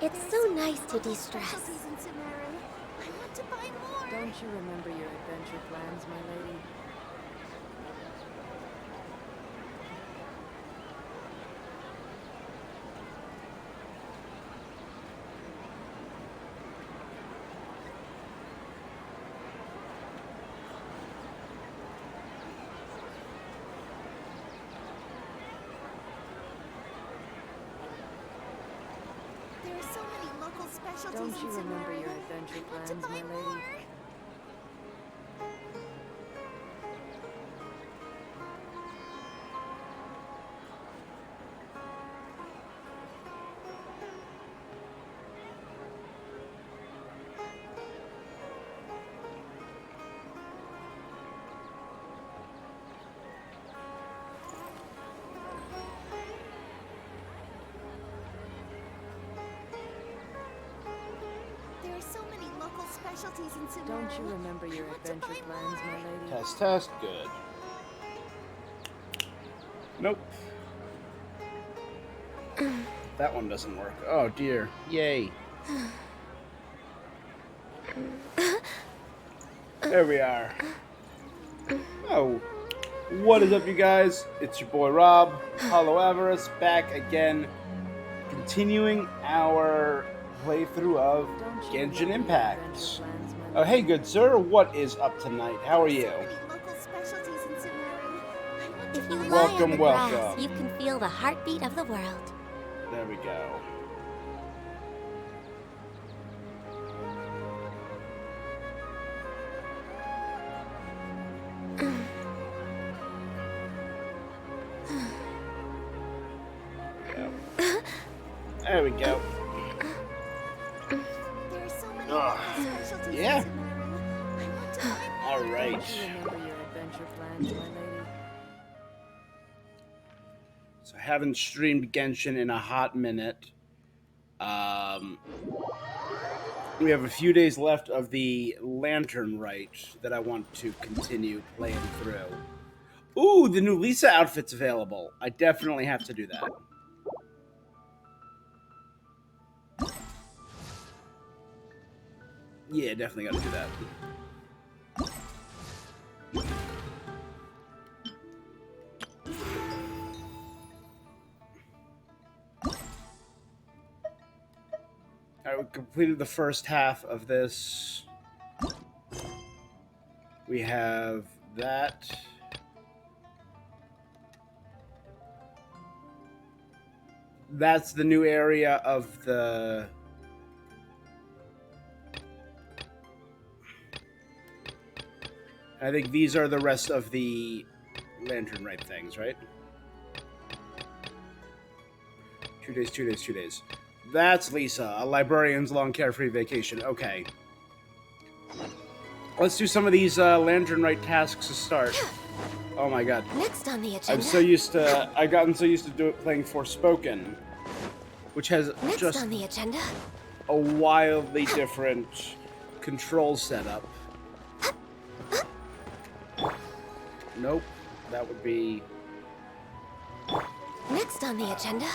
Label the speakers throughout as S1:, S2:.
S1: It's so nice to de-stress.
S2: I want to buy more.
S3: Don't you remember your adventure plans, my lady?
S2: There are so many local specialties
S3: Don't you
S2: in
S3: remember your
S2: Samaria.
S3: adventure
S2: I want to
S3: plans,
S2: buy
S3: my lady?
S2: more. There are so many local specialties in Samaria.
S3: Don't you remember your
S2: I want to
S3: adventure
S2: buy
S3: plans,
S2: more.
S3: my lady?
S4: Test, test, good. Nope. That one doesn't work. Oh dear. Yay. There we are. Oh. What is up, you guys? It's your boy Rob, Hollow Avarice, back again, continuing our playthrough of
S3: Don't you
S4: Genshin
S3: remember your
S4: Impact.
S3: adventure plans, my
S4: Oh,
S3: lady?
S4: hey, good sir. What is up tonight? How are you?
S2: So many local specialties in Samaria. I want to
S1: If you
S2: buy
S1: lie on the
S4: Welcome,
S1: grass,
S4: welcome.
S1: you can feel the heartbeat of the world.
S4: There we go. There we go.
S2: There are so many
S4: Ugh.
S2: local specialties
S4: Yeah.
S2: in Samaria. I want to buy more.
S4: All right.
S3: Don't you remember your adventure plans, my lady?
S4: So I haven't streamed Genshin in a hot minute. We have a few days left of the Lantern Rite that I want to continue playing through. Ooh, the new Lisa outfit's available. I definitely have to do that. Yeah, definitely got to do that. Alright, we completed the first half of this. We have that. That's the new area of the... I think these are the rest of the Lantern Rite things, right? 2 days, 2 days, 2 days. That's Lisa, a librarian's long carefree vacation. Okay. Let's do some of these Lantern Rite tasks to start. Oh my god.
S1: Next on the agenda.
S4: I've gotten so used to playing Forspoken, which has
S1: Next
S4: just
S1: on the agenda.
S4: a wildly different control setup. Nope. That would be...
S1: Next on the agenda.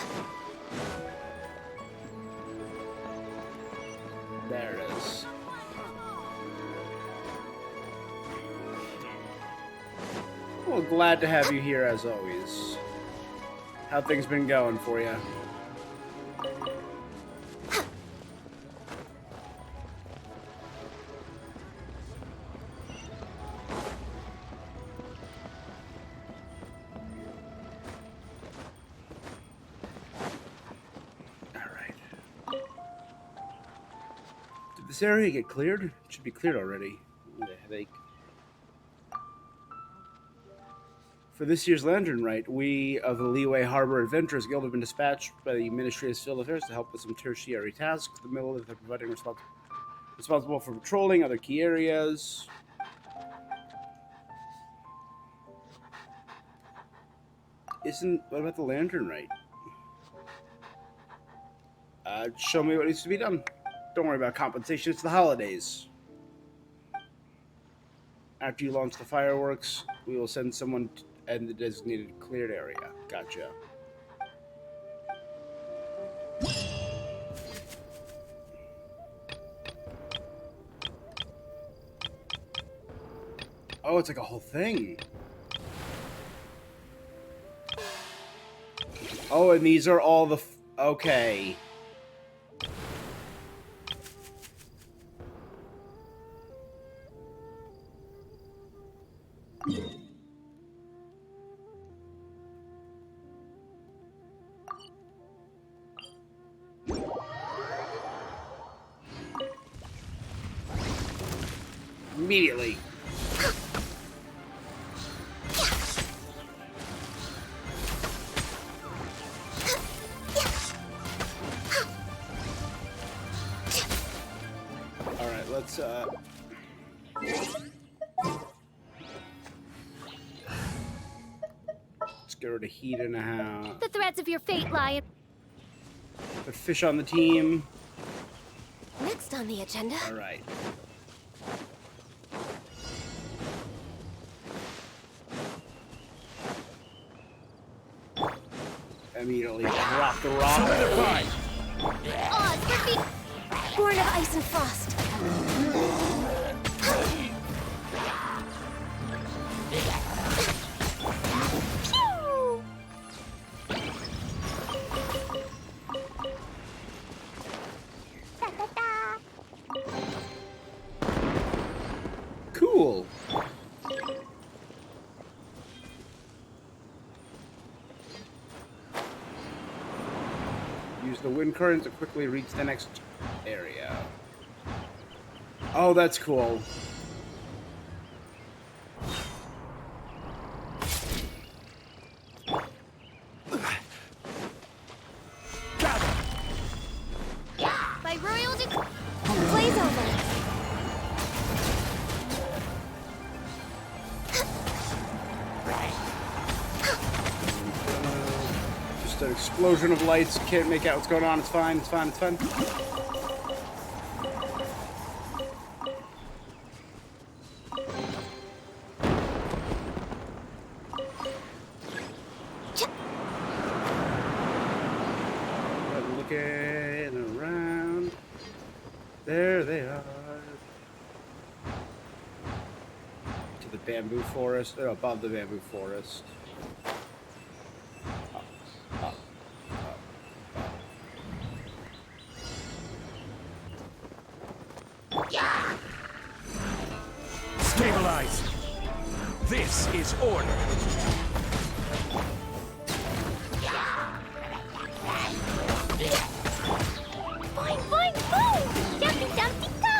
S4: There it is. Well, glad to have you here as always. How things been going for you? Alright. Did this area get cleared? It should be cleared already. Ooh, the headache. For this year's Lantern Rite, we of the Leeway Harbor Adventurers Guild have been dispatched by the Ministry of Civil Affairs to help with some tertiary tasks. The middle of the providing responsible for patrolling other key areas. What about the Lantern Rite? Show me what needs to be done. Don't worry about compensation, it's the holidays. After you launch the fireworks, we will send someone in the designated cleared area. Gotcha. Oh, it's like a whole thing. Oh, and these are all the... okay. Immediately. Alright, let's get rid of heat in a house.
S2: The threads of your fate lie in...
S4: Put fish on the team.
S1: Next on the agenda.
S4: Alright. Immediately drop the rock.
S2: Oz, for me!
S1: Born of ice and frost.
S2: Pew! Da-da-da.
S4: Cool. Use the wind current to quickly reach the next area. Oh, that's cool.
S2: By royal decree...
S1: Blaze over.
S4: Just an explosion of lights. Can't make out what's going on. It's fine. It's fine. It's fine. Looking around. There they are. To the bamboo forest. Or above the bamboo forest. Up, up, up, up.
S5: Stabilize. This is order.
S2: Boing, boing, boom! Jumpy, jumpy, go!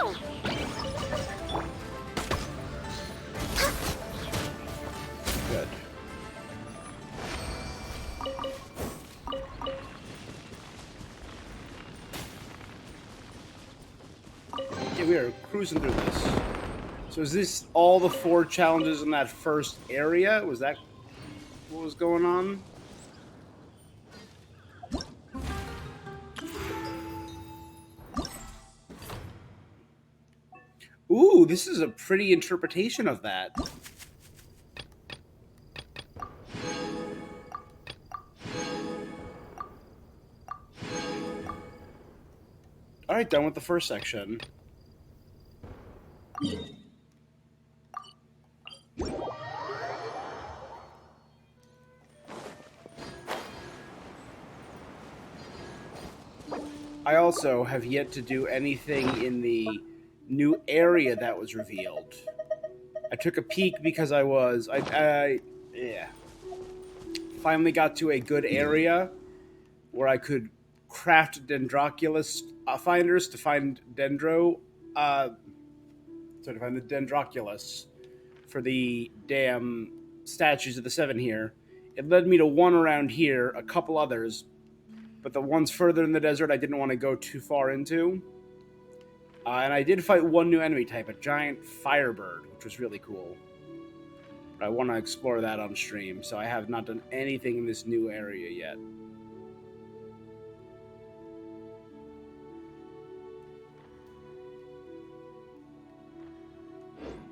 S4: Good. Yeah, we are cruising through this. So is this all the 4 challenges in that first area? Was that what was going on? Ooh, this is a pretty interpretation of that. Alright, done with the first section. I also have yet to do anything in the new area that was revealed. I took a peek because yeah. Finally got to a good area where I could craft Dendroculus finders to find to find the Dendroculus for the damn statues of the 7 here. It led me to one around here, a couple others, but the ones further in the desert I didn't want to go too far into. And I did fight one new enemy type, a giant firebird, which was really cool. But I want to explore that on stream, so I have not done anything in this new area yet.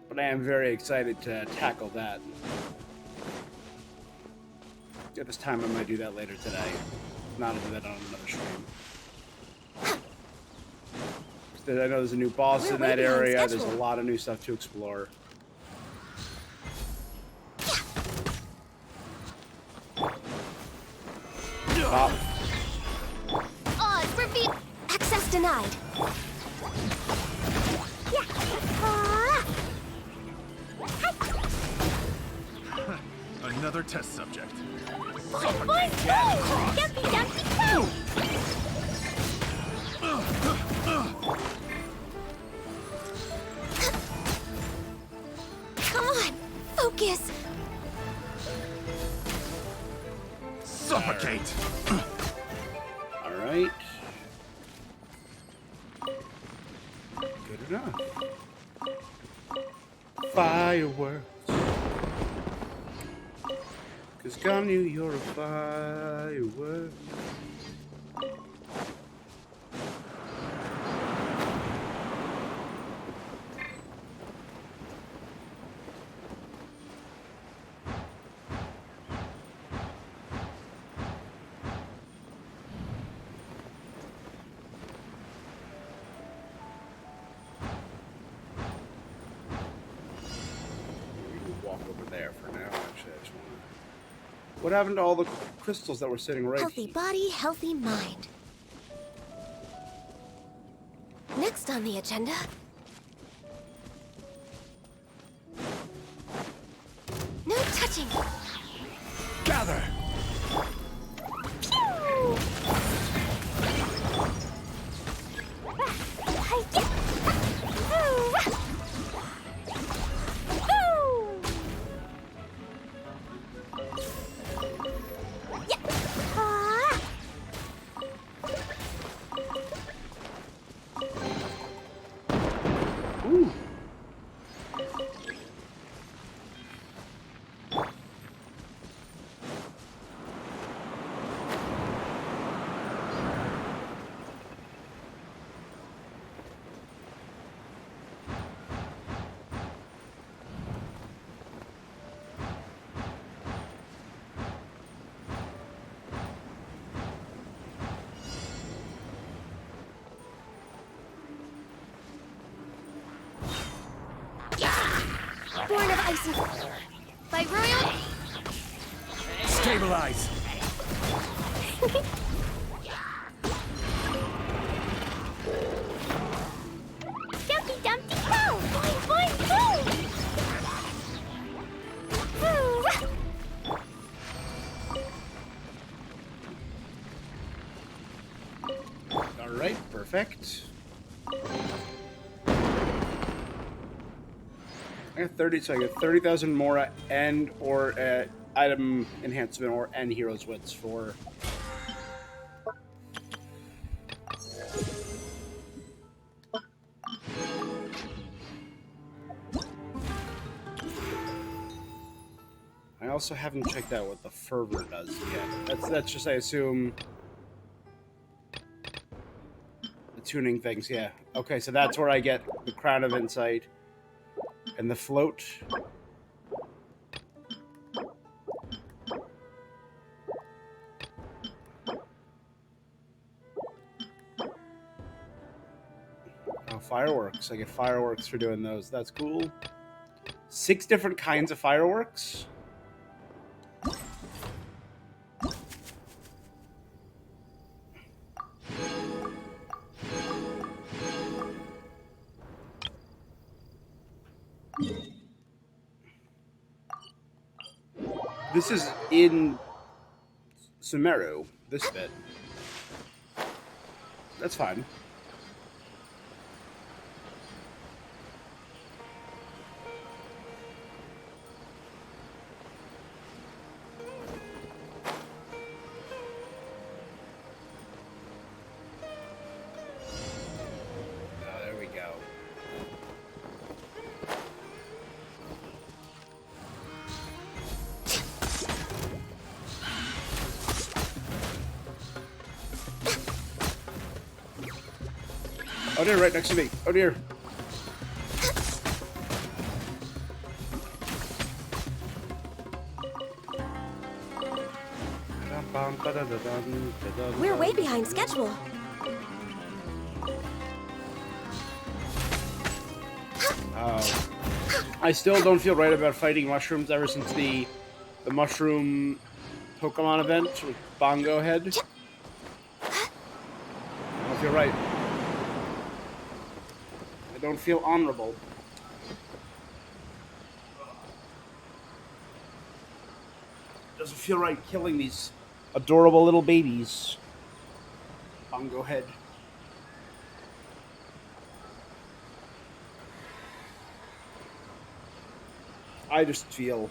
S4: But I am very excited to tackle that. At this time, I might do that later today. Not do that on another stream. I know there's a new boss in that area. There's a lot of new stuff to explore. Pop.
S1: Odds reveal. Access denied. Yeah.
S5: Another test subject.
S2: Boing, boing, boom! Jumpy, jumpy, boom!
S1: Come on, focus.
S5: Suffocate.
S4: All right. Good enough. Fireworks. Cause God knew you're a firework. Walk over there for now. Actually, I just want to. What happened to all the crystals that were sitting right
S1: Healthy
S4: here?
S1: body, healthy mind. Next on the agenda. No touching.
S5: Gather.
S2: Pew! Hi-ya! Ooh! Ooh! Yeah! Ah!
S4: Ooh.
S1: Born of ice and by royal.
S5: Stabilize.
S2: Jumpy, jumpy, boom! Boing, boing, boom! Ooh!
S4: All right, perfect. I got 30, so I get 30,000 more and or item enhancement or and heroes wits for. I also haven't checked out what the fervor does yet. That's just, I assume, the tuning things. Yeah. Okay, so that's where I get the crown of insight and the float. Oh, fireworks. I get fireworks for doing those. That's cool. 6 different kinds of fireworks. This is in Sumeru, this bit. That's fine. Oh, there we go. Oh dear, right next to me. Oh dear.
S1: We're way behind schedule.
S4: Oh. I still don't feel right about fighting mushrooms ever since the mushroom Pokemon event with Bongo Head. I don't feel right. I don't feel honorable. Doesn't feel right killing these adorable little babies. Bongo Head. I just feel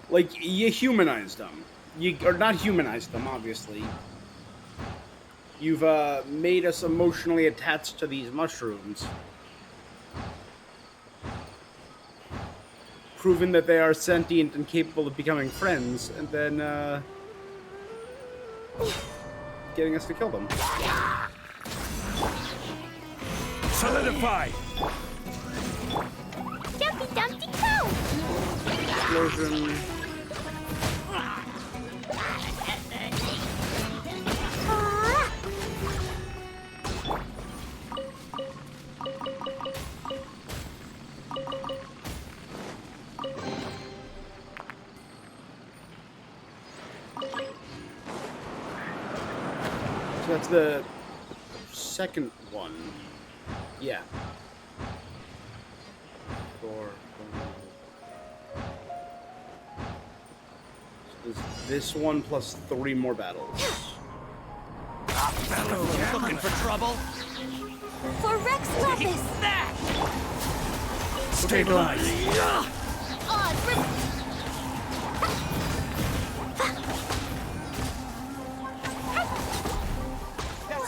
S4: like you humanized them. Or not humanized them, obviously. You've made us emotionally attached to these mushrooms. Proven that they are sentient and capable of becoming friends, and then getting us to kill them.
S5: Solidify!
S2: Jumpy Dumpty Go!
S4: Explosion. So that's the second one. Yeah. Four. So there's this one plus 3 more battles.
S5: Looking for trouble?
S1: For Rex Lapis!
S5: Stabilize!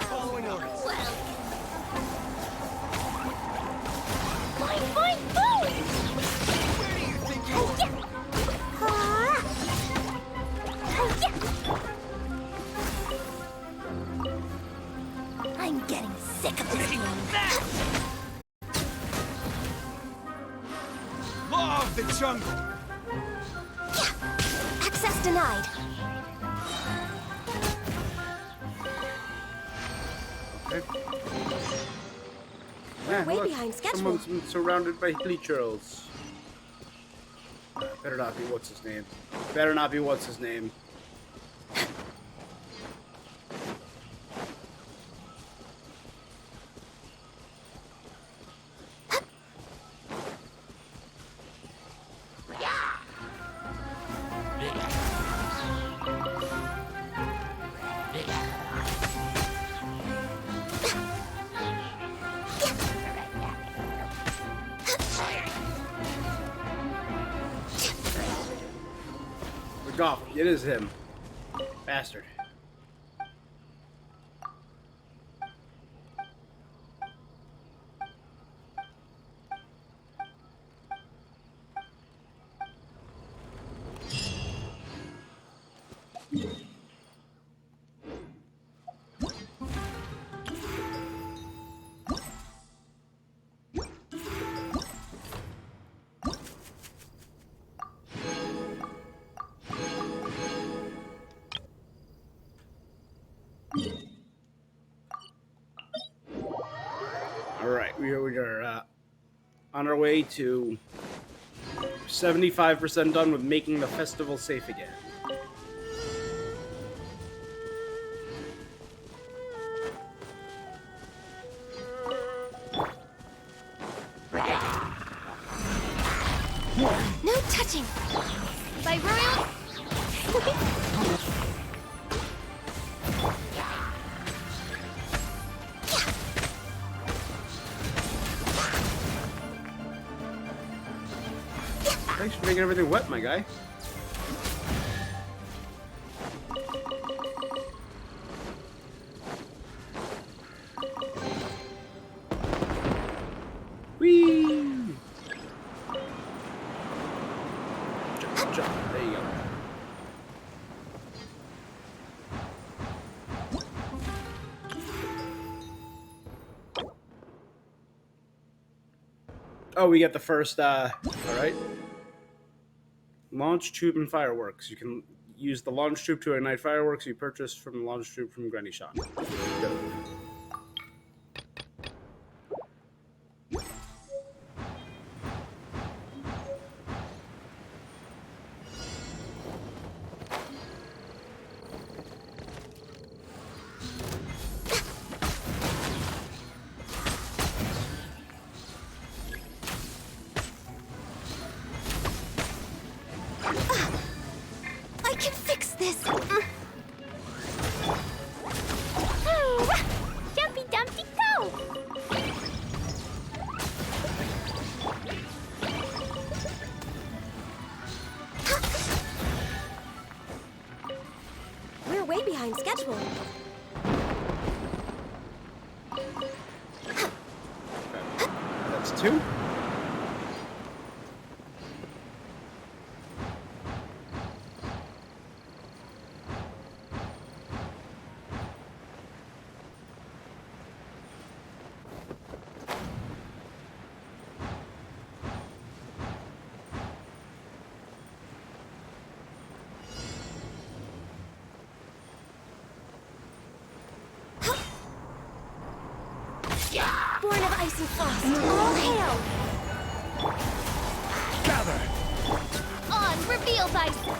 S5: Following orders.
S2: Fine, fine, boom!
S5: Where do you think you're
S1: I'm getting sick of this game.
S5: Law of the jungle!
S1: Access denied.
S4: Yeah,
S1: way
S4: look,
S1: behind schedule.
S4: Someone's surrounded by bleachers. Better not be what's his name. Better not be what's his name. Goff, it is him. Bastard. Alright, we are on our way to 75% done with making the festival safe again.
S1: No touching. By Royal.
S4: Thanks for making everything wet, my guy. Whee! Jump, jump. There you go. Oh, we get the first, alright. Launch tube and fireworks. You can use the launch tube to ignite fireworks you purchased from the launch tube from Granny Shop. Go. too.
S1: Born of ice and frost, all hail!
S5: Gather!
S2: On, reveal thyself!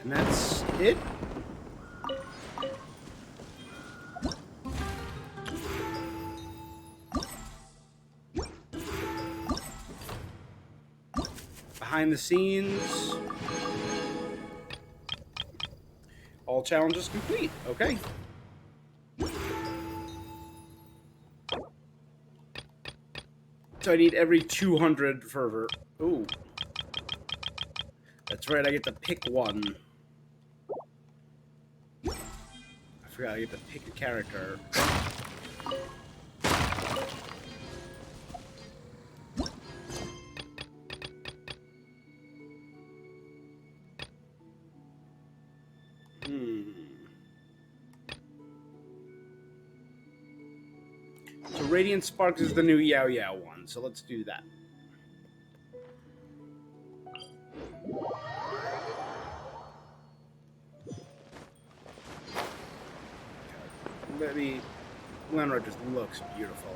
S4: And that's it. Behind the scenes. All challenges complete. Okay. So I need every 200 fervor. Ooh. That's right, I get to pick one. I forgot I get to pick a character. So Radiant Sparks is the new Yao Yao one, so let's do that. Maybe Lenra just looks beautiful.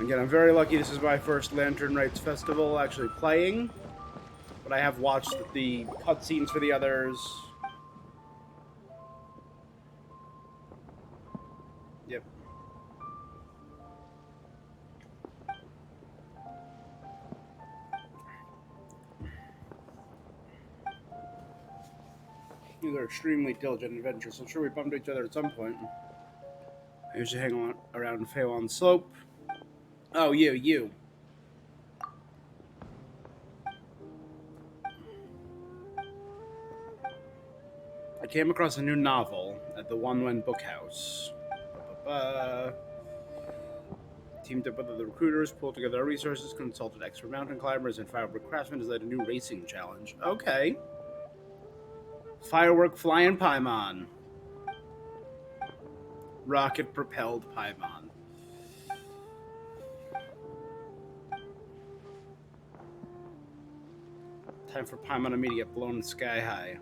S4: Again, I'm very lucky this is my first Lantern Rites Festival actually playing, but I have watched the cutscenes for the others. Yep. These are extremely diligent adventurers. I'm sure we bumped each other at some point. I usually hang around Phaelon Slope. Oh, you. I came across a new novel at the One Wen Book House. Teamed up with other recruiters, pulled together our resources, consulted expert mountain climbers, and firework craftsmen to lead a new racing challenge. Okay. Firework flying Paimon. Rocket propelled Paimon. Time for Paimon to meet get blown sky high.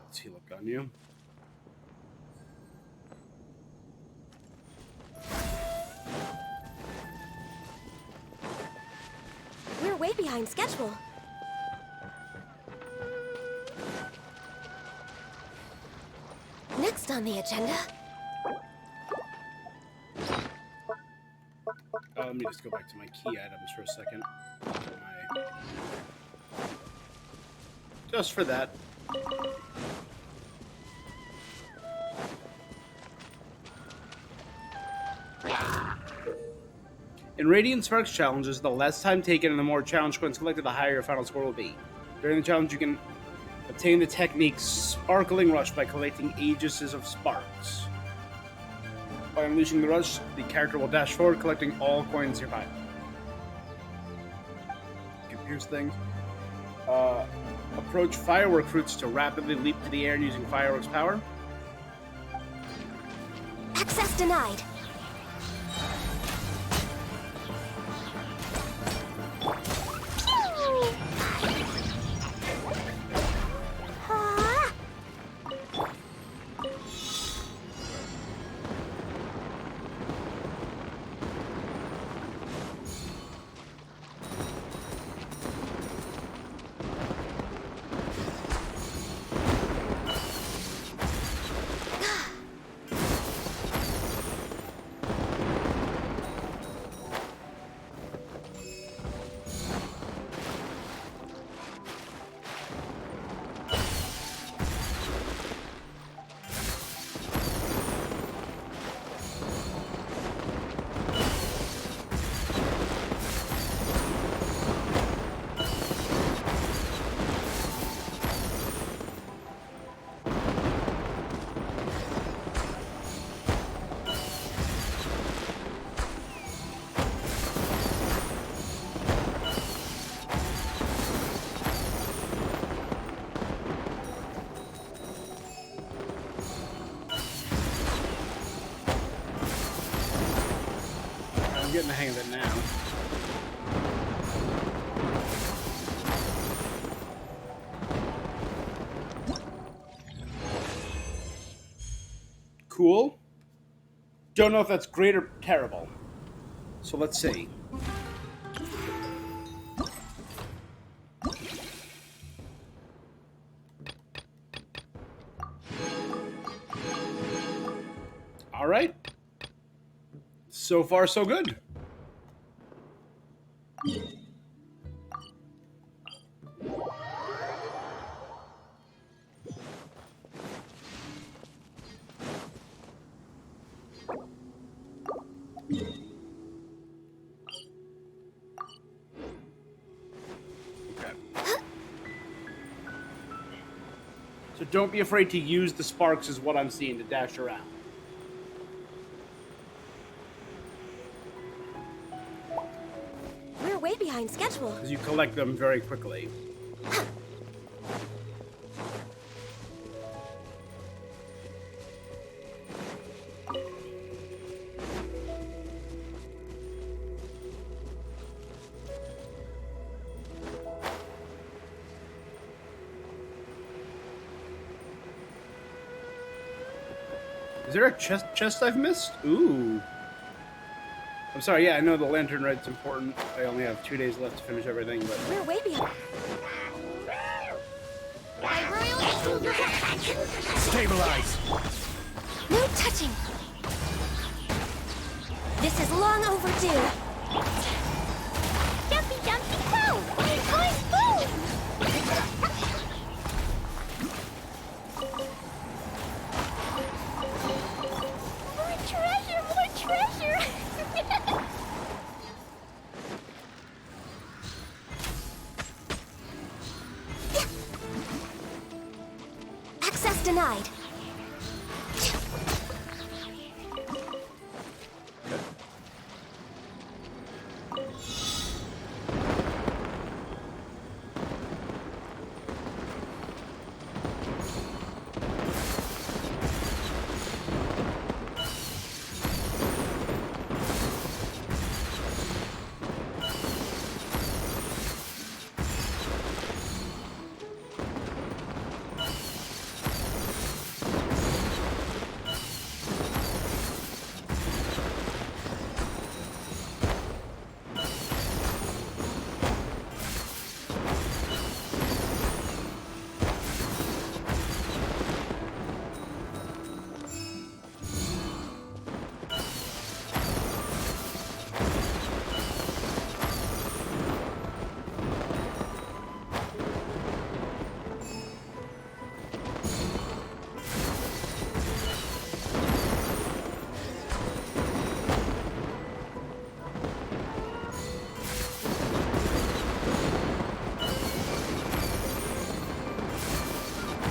S4: Let's he look on you.
S1: We're way behind schedule. Next on the agenda.
S4: Let me just go back to my key items for a second. Just for that. In Radiant Sparks challenges, the less time taken and the more challenge coins collected, the higher your final score will be. During the challenge, you can obtain the technique Sparkling Rush by collecting Aegises of Sparks. By unleashing the rush, the character will dash forward, collecting all coins nearby. Here's things. Approach firework fruits to rapidly leap to the air using fireworks power.
S1: Access denied.
S4: getting the hang of it now. Cool. Don't know if that's great or terrible. So let's see. All right. So far, so good. So don't be afraid to use the sparks is what I'm seeing to dash around.
S1: We're way behind schedule.
S4: Because you collect them very quickly. Is there a chest I've missed? Ooh. I'm sorry, yeah, I know the lantern rate's important. I only have 2 days left to finish everything, but...
S1: We're way behind.
S5: Stabilize.
S1: No touching. This is long overdue.
S2: Jumpy, jumpy, go! Boing, boing, boom! More treasure, more treasure!
S1: Access denied.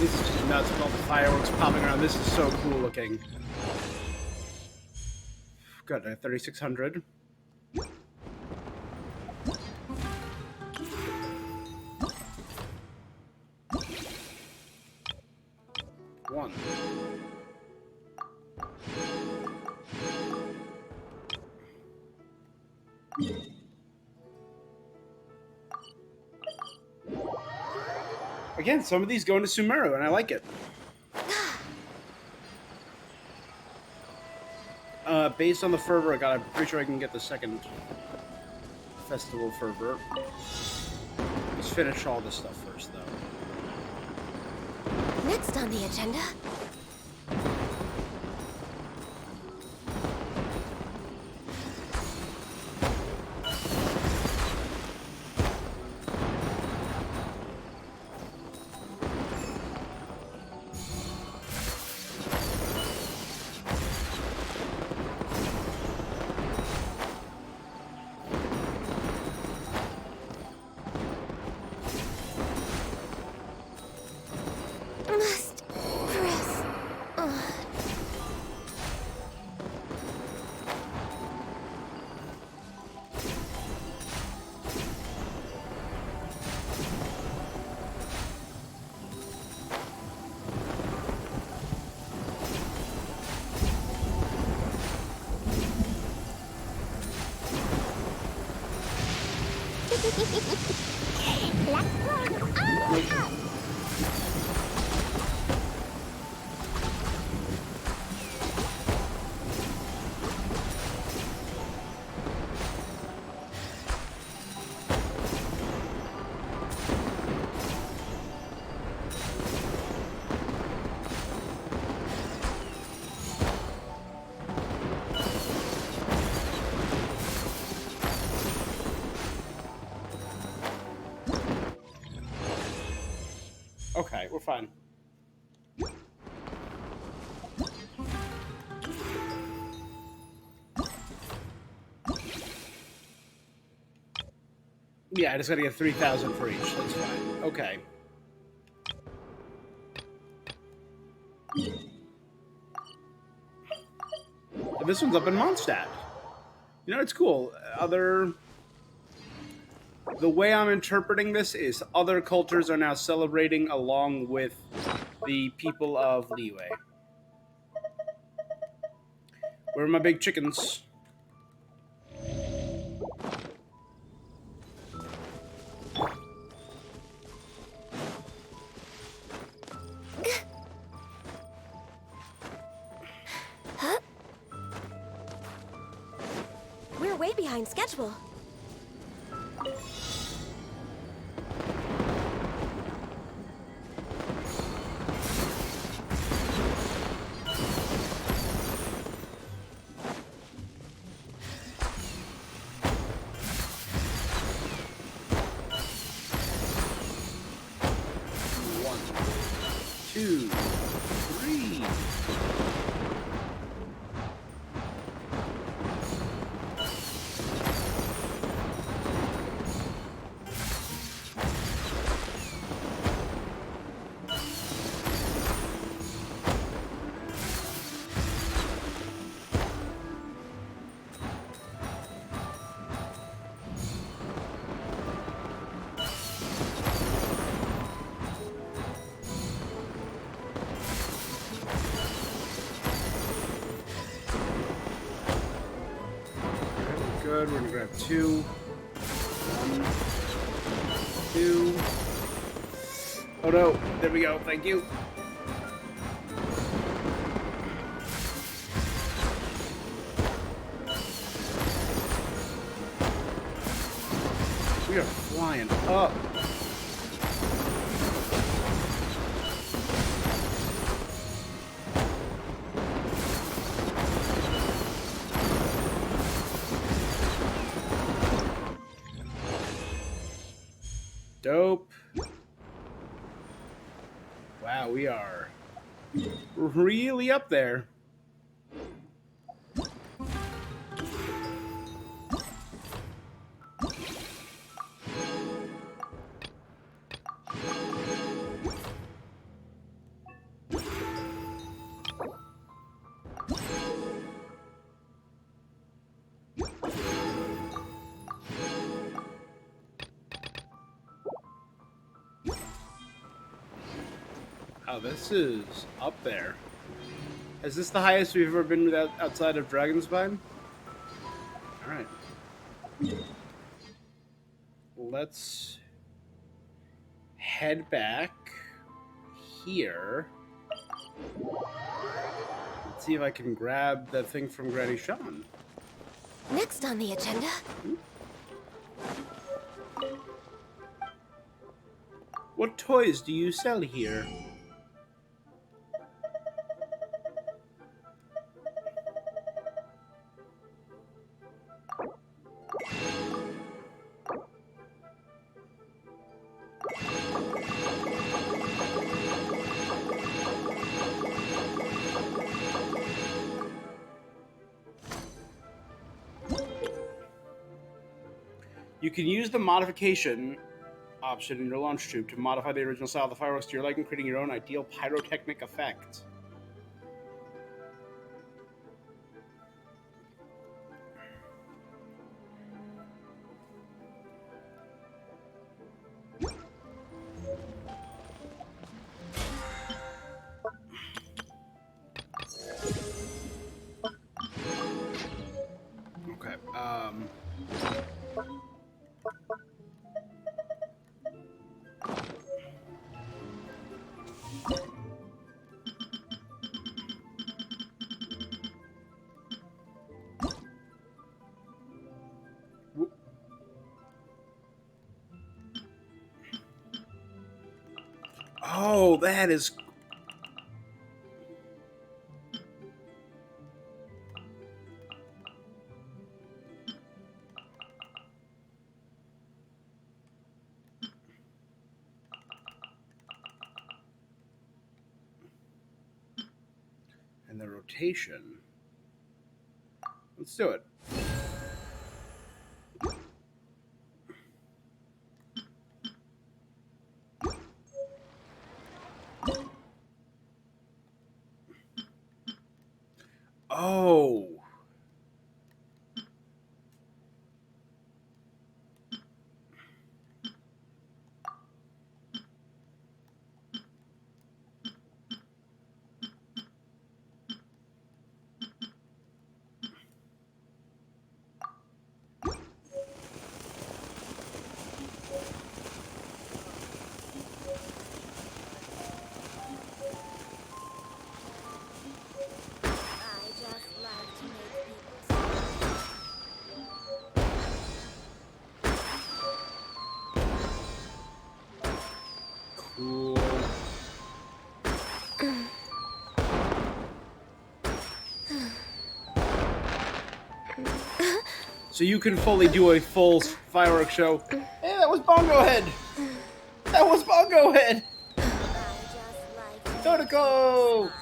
S4: This is just nuts with all the fireworks popping around. This is so cool looking. Got 3,600. One. Again, some of these go into Sumeru, and I like it. Based on the fervor I got, I'm pretty sure I can get the second festival fervor. Let's finish all this stuff first, though.
S1: Next on the agenda. Must press
S2: Let's run. All out.
S4: Okay, we're fine. Yeah, I just gotta get 3,000 for each. That's fine. Okay. This one's up in Mondstadt. You know, it's cool. The way I'm interpreting this is other cultures are now celebrating along with the people of Liyue. Where are my big chickens?
S1: We're way behind schedule.
S4: One, two, three. Good, we're gonna grab two. One, two. Oh no, there we go, thank you. We are flying up. Dope. Wow, we are really up there. Oh, this is up there. Is this the highest we've ever been without outside of Dragonspine? All right. Let's head back here. Let's see if I can grab that thing from Granny Sean.
S1: Next on the agenda.
S4: What toys do you sell here? You can use the modification option in your launch tube to modify the original style of the fireworks to your liking, creating your own ideal pyrotechnic effect. Okay, Oh, that is... And the rotation. Let's do it. Oh.
S1: I just like to make people
S4: Cool. So you can fully do a full fireworks show. Hey, that was Bongo Head! That was Bongo Head!
S1: I just like to
S4: Totoko!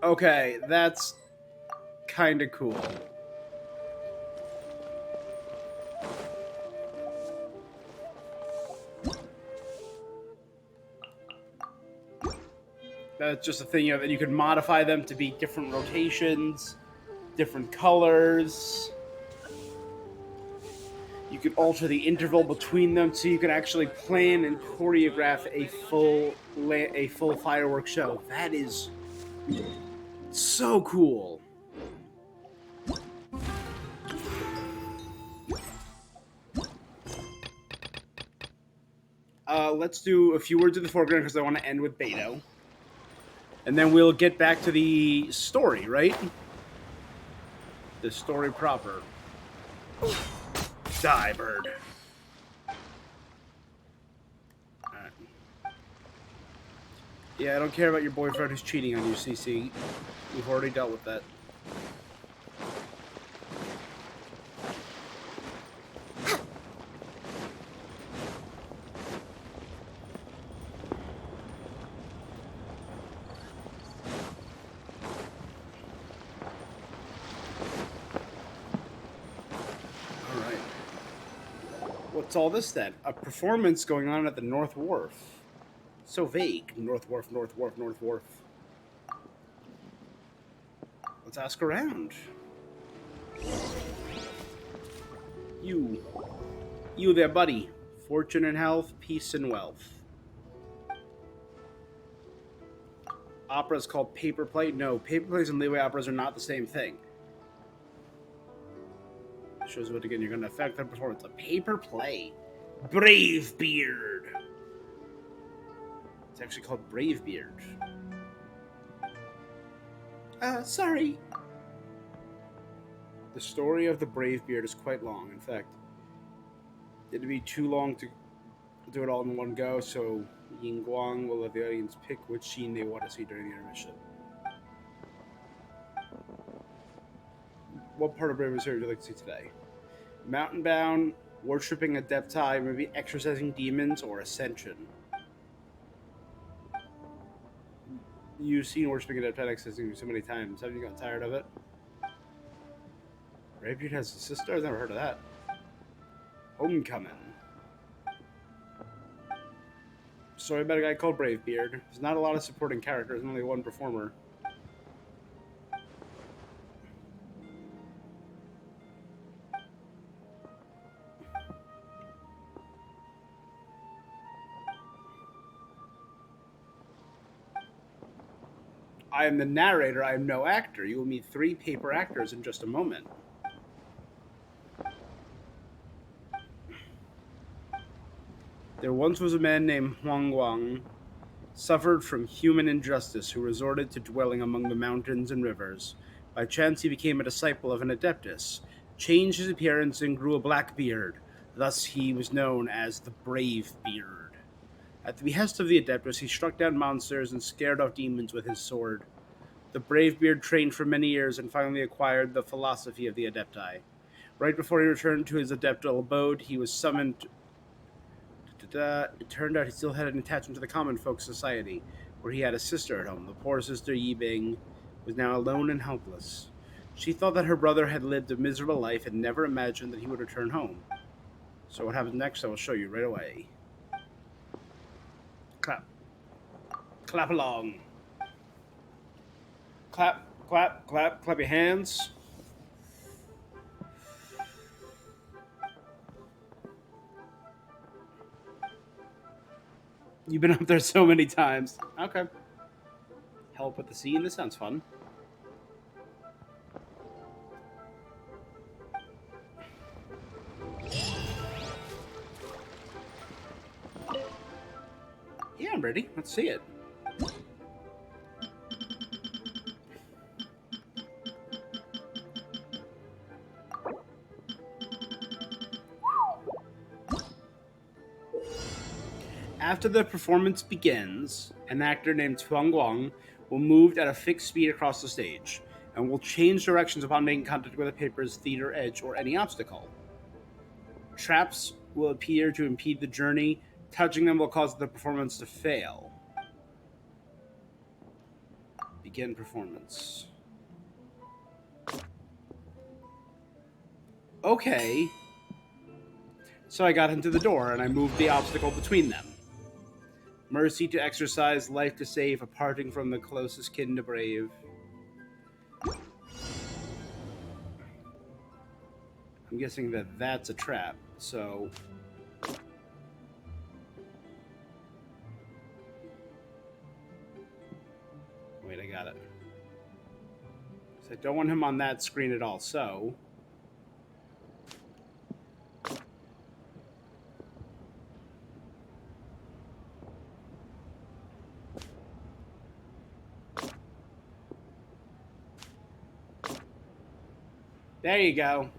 S4: Okay, that's kind of cool. That's just a thing, you know, that you can modify them to be different rotations, different colors. You can alter the interval between them, so you can actually plan and choreograph a full fireworks show. That is so cool. Let's do a few words in the foreground because I want to end with Beto. And then we'll get back to the story, right? The story proper. Die, bird. Alright. Yeah, I don't care about your boyfriend who's cheating on you, CC. We've already dealt with that. What's all this then? A performance going on at the North Wharf. So vague. North Wharf, North Wharf, North Wharf. Let's ask around. You there, buddy. Fortune and health, peace and wealth. Opera's called paper play? No, paper plays and leeway operas are not the same thing. Shows what again you're going to affect their performance. A paper play. Brave Beard. It's actually called Brave Beard. Sorry. The story of the Brave Beard is quite long. In fact, it'd be too long to do it all in one go, so Ying Guang will let the audience pick which scene they want to see during the intermission. What part of Brave Beard would you like to see today? Mountain Bound, worshipping Adepti, maybe exorcising demons, or Ascension. You've seen worshipping Adepti and exorcising so many times. Haven't you gotten tired of it? Bravebeard has a sister? I've never heard of that. Homecoming. Story about a guy called Bravebeard. There's not a lot of supporting characters, only one performer. I am the narrator, I am no actor. You will meet 3 paper actors in just a moment. There once was a man named Huang Guang, suffered from human injustice, who resorted to dwelling among the mountains and rivers. By chance he became a disciple of an adeptus, changed his appearance and grew a black beard. Thus, he was known as the Brave Beard. At the behest of the Adeptus, he struck down monsters and scared off demons with his sword. The Brave Beard trained for many years and finally acquired the philosophy of the Adepti. Right before he returned to his adeptal abode, he was summoned. It turned out he still had an attachment to the common folk society, where he had a sister at home. The poor sister, Yibing, was now alone and helpless. She thought that her brother had lived a miserable life and never imagined that he would return home. So what happens next, I will show you right away. Clap. Clap along. Clap, clap, clap, clap your hands. You've been up there so many times. Okay. Help with the scene. This sounds fun. Yeah, I'm ready. Let's see it. After the performance begins, an actor named Tuang Guang will move at a fixed speed across the stage and will change directions upon making contact with a paper's theater edge or any obstacle. Traps will appear to impede the journey. Touching them will cause the performance to fail. Begin performance. Okay. So I got into the door and I moved the obstacle between them. Mercy to exercise, life to save, a parting from the closest kin to brave. I'm guessing that that's a trap, so... Wait, I got it. So I don't want him on that screen at all, so... There you go.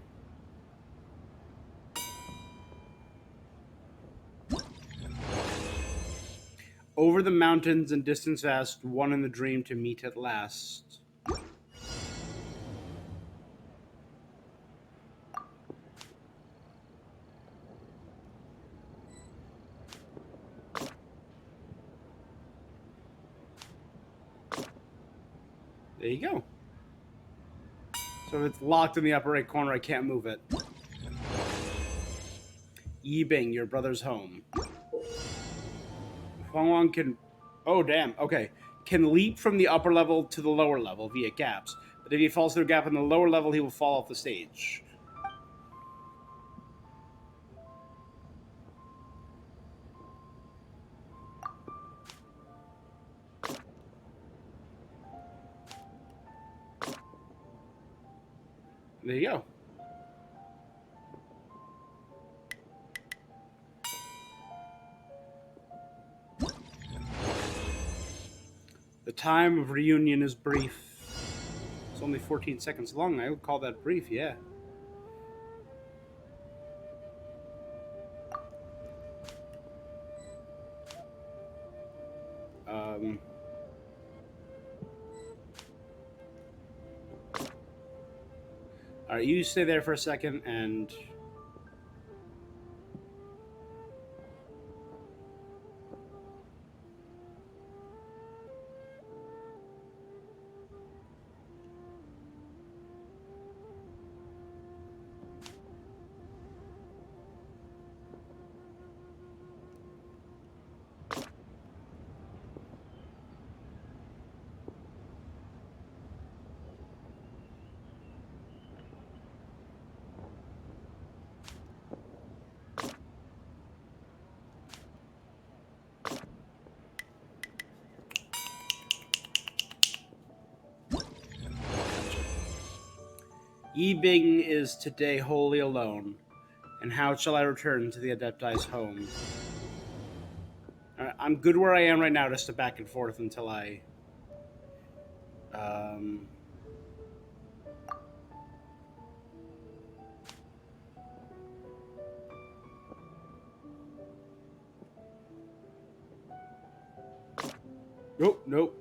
S4: Over the mountains and distance vast, one in the dream to meet at last. There you go. So if it's locked in the upper right corner, I can't move it. Yibing, your brother's home. Huang Wang can... Oh, damn. Okay. Can leap from the upper level to the lower level via gaps. But if he falls through a gap in the lower level, he will fall off the stage. There you go. The time of reunion is brief. It's only 14 seconds long. I would call that brief, yeah. Alright, you stay there for a second and... Yibing is today wholly alone, and how shall I return to the Adepti's home? I'm good where I am right now, just to back and forth until I... Nope, nope.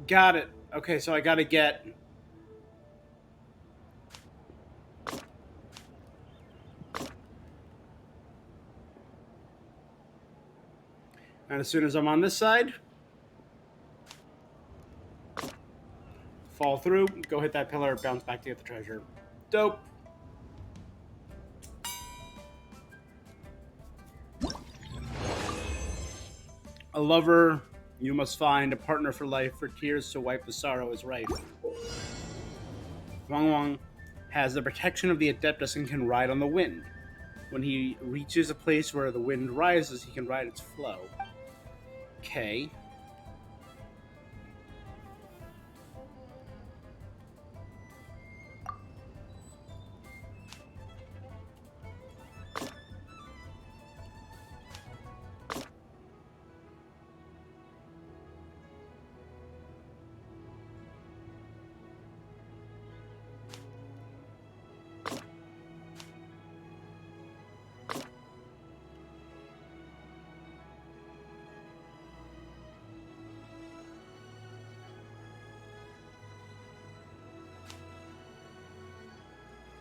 S4: Got it. Okay, so I gotta get. And as soon as I'm on this side, fall through, go hit that pillar, bounce back to get the treasure. Dope. A lover you must find, a partner for life, for tears to wipe the sorrow is rife. Wang Wang has the protection of the Adeptus and can ride on the wind. When he reaches a place where the wind rises, he can ride its flow. Okay.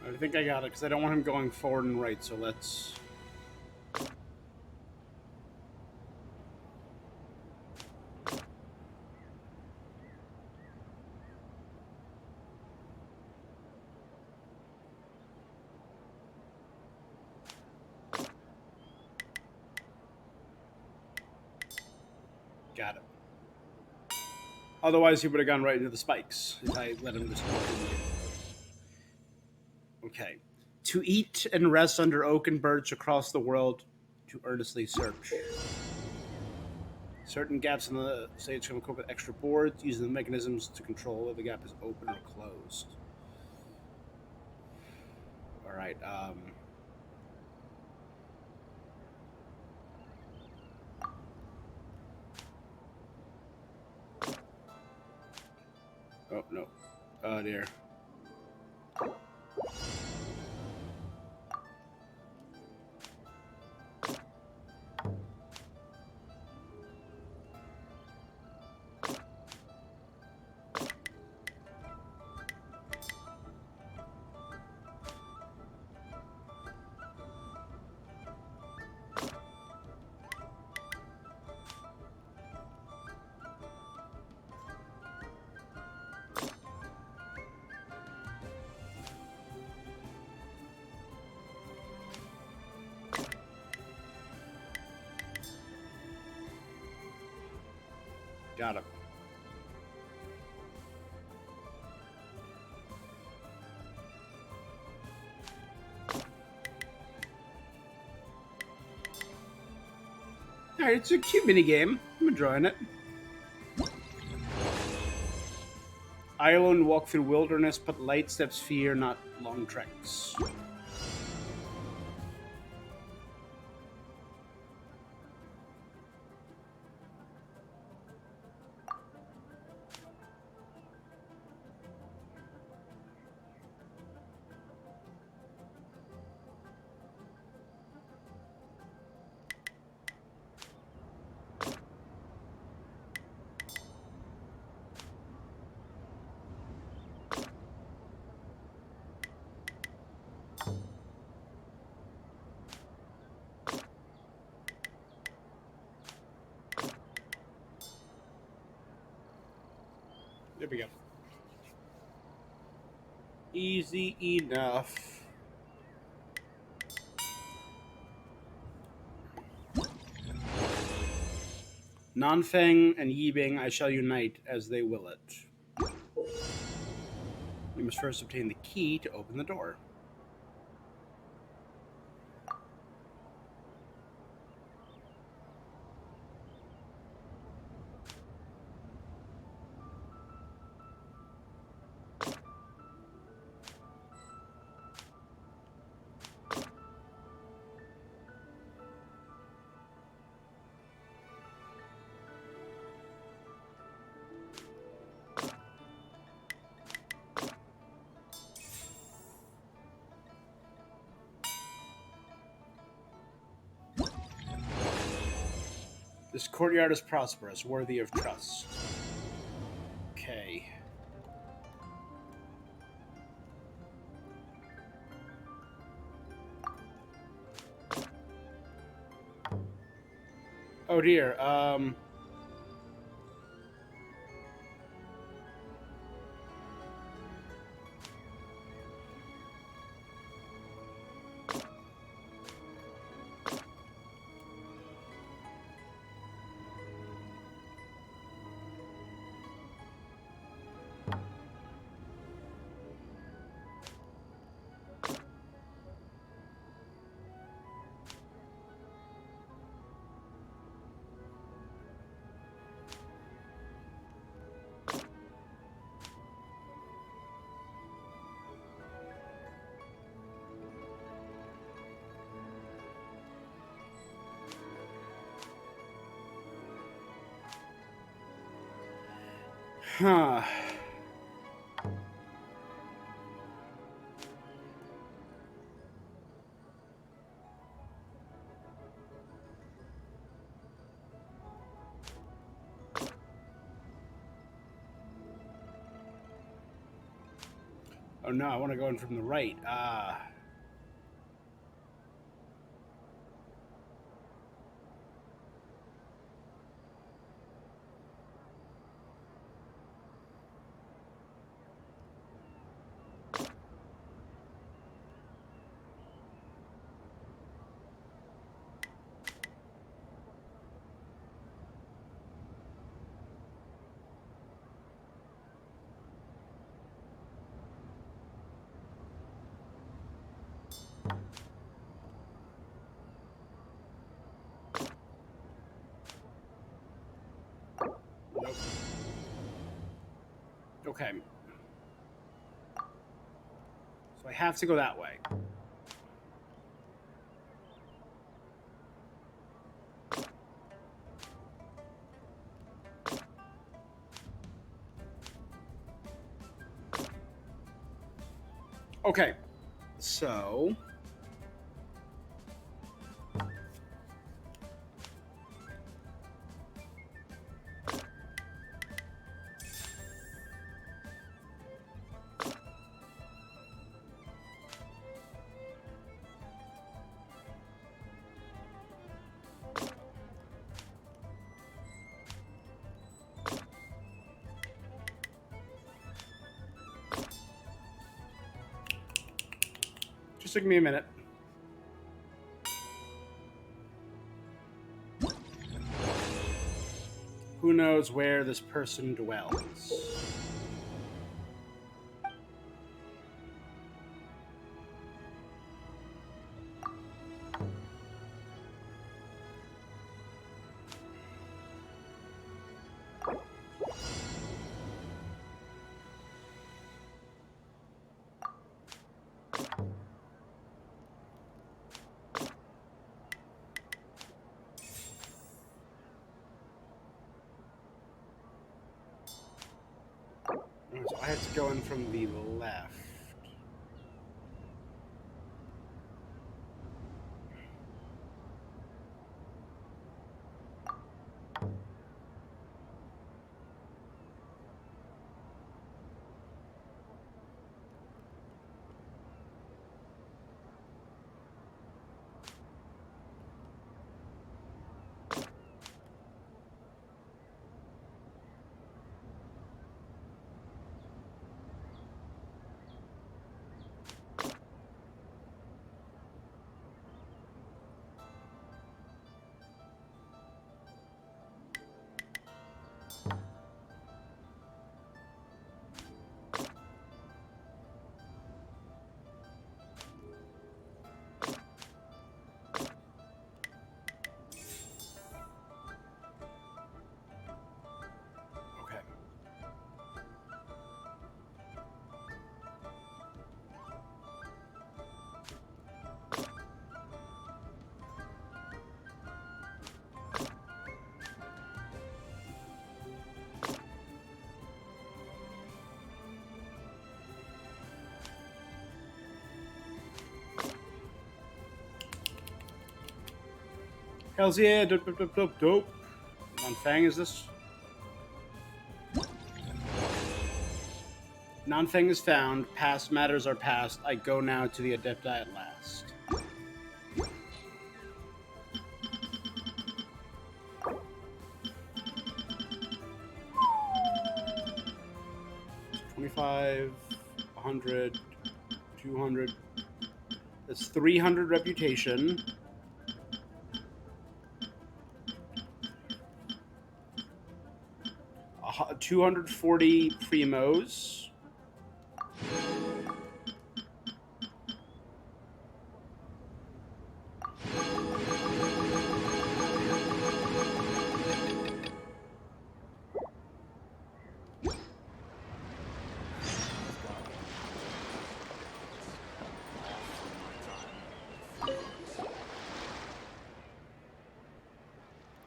S4: I think I got it, because I don't want him going forward and right, so let's... Got it. Otherwise, he would have gone right into the spikes if I let him just go. Okay. To eat and rest under oak and birch across the world, to earnestly search. Certain gaps in the stage can equip with extra boards, using the mechanisms to control whether the gap is open or closed. Alright, oh, no. Oh, dear. Got it. Alright, it's a cute mini game. I'm enjoying it. I alone walk through wilderness, but light steps fear, not long treks. There we go. Easy enough. Nanfeng and Yibing I shall unite as they will it. You must first obtain the key to open the door. This courtyard is prosperous, worthy of trust. Okay. Oh dear. Huh. Oh no, I want to go in from the right. Ah. Nope. Okay. So I have to go that way. Okay. So just took me a minute. Who knows where this person dwells? So I have to go in from the left. Hells yeah, dope, dope, dope, dope, dope. On Fang is this? Non-Fang is found. Past matters are past. I go now to the Adepti at last. $25, 100, 200. That's 300 reputation. Uh, 240 primos.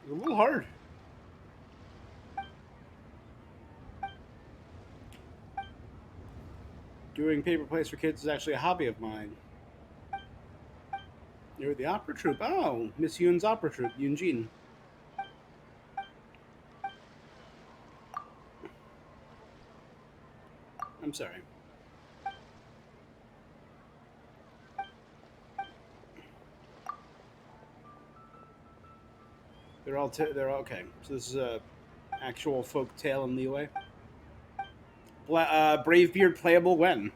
S4: It's a little hard. Doing paper plates for kids is actually a hobby of mine. You're the opera troupe. Oh, Miss Yoon's opera troupe, Yoon Jin. I'm sorry. They're all okay. So this is a actual folk tale in Liyue. Bravebeard playable when?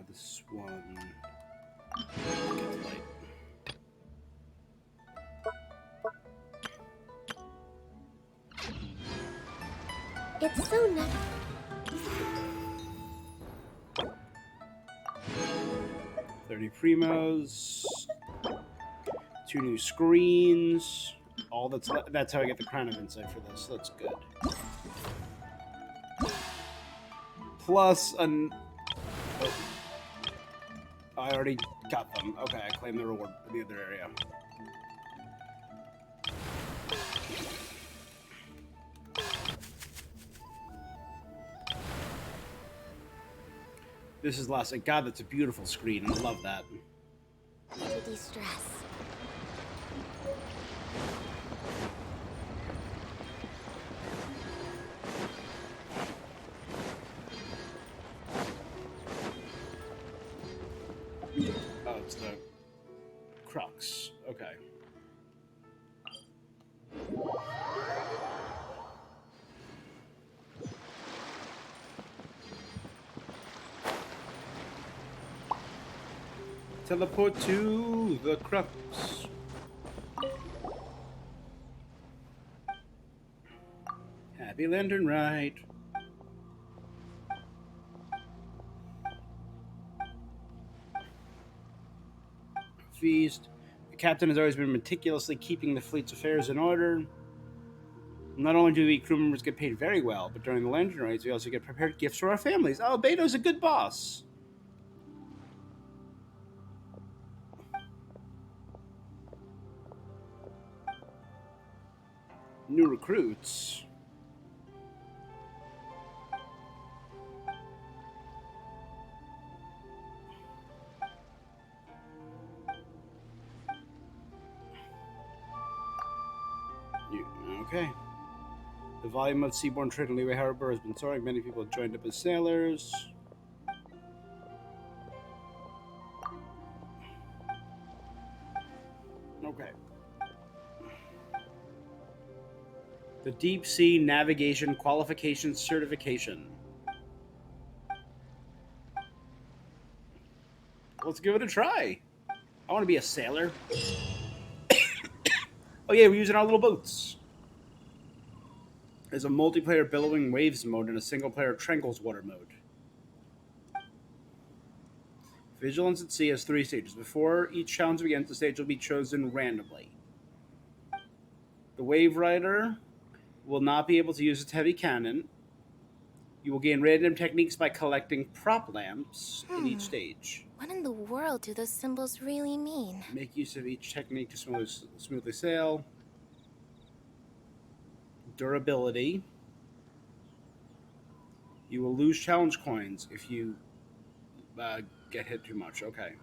S4: This one. Light.
S2: It's so nice.
S4: 30 primos. 2 new screens. All that's how I get the Crown of Insight for this. That's good. Plus an. Oh. I already got them. Okay, I claimed the reward in the other area. This is last. God, that's a beautiful screen. I love that.
S2: To de-stress.
S4: Oh, it's the crux. Okay. Teleport to the crux. Happy Lantern Rite. Feast. The captain has always been meticulously keeping the fleet's affairs in order. Not only do we crew members get paid very well, but during the Lantern Rites, we also get prepared gifts for our families. Oh, Beto's a good boss. New recruits. Okay. The volume of seaborne trade in Liyue Harbor has been soaring. Many people have joined up as sailors. Okay. The Deep Sea Navigation Qualification Certification. Let's give it a try. I want to be a sailor. Oh yeah, we're using our little boats. There's a multiplayer billowing waves mode and a single player tranquils water mode. Vigilance at Sea has 3 stages. Before each challenge begins, the stage will be chosen randomly. The Wave Rider will not be able to use its heavy cannon. You will gain random techniques by collecting prop lamps in each stage.
S2: What in the world do those symbols really mean?
S4: Make use of each technique to smoothly sail. Durability. You will lose challenge coins if you get hit too much. Okay.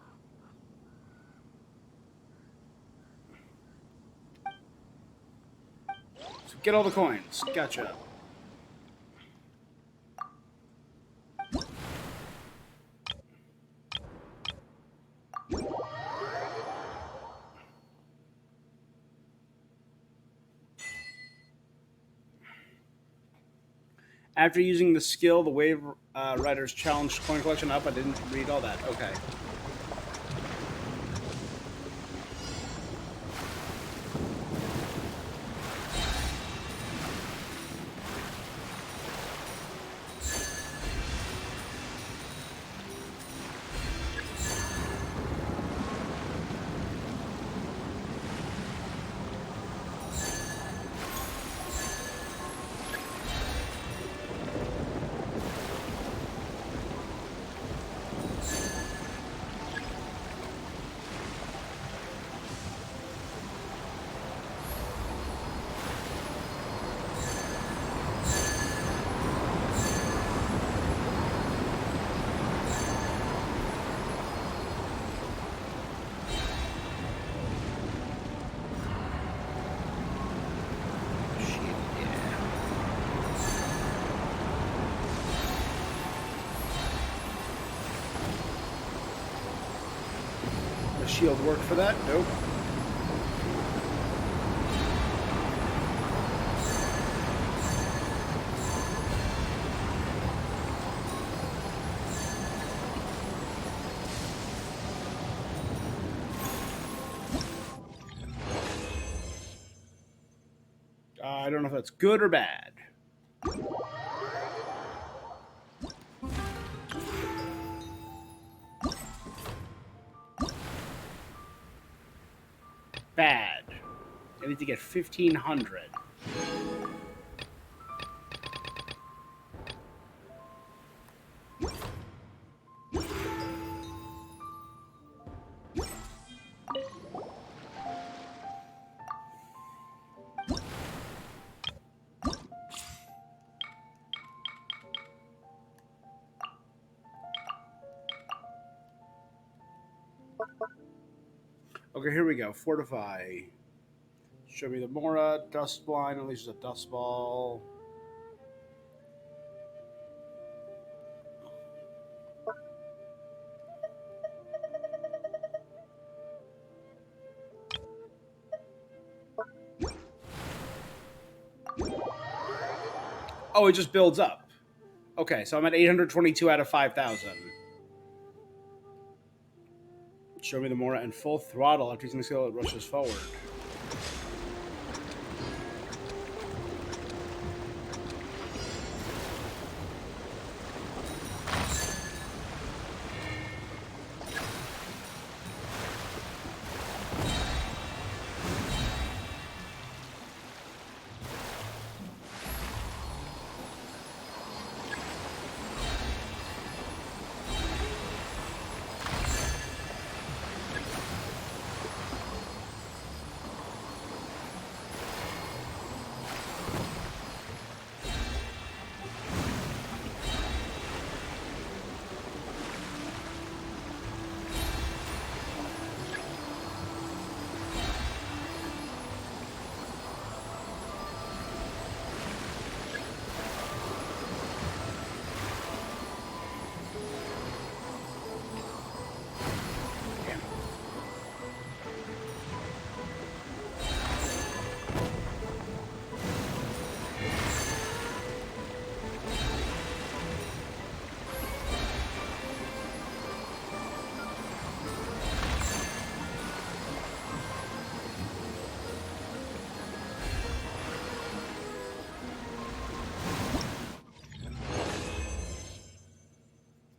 S4: So get all the coins. Gotcha. After using the skill, the Wave Riders challenge coin collection up. I didn't read all that. Okay. The shield work for that? Nope. I don't know if that's good or bad. Bad. I need to get 1,500. Okay, here we go. Fortify. Show me the Mora. Dust blind. Unleashes a dust ball. Oh, it just builds up. Okay, so I'm at 822 out of 5,000. Show me the Mora and full throttle. After using the skill, it rushes forward.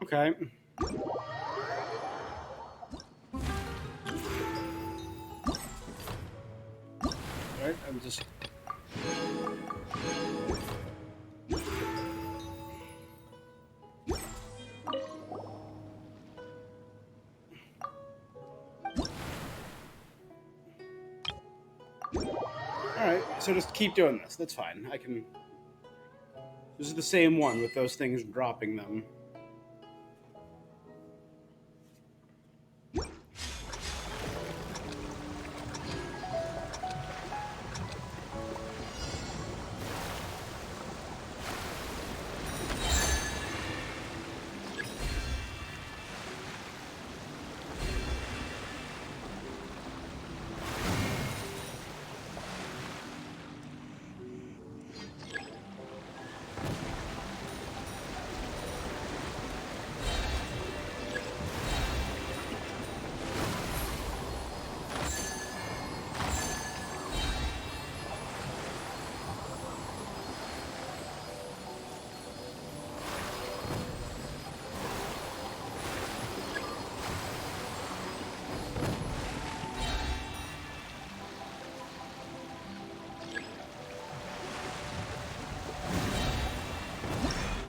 S4: Okay. Alright, I'm just... Alright, so just keep doing this. That's fine. I can... This is the same one with those things dropping them.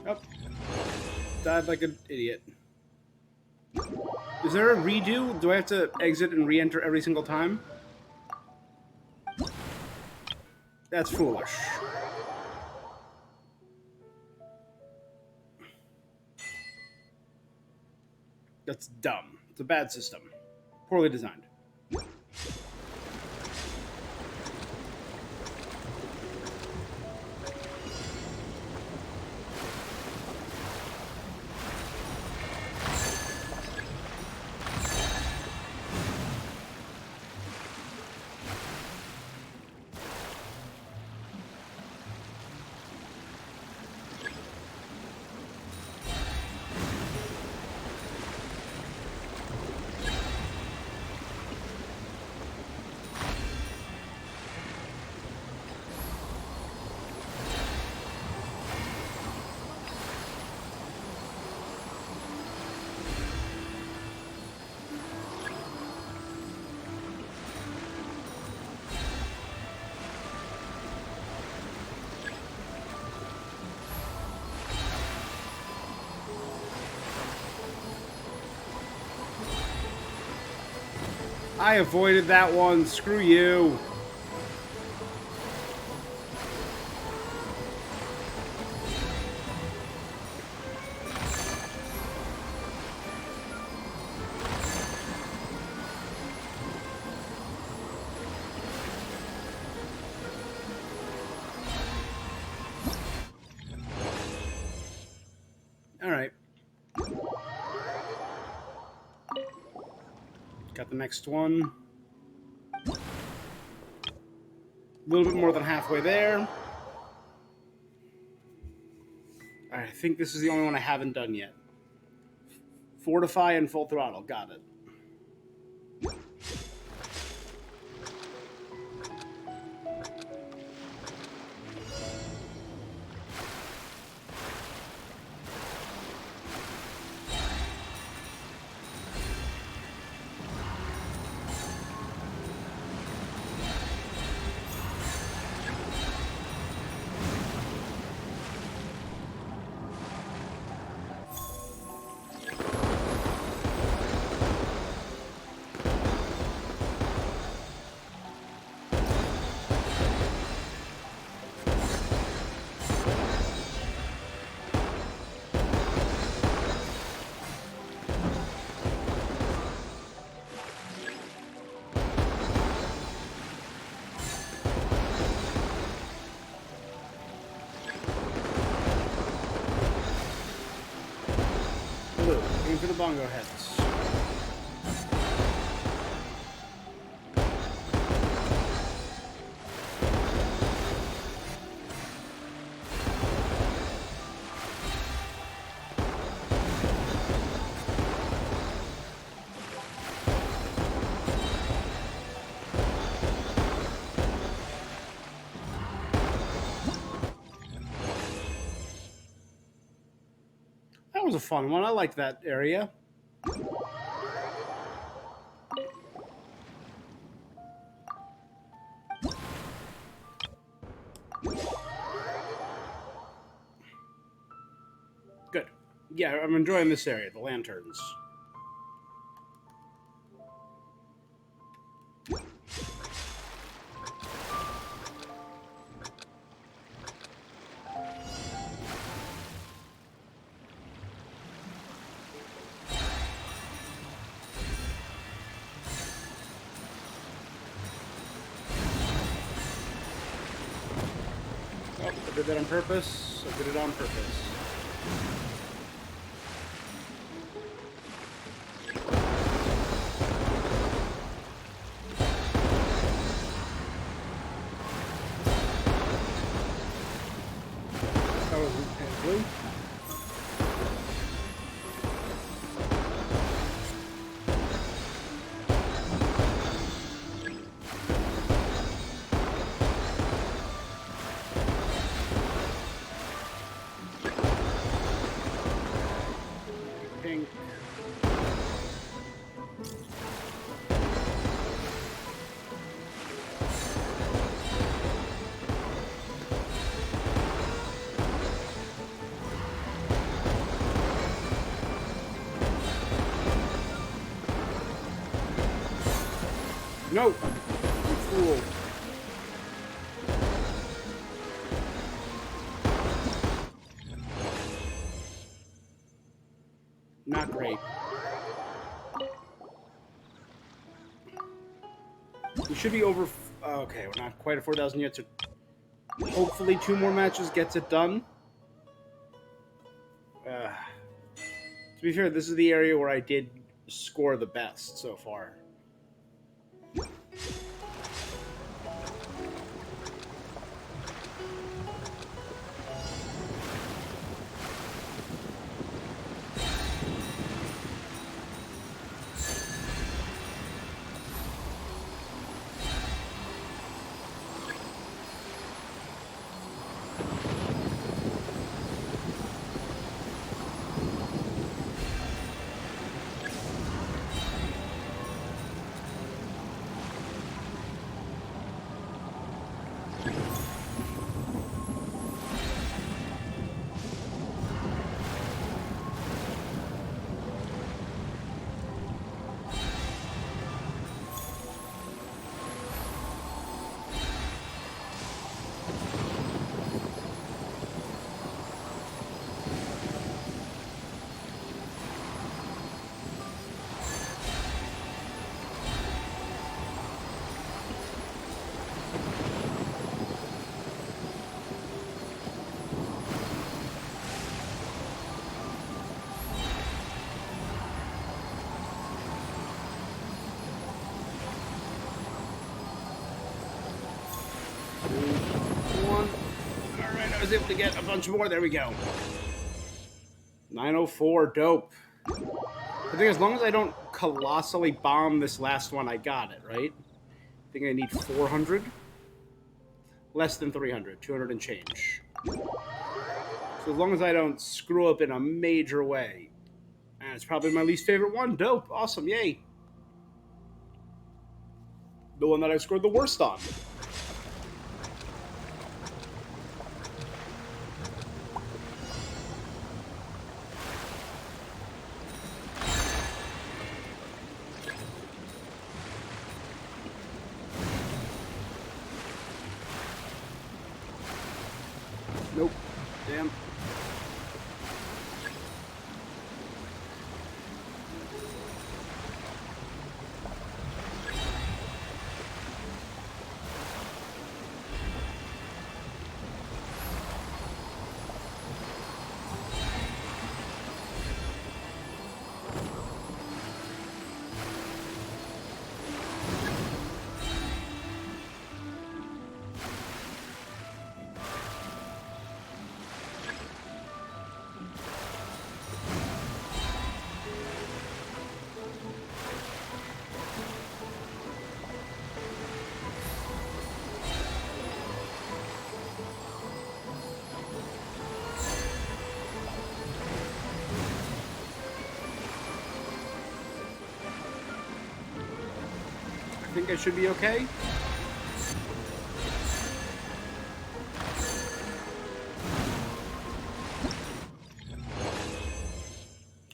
S4: Oh. Died like an idiot. Is there a redo? Do I have to exit and re-enter every single time? That's foolish. That's dumb. It's a bad system. Poorly designed. I avoided that one. Screw you. All right. Got the next one. A little bit more than halfway there. I think this is the only one I haven't done yet. Fortify and full throttle. Got it. Blue, aim for the bongo heads. That was a fun one. I liked that area. Good. Yeah, I'm enjoying this area, the lanterns. did that on purpose. I did it on purpose. That was blue. Pink. No! You fool. Not great. We should be over... okay, we're not quite at 4,000 yet, so hopefully 2 more matches gets it done. To be fair, this is the area where I did score the best so far. Alright, I was able to get a bunch more. There we go. 904, dope. I think as long as I don't colossally bomb this last one, I got it, right? I think I need 400. Less than 300, 200 and change. So as long as I don't screw up in a major way. And it's probably my least favorite one. Dope. Awesome. Yay. The one that I scored the worst on. Nope. Damn. I think I should be okay.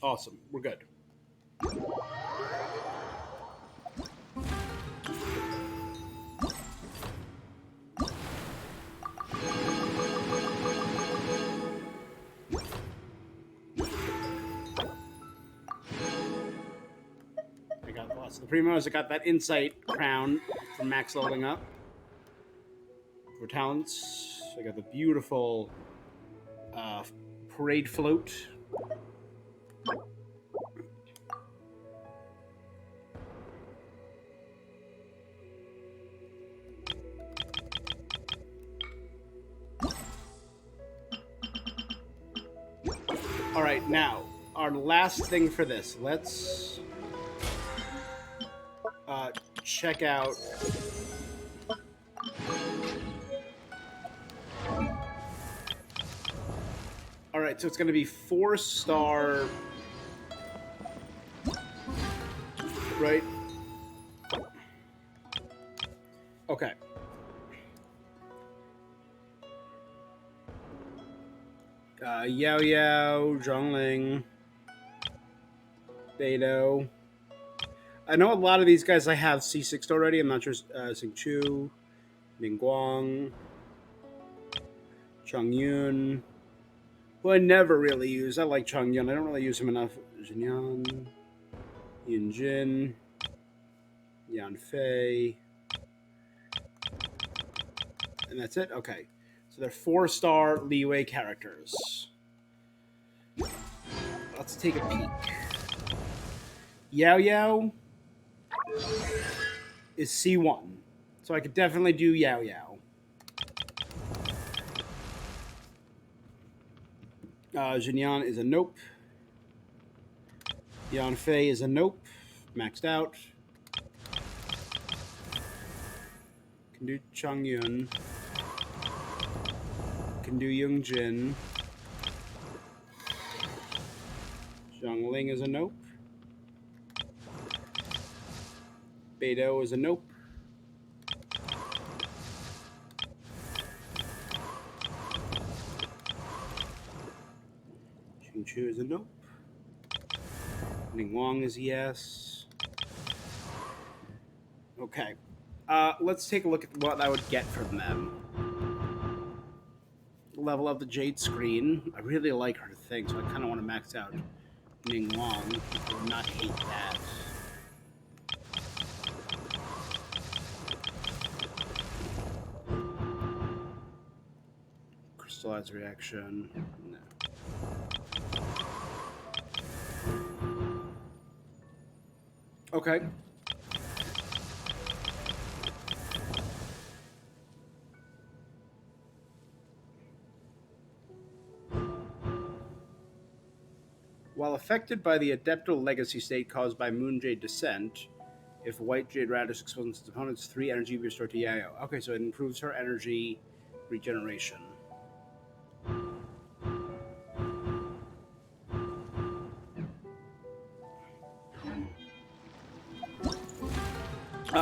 S4: Awesome. We're good. So the Primos, I got that Insight crown from max leveling up. For talents. So I got the beautiful parade float. All right, now our last thing for this. Let's check out. All right, so it's going to be 4-star, right? Okay. Yao Yao, Zhongling, Beidou. I know a lot of these guys I have C6 already. I'm not sure. Xing Chu, Ningguang, Chang Yun, who I never really use. I like Chang Yun. I don't really use him enough. Jinyan, Yin Jin, Yan Fei. And that's it? Okay. So they're 4-star Liyue characters. Let's take a peek. Yao Yao is C1. So I could definitely do Yao Yao. Jinyan is a nope. Yan Fei is a nope. Maxed out. Can do Chang Yun. Can do Yung Jin. Zhang Ling is a nope. Beidou is a nope. Xing Chu is a nope. Ning Wang is a yes. Okay. Let's take a look at what I would get from them. Level up the Jade screen. I really like her thing, so I kind of want to max out Ning Wang. I would not hate that. Crystallized reaction. No. Okay. While affected by the Adeptal Legacy state caused by Moon Jade Descent, if White Jade Radish exposes its opponent's 3 energy, be restored to Yayo. Okay, so it improves her energy regeneration.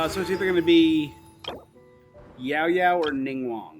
S4: So it's either going to be Yao Yao or Ning Wang.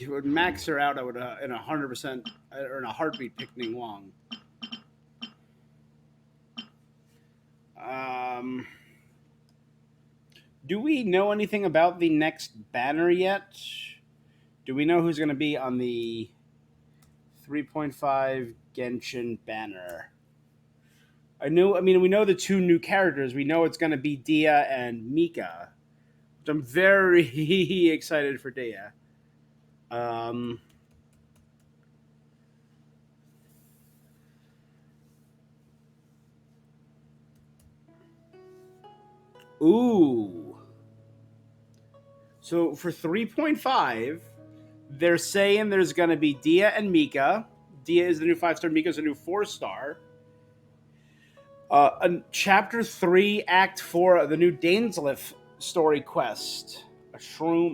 S4: If it would max her out, I would in 100% or in a heartbeat pick Ning Wang. Do we know anything about the next banner yet? Do we know who's going to be on the 3.5 Genshin banner? I mean, we know the 2 new characters. We know it's going to be Dia and Mika, which I'm very excited for Dia. Ooh. So for 3.5, they're saying there's going to be Dia and Mika. Dia is the new 5-star, Mika is the new 4-star. Chapter 3, Act 4 of the new Dainsleif story quest. A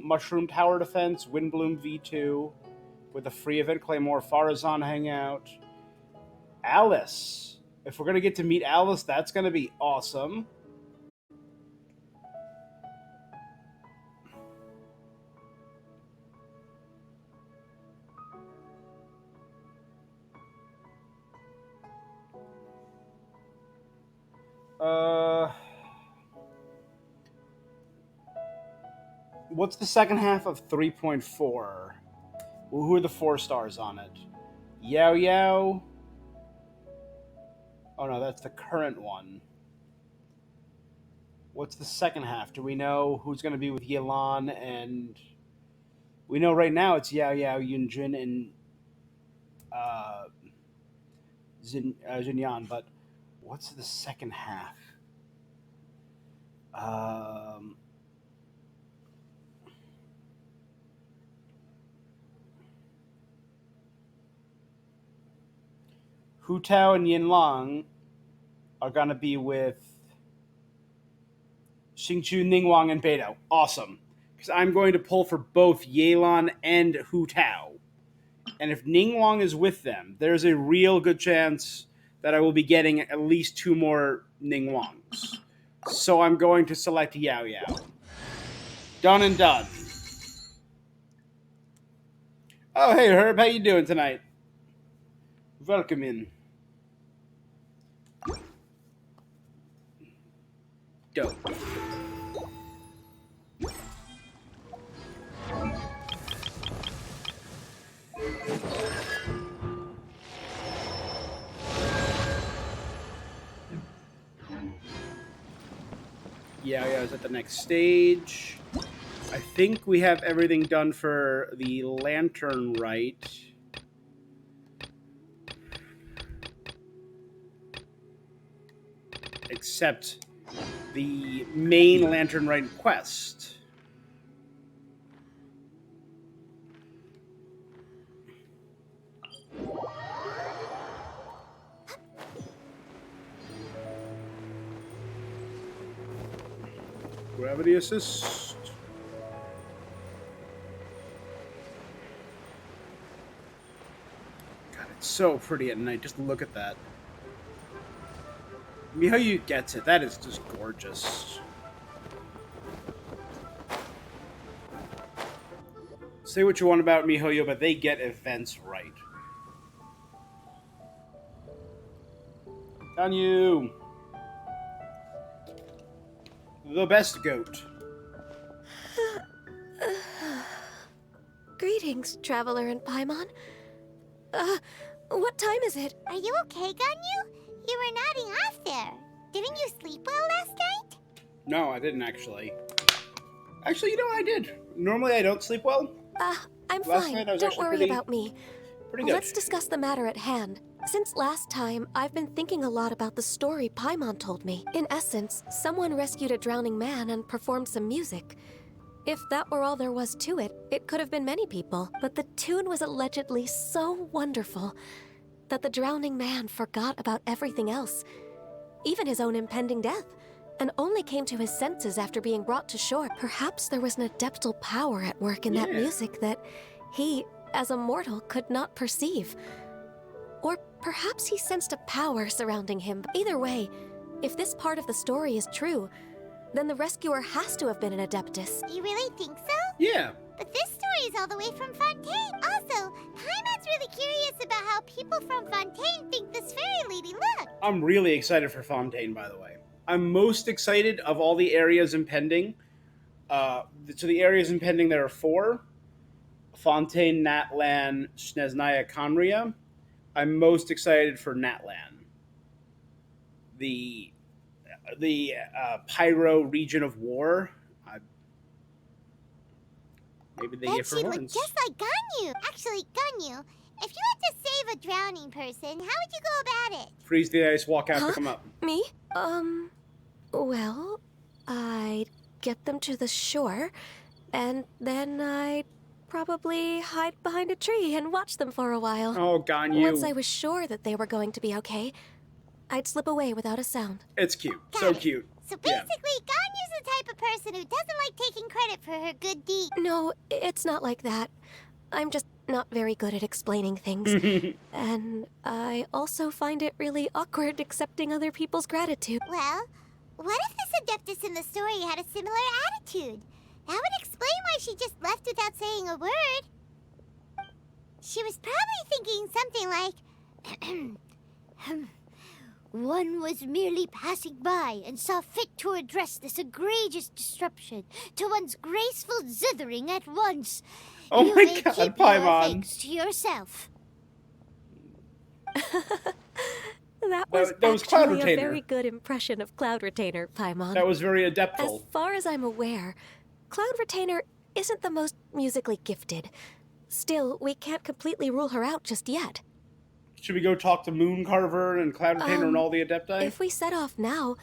S4: Mushroom Tower Defense, Windbloom V2, with a free event Claymore, Farazan Hangout. Alice If we're gonna get to meet Alice, that's gonna be awesome. What's the second half of 3.4? Well, who are the 4 stars on it? Yao Yao. Oh no, that's the current one. What's the second half? Do we know who's going to be with Yelan? And we know right now it's Yao Yao, Yunjin, and uh, Jinyan. But what's the second half? Hu Tao and Yin Lang are going to be with Xingqiu, Ningwang, and Beidou. Awesome. Because I'm going to pull for both Yelan and Hu Tao. And if Ningwang is with them, there's a real good chance that I will be getting at least 2 more Ningwangs. So I'm going to select Yao Yao. Done and done. Oh, hey, Herb. How you doing tonight? Welcome in. Dope. Yeah, I was at the next stage. I think we have everything done for the lantern rite. Except the main lantern rite quest. Gravity assist. God, it's so pretty at night. Just look at that. Mihoyu gets it. That is just gorgeous. Say what you want about Mihoyo, but they get events right. Ganyu! The best goat.
S2: Greetings, traveler in Paimon. What time is it?
S1: Are you okay, Ganyu? You were nodding off there. Didn't you sleep well last night?
S4: No, I didn't actually. Actually, you know what I did? Normally I don't sleep well.
S2: I'm
S4: Last
S2: fine.
S4: night I was
S2: Don't
S4: actually
S2: worry
S4: pretty-
S2: about me.
S4: Pretty good.
S2: Let's discuss the matter at hand. Since last time, I've been thinking a lot about the story Paimon told me. In essence, someone rescued a drowning man and performed some music. If that were all there was to it, it could have been many people. But the tune was allegedly so wonderful that the drowning man forgot about everything else, even his own impending death, and only came to his senses after being brought to shore. Perhaps there was an adeptal power at work in that
S4: Yeah.
S2: music that he, as a mortal, could not perceive. Or perhaps he sensed a power surrounding him. Either way, if this part of the story is true, then the rescuer has to have been an adeptus.
S1: You really think so?
S4: Yeah.
S1: But this story is all the way from Fontaine. Also, Paimon's really curious about how people from Fontaine think this fairy lady looks.
S4: I'm really excited for Fontaine, by the way. I'm most excited of all the areas impending. So the areas impending, there are 4. Fontaine, Natlan, Sneznaya, Conria. I'm most excited for Natlan. The Pyro region of war. Maybe they
S1: Bet
S4: get for
S1: she'd look
S4: horns.
S1: just like Ganyu. Actually, Ganyu, if you had to save a drowning person, how would you go about it?
S4: Freeze the ice, walk out,
S2: Huh?
S4: pick them up.
S2: Me? Well, I'd get them to the shore, and then I'd probably hide behind a tree and watch them for a while.
S4: Oh, Ganyu.
S2: Once I was sure that they were going to be okay, I'd slip away without a sound.
S4: It's cute.
S1: Got
S4: So
S1: it.
S4: cute.
S1: So
S4: Yeah.
S1: basically, Ganyu's the type of person who doesn't like taking credit for her good deed.
S2: No, it's not like that. I'm just not very good at explaining things. And I also find it really awkward accepting other people's gratitude.
S1: Well, what if this Adeptus in the story had a similar attitude? That would explain why she just left without saying a word. She was probably thinking something like, one was merely passing by and saw fit to address this egregious disruption to one's graceful zithering at once.
S4: Oh
S1: You
S4: my
S1: may
S4: God,
S1: keep your
S4: Paimon.
S1: thanks to yourself.
S2: That was
S4: Cloud
S2: actually a
S4: Retainer.
S2: very good impression of Cloud Retainer, Paimon.
S4: That was very
S2: As
S4: adeptful.
S2: far as I'm aware, Cloud Retainer isn't the most musically gifted. Still, we can't completely rule her out just yet.
S4: Should we go talk to Moon Carver and Cloud Retainer and all the Adepti?
S2: If we set off now,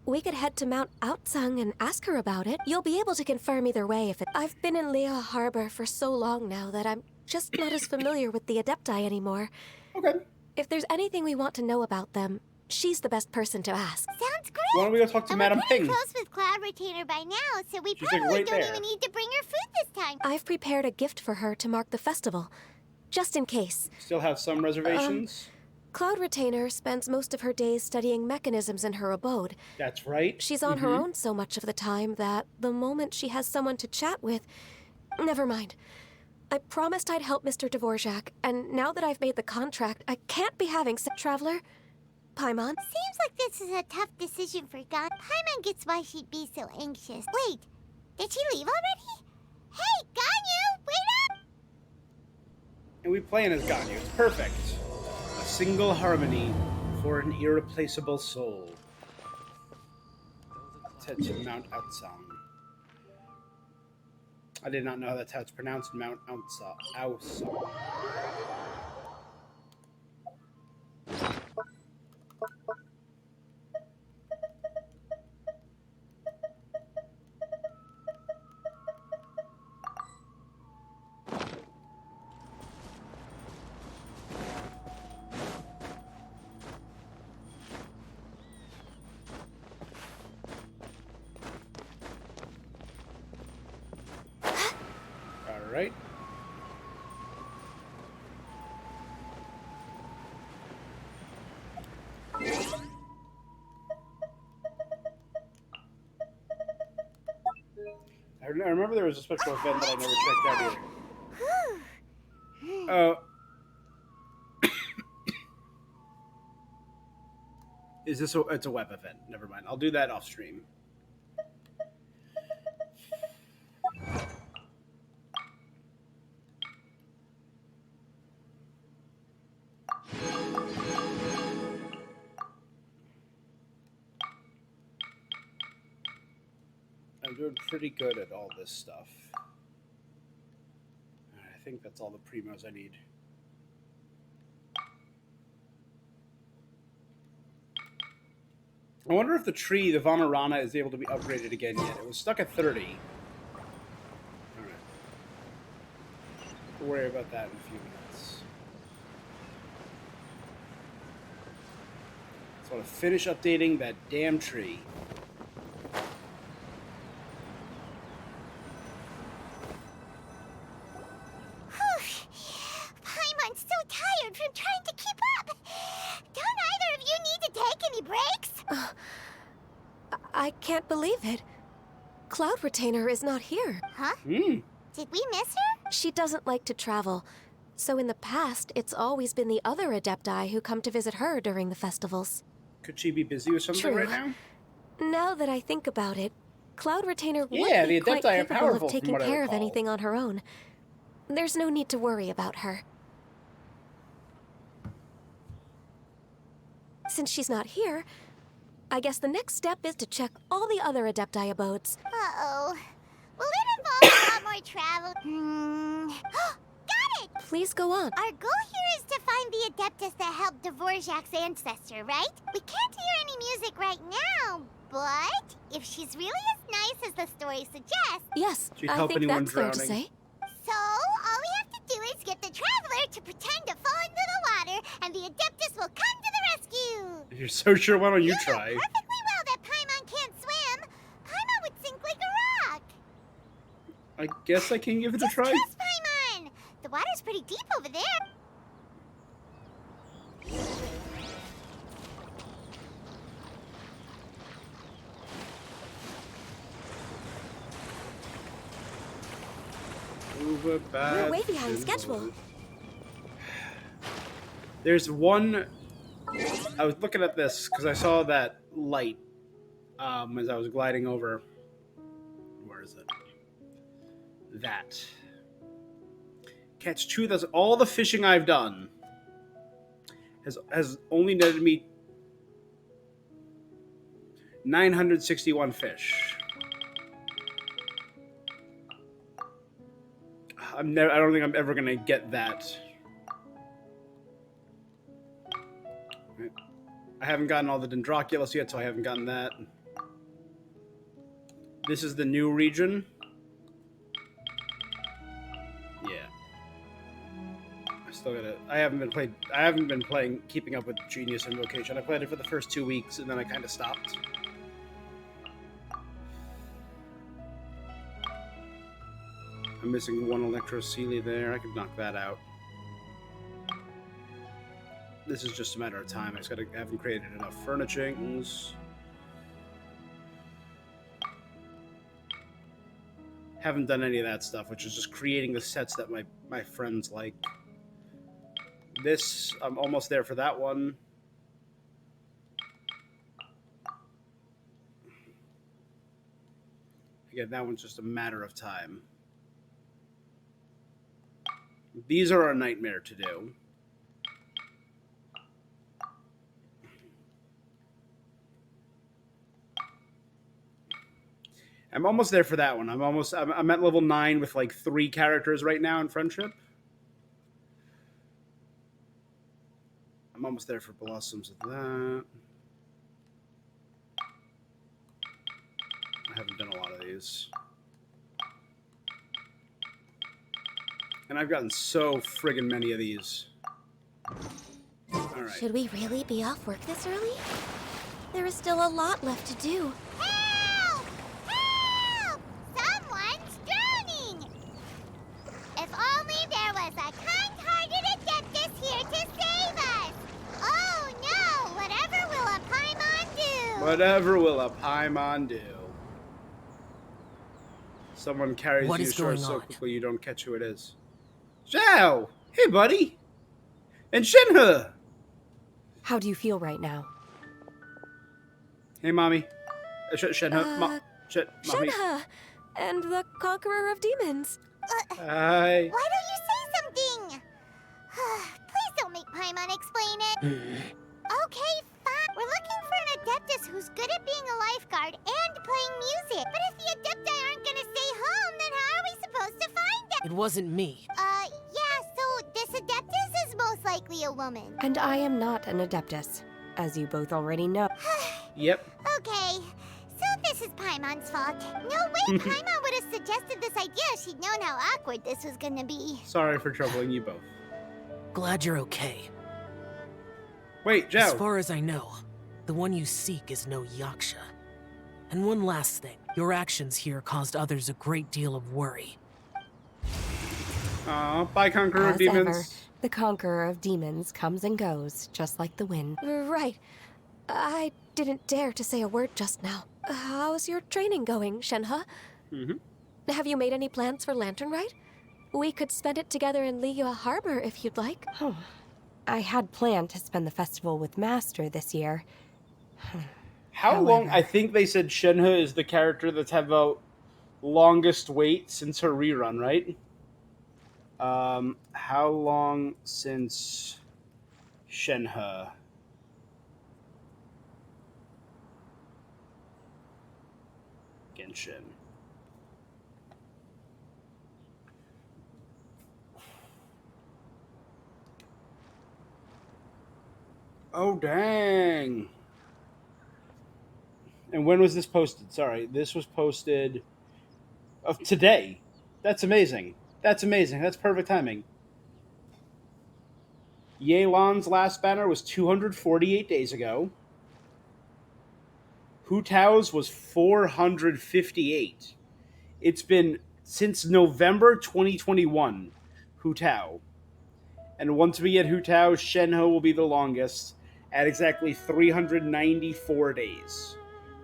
S2: we could head to Mount Outsung and ask her about it. You'll be able to confirm either way if it... I've been in Lea Harbor for so long now that I'm just not as familiar with the Adepti anymore.
S4: Okay.
S2: If there's anything we want to know about them, she's the best person to ask.
S1: Sounds great.
S4: Why don't we go talk to
S1: And
S4: Madame
S1: we're pretty
S4: Ping?
S1: close with Cloud Retainer by now, so we
S4: She's, like,
S1: probably
S4: right
S1: don't
S4: there.
S1: even need to bring her food this time.
S2: I've prepared a gift for her to mark the festival, just in case.
S4: Still have some reservations?
S2: Cloud Retainer spends most of her days studying mechanisms in her abode.
S4: That's right.
S2: She's on her own so much of the time that the moment she has someone to chat with... Never mind. I promised I'd help Mr. Dvorak, and now that I've made the contract, I can't be having... Traveler? Paimon?
S1: Seems like this is a tough decision for Gan. Paimon gets why she'd be so anxious. Wait, did she leave already? Hey, Ganyu, wait up!
S4: And we playing as Ganyu. It's perfect. A single harmony for an irreplaceable soul. Let's head to Mount Outsang. I did not know that's how it's pronounced, Mount Outsang. All right. I remember there was a special event that I never checked out either. Is this it's a web event? Never mind. I'll do that off stream. I'm doing pretty good at all this stuff. I think that's all the primos I need. I wonder if the tree, the Vanarana, is able to be upgraded again yet. It was stuck at 30. Alright. We'll worry about that in a few minutes. So I want to finish updating that damn tree.
S1: Paimon's so tired from trying to keep up. Don't either of you need to take any breaks?
S2: I can't believe it. Cloud Retainer is not here.
S1: Huh?
S4: Hmm.
S1: Did we miss her?
S2: She doesn't like to travel, so in the past, it's always been the other Adepti who come to visit her during the festivals.
S4: Could she be busy with something
S2: True.
S4: right now?
S2: Now that I think about it, Cloud Retainer
S4: Yeah,
S2: would be
S4: the
S2: quite
S4: Adepti are
S2: capable
S4: powerful,
S2: of
S4: from
S2: taking
S4: what I
S2: care of
S4: recall.
S2: anything on her own. There's no need to worry about her. Since she's not here, I guess the next step is to check all the other Adepti abodes.
S1: Uh-oh. Will it involve a lot more travel? Got it!
S2: Please go on.
S1: Our goal here is to find the Adeptus that helped Dvorak's ancestor, right? We can't hear any music right now, but if she's really as nice as the story suggests,
S2: Yes,
S4: She'd
S2: I
S4: help
S2: think
S4: anyone
S2: that's fair to
S4: drowning.
S2: say.
S1: so all we have to do is get the Traveler to pretend to fall into the water, and the Adeptus will come to the rescue.
S4: If you're so sure, why don't you
S1: know
S4: try?
S1: perfectly well that Paimon can't swim. Paimon would sink like a rock.
S4: I guess I can give it a try.
S1: Trust Paimon. The water's pretty deep over there.
S2: We're way behind schedule.
S4: There's one. I was looking at this because I saw that light as I was gliding over. Where is it? That. Catch 2,000. All the fishing I've done has only netted me 961 fish. I don't think I'm ever gonna get that. I haven't gotten all the Dendroculus yet, so I haven't gotten that. This is the new region. Yeah. I haven't been playing Keeping Up with Genius Invocation. I played it for the first 2 weeks, and then I kind of stopped. I'm missing one Electrocelia there. I could knock that out. This is just a matter of time. I haven't created enough furnishings. Haven't done any of that stuff, which is just creating the sets that my friends like. This, I'm almost there for that one. Again, that one's just a matter of time. These are a nightmare to do. I'm almost there for that one. I'm at level 9 with like 3 characters right now in Friendship. I'm almost there for Blossoms of that. I haven't done a lot of these. And I've gotten so friggin' many of these. Alright.
S2: Should we really be off work this early? There is still a lot left to do.
S1: Help! Help! Someone's drowning! If only there was a kind-hearted Adeptus here to save us! Oh no! Whatever will a Paimon do?
S4: Whatever will a Paimon do? Someone carries
S6: What
S4: you
S6: is
S4: ashore
S6: going
S4: so
S6: on?
S4: quickly you don't catch who it is. Zhao! Hey, buddy! And Shinhe!
S6: How do you feel right now?
S4: Hey, mommy. Shinhe. Mommy.
S2: Shenhe! And the Conqueror of Demons.
S4: Hi.
S1: Why don't you say something? Please don't make Paimon explain it. Okay, fine. We're looking for an Adeptus who's good at being a lifeguard and playing music. But if the Adepti aren't gonna stay home, then how are we supposed to find them?
S6: It wasn't me.
S1: Yeah, so this Adeptus is most likely a woman.
S7: And I am not an Adeptus, as you both already know.
S4: Yep.
S1: Okay, so this is Paimon's fault. No way Paimon would have suggested this idea if she'd known how awkward this was gonna be.
S4: Sorry for troubling you both.
S6: Glad you're okay.
S4: Wait,
S6: As
S4: Zhao.
S6: far as I know, the one you seek is no Yaksha. And one last thing. Your actions here caused others a great deal of worry.
S4: Aw, bye, Conqueror of
S7: As
S4: Demons.
S7: ever, the Conqueror of Demons comes and goes, just like the wind.
S2: Right. I didn't dare to say a word just now. How's your training going, Shenhe? Have you made any plans for Lantern Rite? We could spend it together in Liyue Harbor if you'd like.
S7: Oh, I had planned to spend the festival with Master this year.
S4: How long?
S7: However-
S4: I think they said Shinhe is the character that's had the longest wait since her rerun, right? How long since Shinhe? Genshin. Oh, dang. And when was this posted? Sorry, this was posted of today. That's amazing. That's amazing. That's perfect timing. Yelan's last banner was 248 days ago. Hu Tao's was 458. It's been since November 2021. Hu Tao. And once we get Hu Tao, Shenhe will be the longest at exactly 394 days.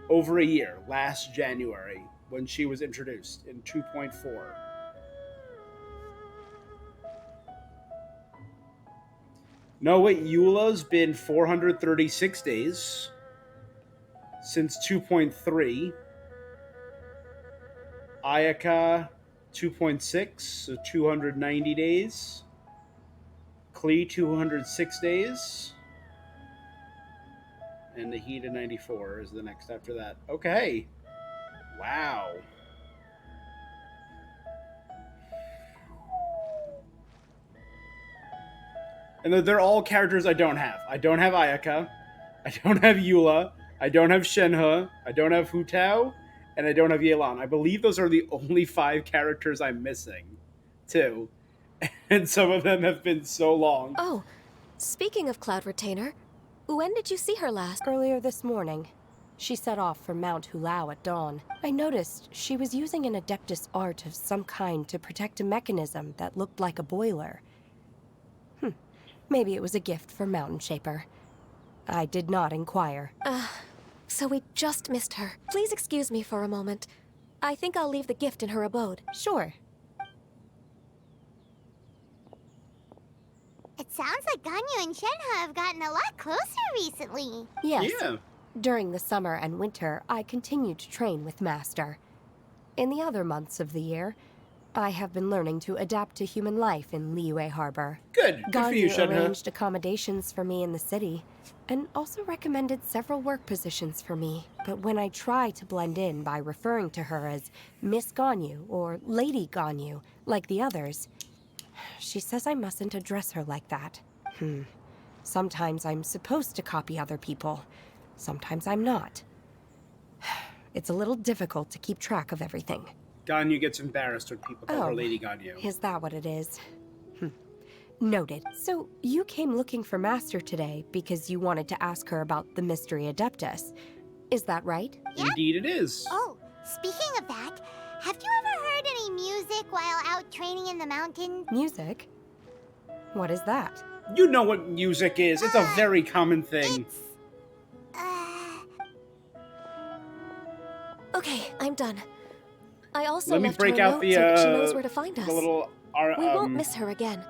S4: Over a year, last January, when she was introduced in 2.4. No, wait, Eula's been 436 days since 2.3. Ayaka, 2.6, so 290 days. Klee, 206 days. And Nahida, 94 is the next after that. Okay. Wow. And they're all characters I don't have. I don't have Ayaka. I don't have Eula. I don't have Shenhe. I don't have Hu Tao. And I don't have Yelan. I believe those are the only 5 characters I'm missing, too. And some of them have been so long.
S2: Oh, speaking of Cloud Retainer, when did you see her last?
S7: Earlier this morning, she set off for Mount Hulao at dawn. I noticed she was using an Adeptus art of some kind to protect a mechanism that looked like a boiler. Maybe it was a gift for Mountain Shaper. I did not inquire.
S2: So we just missed her. Please excuse me for a moment. I think I'll leave the gift in her abode.
S7: Sure.
S1: It sounds like Ganyu and Shenhe have gotten a lot closer recently.
S7: Yes.
S4: Yeah.
S7: During the summer and winter, I continued to train with Master. In the other months of the year, I have been learning to adapt to human life in Liyue Harbor.
S4: Good. Good for you,
S7: Ganyu
S4: Shenhe.
S7: arranged accommodations for me in the city, and also recommended several work positions for me. But when I try to blend in by referring to her as Miss Ganyu or Lady Ganyu, like the others, she says I mustn't address her like that. Sometimes I'm supposed to copy other people. Sometimes I'm not. It's a little difficult to keep track of everything.
S4: Ganyu gets embarrassed when people call her
S7: Oh.
S4: Lady Ganyu.
S7: Is that what it is? Noted. So, you came looking for Master today because you wanted to ask her about the Mystery Adeptus. Is that right?
S4: Indeed it is.
S1: Oh, speaking of that, have you ever heard any music while out training in the mountain?
S7: Music? What is that?
S4: You know what music is. It's a very common thing.
S1: It's...
S2: Okay, I'm done. I also
S4: Let me
S2: left
S4: break
S2: her a
S4: out
S2: note
S4: the,
S2: so that she knows where to find us.
S4: the little
S2: We won't miss her again.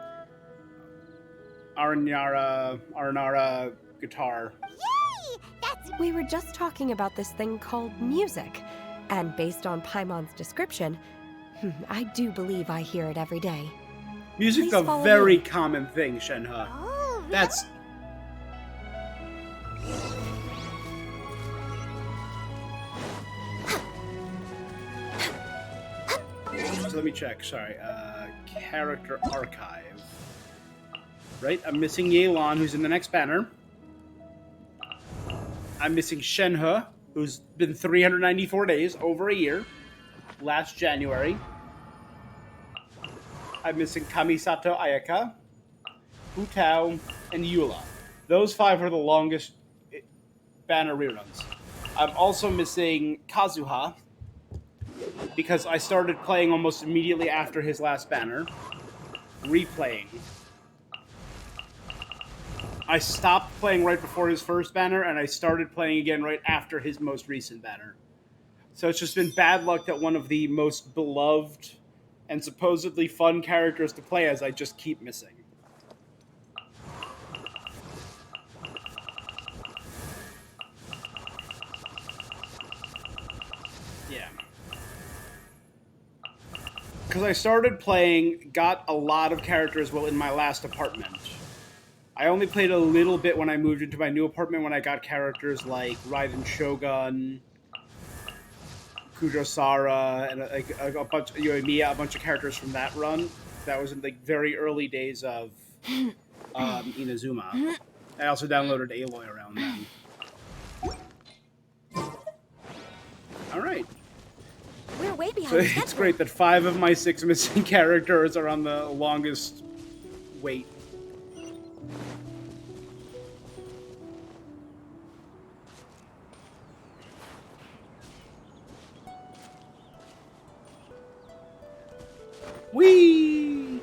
S4: Aranara guitar.
S1: Yay! That's...
S7: We were just talking about this thing called music, and based on Paimon's description, I do believe I hear it every day.
S4: Music's
S7: Please
S4: a
S7: follow
S4: very
S7: me.
S4: common thing, Shenhe.
S1: Oh, really?
S4: That's... So let me check, sorry. Character archive. Right, I'm missing Yelan, who's in the next banner. I'm missing Shenhe, who's been 394 days, over a year. Last January. I'm missing Kamisato Ayaka, Hu Tao, and Eula. Those 5 are the longest banner reruns. I'm also missing Kazuha, because I started playing almost immediately after his last banner. Replaying. I stopped playing right before his first banner, and I started playing again right after his most recent banner. So it's just been bad luck that one of the most beloved and supposedly fun characters to play as I just keep missing. Yeah. Because I started playing, got a lot of characters in my last apartment. I only played a little bit when I moved into my new apartment when I got characters like Raiden Shogun, Kujosara, and a bunch, Yoimiya, a bunch of characters from that run. That was in the very early days of Inazuma. I also downloaded Aloy around then. All right.
S2: We're way
S4: So
S2: behind
S4: it's
S2: schedule.
S4: great that 5 of my 6 missing characters are on the longest wait. Whee!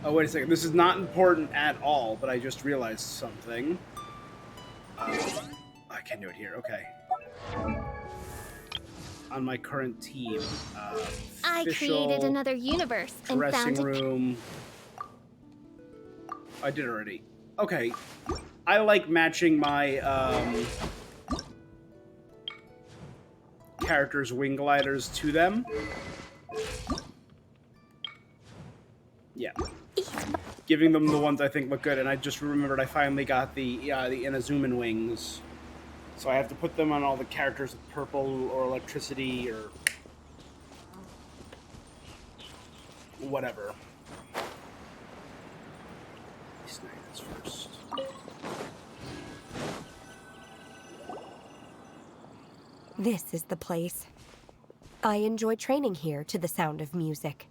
S4: Oh, wait a second. This is not important at all, but I just realized something. I can do it here. Okay. On my current team,
S8: I created another universe and
S4: dressing
S8: found
S4: room. I did already. Okay. I like matching my characters' wing gliders to them. Yeah. Giving them the ones I think look good, and I just remembered I finally got the Inazuman wings. So I have to put them on all the characters with purple or electricity or whatever. Snag this first.
S7: This is the place. I enjoy training here to the sound of music.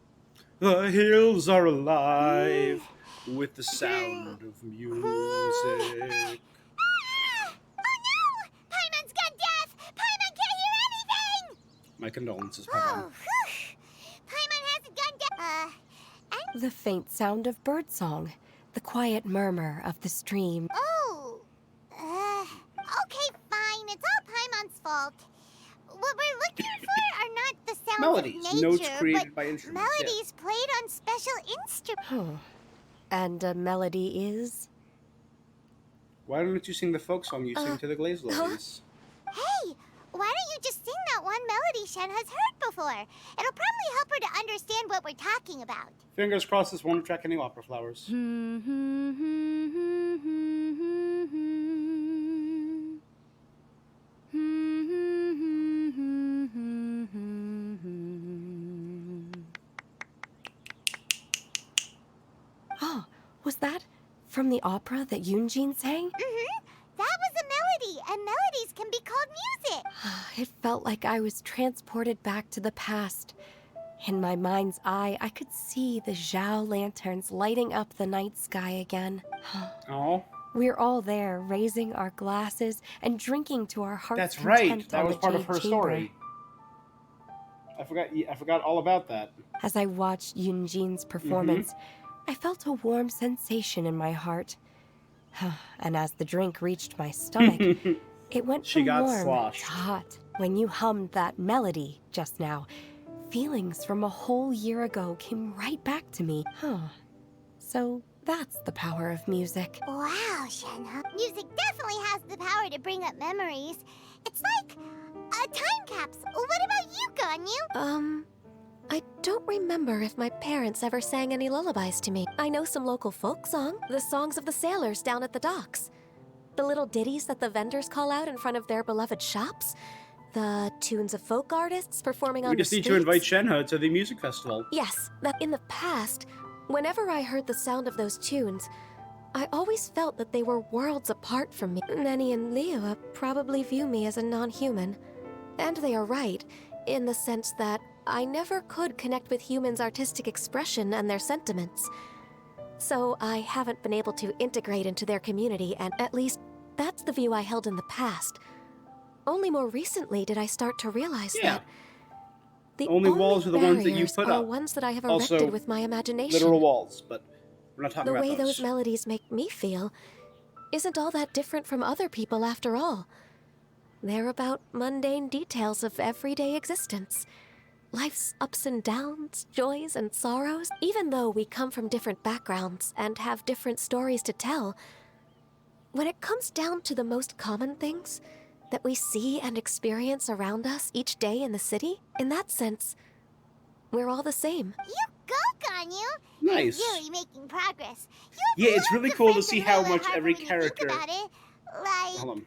S4: The hills are alive with the sound of music.
S1: Ah! Oh no! Paimon's gone deaf! Paimon can't hear anything!
S4: My condolences,
S1: Oh,
S4: Paimon.
S1: whew. Paimon hasn't gone deaf. And
S7: The faint sound of birdsong, the quiet murmur of the stream.
S1: oh. Okay, fine. It's all Paimon's fault. What we're looking for are not the sounds
S4: Melodies,
S1: of nature,
S4: notes created
S1: but
S4: by instruments.
S1: melodies played on special instruments.
S7: Oh. And a melody is?
S4: Why don't you sing the folk song you sing to the Glazed Ladies?
S1: Hey, why don't you just sing that one melody Shen has heard before? It'll probably help her to understand what we're talking about.
S4: Fingers crossed this won't attract any opera flowers.
S7: Oh, was that from the opera that Yunjin sang?
S1: Mm-hmm. That was a melody, and melodies can be called music.
S7: It felt like I was transported back to the past. In my mind's eye, I could see the Zhao lanterns lighting up the night sky again.
S4: Oh,
S7: We're all there, raising our glasses and drinking to our heart's
S4: that's right.
S7: content
S4: That
S7: on
S4: was
S7: the
S4: part of
S7: Jade
S4: her
S7: Chamber.
S4: story. I forgot all about that.
S7: As I watched Yunjin's performance, I felt a warm sensation in my heart. And as the drink reached my stomach, it went
S4: She
S7: from
S4: got
S7: warm
S4: sloshed.
S7: to hot. When you hummed that melody just now, feelings from a whole year ago came right back to me. So that's the power of music.
S1: Wow, Shenhe. Music definitely has the power to bring up memories. It's like a time capsule. What about you, Ganyu?
S2: I don't remember if my parents ever sang any lullabies to me. I know some local folk song, the songs of the sailors down at the docks, the little ditties that the vendors call out in front of their beloved shops, the tunes of folk artists performing on
S4: We
S2: the
S4: just need
S2: streets.
S4: to invite Shenhe to the music festival.
S2: Yes, that in the past, whenever I heard the sound of those tunes, I always felt that they were worlds apart from me. Nenny and Liyue probably view me as a non-human. And they are right, in the sense that I never could connect with humans' artistic expression and their sentiments. So I haven't been able to integrate into their community, and at least that's the view I held in the past. Only more recently did I start to realize
S4: Yeah.
S2: that the
S4: Only walls are the ones that you
S2: barriers
S4: put
S2: are
S4: up.
S2: ones that I have
S4: Also,
S2: erected with my imagination.
S4: Literal walls, but we're not talking
S2: The
S4: about
S2: way
S4: those.
S2: those melodies make me feel isn't all that different from other people after all. They're about mundane details of everyday existence. Life's ups and downs, joys and sorrows. Even though we come from different backgrounds and have different stories to tell, when it comes down to the most common things that we see and experience around us each day in the city, in that sense, we're all the same.
S1: You go, Ganyu.
S4: Nice.
S1: You're really making progress.
S4: Yeah, it's really cool to see how much every
S1: Think
S4: character.
S1: about it. Like,
S4: Hold on.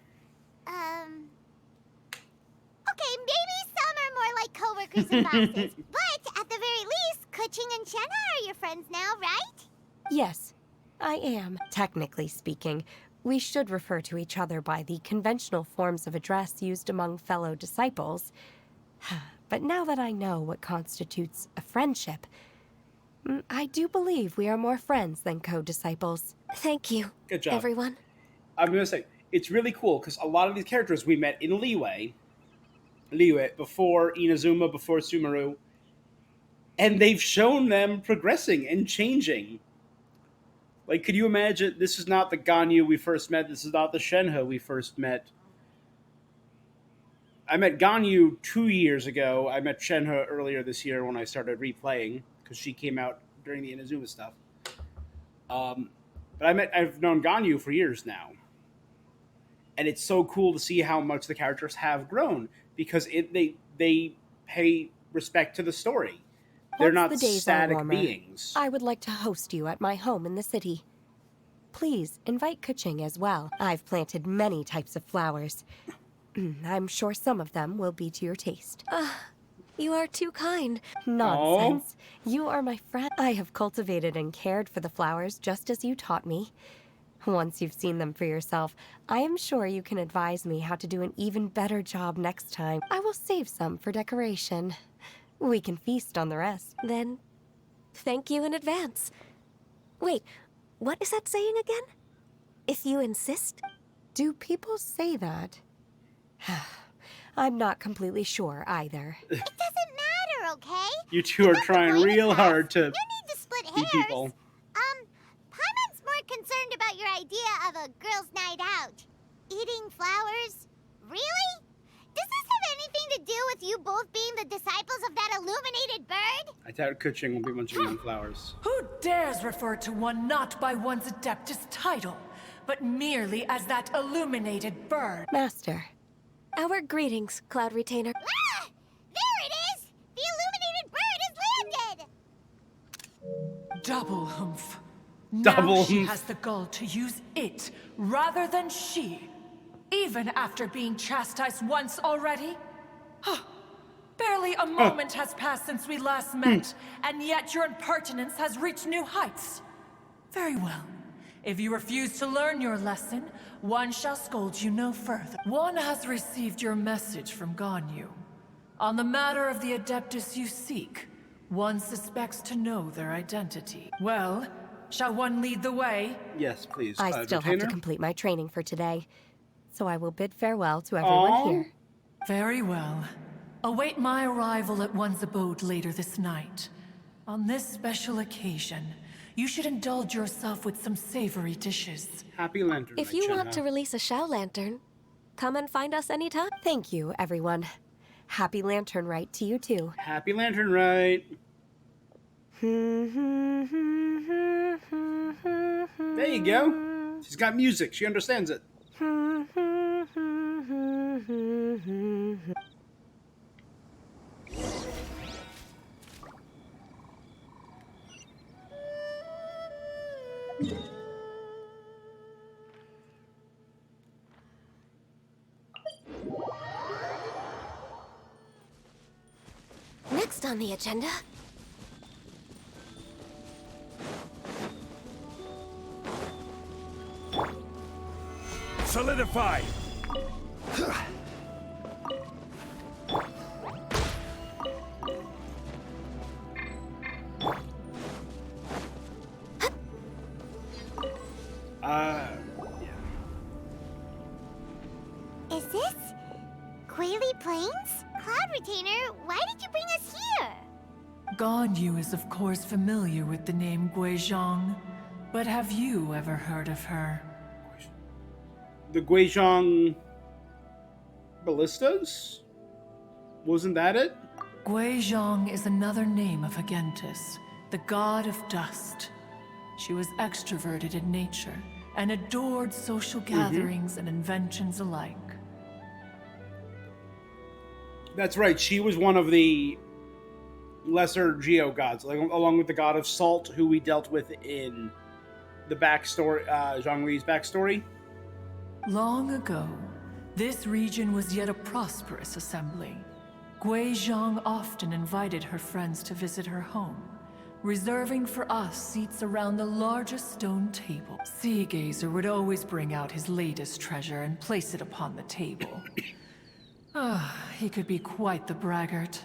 S1: Okay, maybe some are more like coworkers and bosses, but at the very least, Kuching and Shenhe are your friends now, right?
S7: Yes, I am. Technically speaking, we should refer to each other by the conventional forms of address used among fellow disciples. But now that I know what constitutes a friendship, I do believe we are more friends than co-disciples.
S2: Thank you,
S4: Good job.
S2: everyone.
S4: I'm gonna say it's really cool because a lot of these characters we met in Liyue before Inazuma, before Sumeru, and they've shown them progressing and changing Like, could you imagine? This is not the Ganyu we first met. This is not the Shenhe we first met. I met Ganyu 2 years ago. I met Shenhe earlier this year when I started replaying because she came out during the Inazuma stuff. But I've known Ganyu for years now, and it's so cool to see how much the characters have grown because they pay respect to the story. They're
S7: Once
S4: not
S7: the days are
S4: static
S7: warmer,
S4: beings.
S7: I would like to host you at my home in the city. Please invite Kuching as well. I've planted many types of flowers. I'm sure some of them will be to your taste.
S2: You are too kind.
S7: Nonsense. You are my friend. I have cultivated and cared for the flowers just as you taught me. Once you've seen them for yourself, I am sure you can advise me how to do an even better job next time. I will save some for decoration. We can feast on the rest.
S2: Then, thank you in advance. Wait, what is that saying again? If you insist?
S7: Do people say that? I'm not completely sure either.
S1: It doesn't matter, okay?
S4: You two are trying real hard to
S1: No need to split
S4: be
S1: hairs.
S4: people.
S1: Paimon's more concerned about your idea of a girls' night out. Eating flowers? Really? Does this have anything to do with you both being the disciples of that illuminated bird?
S4: I doubt Kuching will be munching on flowers.
S9: Who dares refer to one not by one's Adeptus title, but merely as that illuminated bird?
S7: Master.
S2: Our greetings, Cloud Retainer.
S1: Ah! There it is! The illuminated bird has landed!
S9: Double humph.
S4: Double
S9: Now she
S4: humph.
S9: has the gall to use it rather than she. Even after being chastised once already? Barely a moment has passed since we last met, and yet your impertinence has reached new heights. Very well. If you refuse to learn your lesson, one shall scold you no further. One has received your message from Ganyu. On the matter of the Adeptus you seek, one suspects to know their identity. Well, shall one lead the way?
S4: Yes, please.
S7: I still have to complete my training for today, so I will bid farewell to everyone here.
S9: Very well. Await my arrival at one's abode later this night. On this special occasion, you should indulge yourself with some savory dishes.
S4: Happy Lantern.
S2: If you want to release a Shao Lantern, come and find us anytime.
S7: Thank you, everyone. Happy Lantern Rite to you too.
S4: Happy Lantern, right? There you go. She's got music. She understands it.
S2: Next on the agenda,
S5: Solidify!
S1: Yeah. Is this Guili Plains? Cloud Retainer, why did you bring us here?
S9: Ganyu is of course familiar with the name Guizhong, but have you ever heard of her?
S4: The Guizhong ballistas? Wasn't that it?
S9: Guizhong is another name of Agentis, the god of dust. She was extroverted in nature and adored social gatherings and inventions alike.
S4: That's right. She was one of the lesser geo gods, like, along with the god of salt, who we dealt with in the backstory, Zhongli's backstory.
S9: Long ago, this region was yet a prosperous assembly. Guizhong often invited her friends to visit her home, reserving for us seats around the largest stone table. Seagazer would always bring out his latest treasure and place it upon the table. He could be quite the braggart.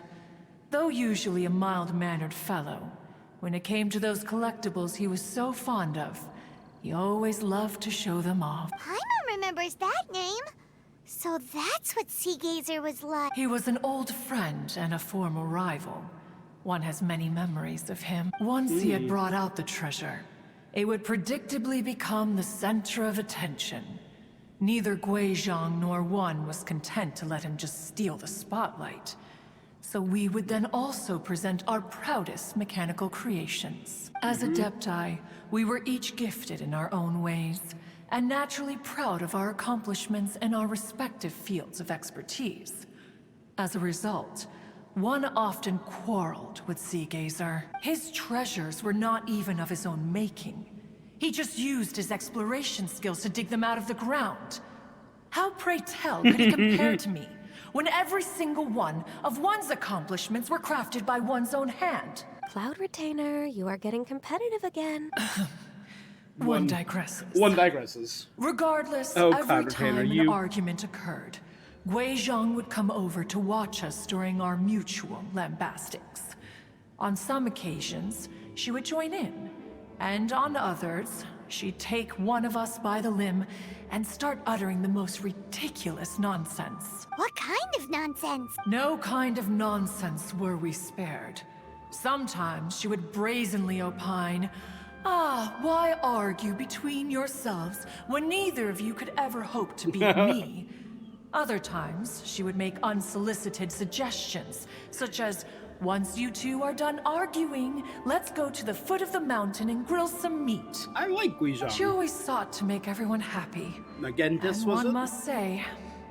S9: Though usually a mild-mannered fellow, when it came to those collectibles he was so fond of, he always loved to show them off.
S1: Paimon remembers that name. So that's what Seagazer was like.
S9: He was an old friend and a former rival. One has many memories of him. Once he had brought out the treasure. it would predictably become the center of attention. Neither Guizhong nor One was content to let him just steal the spotlight. So we would then also present our proudest mechanical creations. As Adepti, we were each gifted in our own ways, and naturally proud of our accomplishments in our respective fields of expertise. As a result, One often quarreled with Seagazer. His treasures were not even of his own making. He just used his exploration skills to dig them out of the ground. How, pray tell, could he compare to me, when every single one of One's accomplishments were crafted by one's own hand?
S2: Cloud Retainer, you are getting competitive again.
S9: One digresses.
S4: One digresses.
S9: Regardless,
S4: Oh,
S9: every
S4: Cloud Retainer,
S9: time an
S4: you-
S9: argument occurred, Guizhong would come over to watch us during our mutual lambastics. On some occasions, she would join in, and on others, she'd take one of us by the limb and start uttering the most ridiculous nonsense.
S1: What kind of nonsense?
S9: No kind of nonsense were we spared. Sometimes she would brazenly opine, why argue between yourselves when neither of you could ever hope to beat me? Other times, she would make unsolicited suggestions, such as, once you two are done arguing, let's go to the foot of the mountain and grill some meat.
S4: I like
S9: She
S4: Guizhong.
S9: always sought to make everyone happy.
S4: Again, this
S9: And
S4: was
S9: one
S4: it?
S9: must say,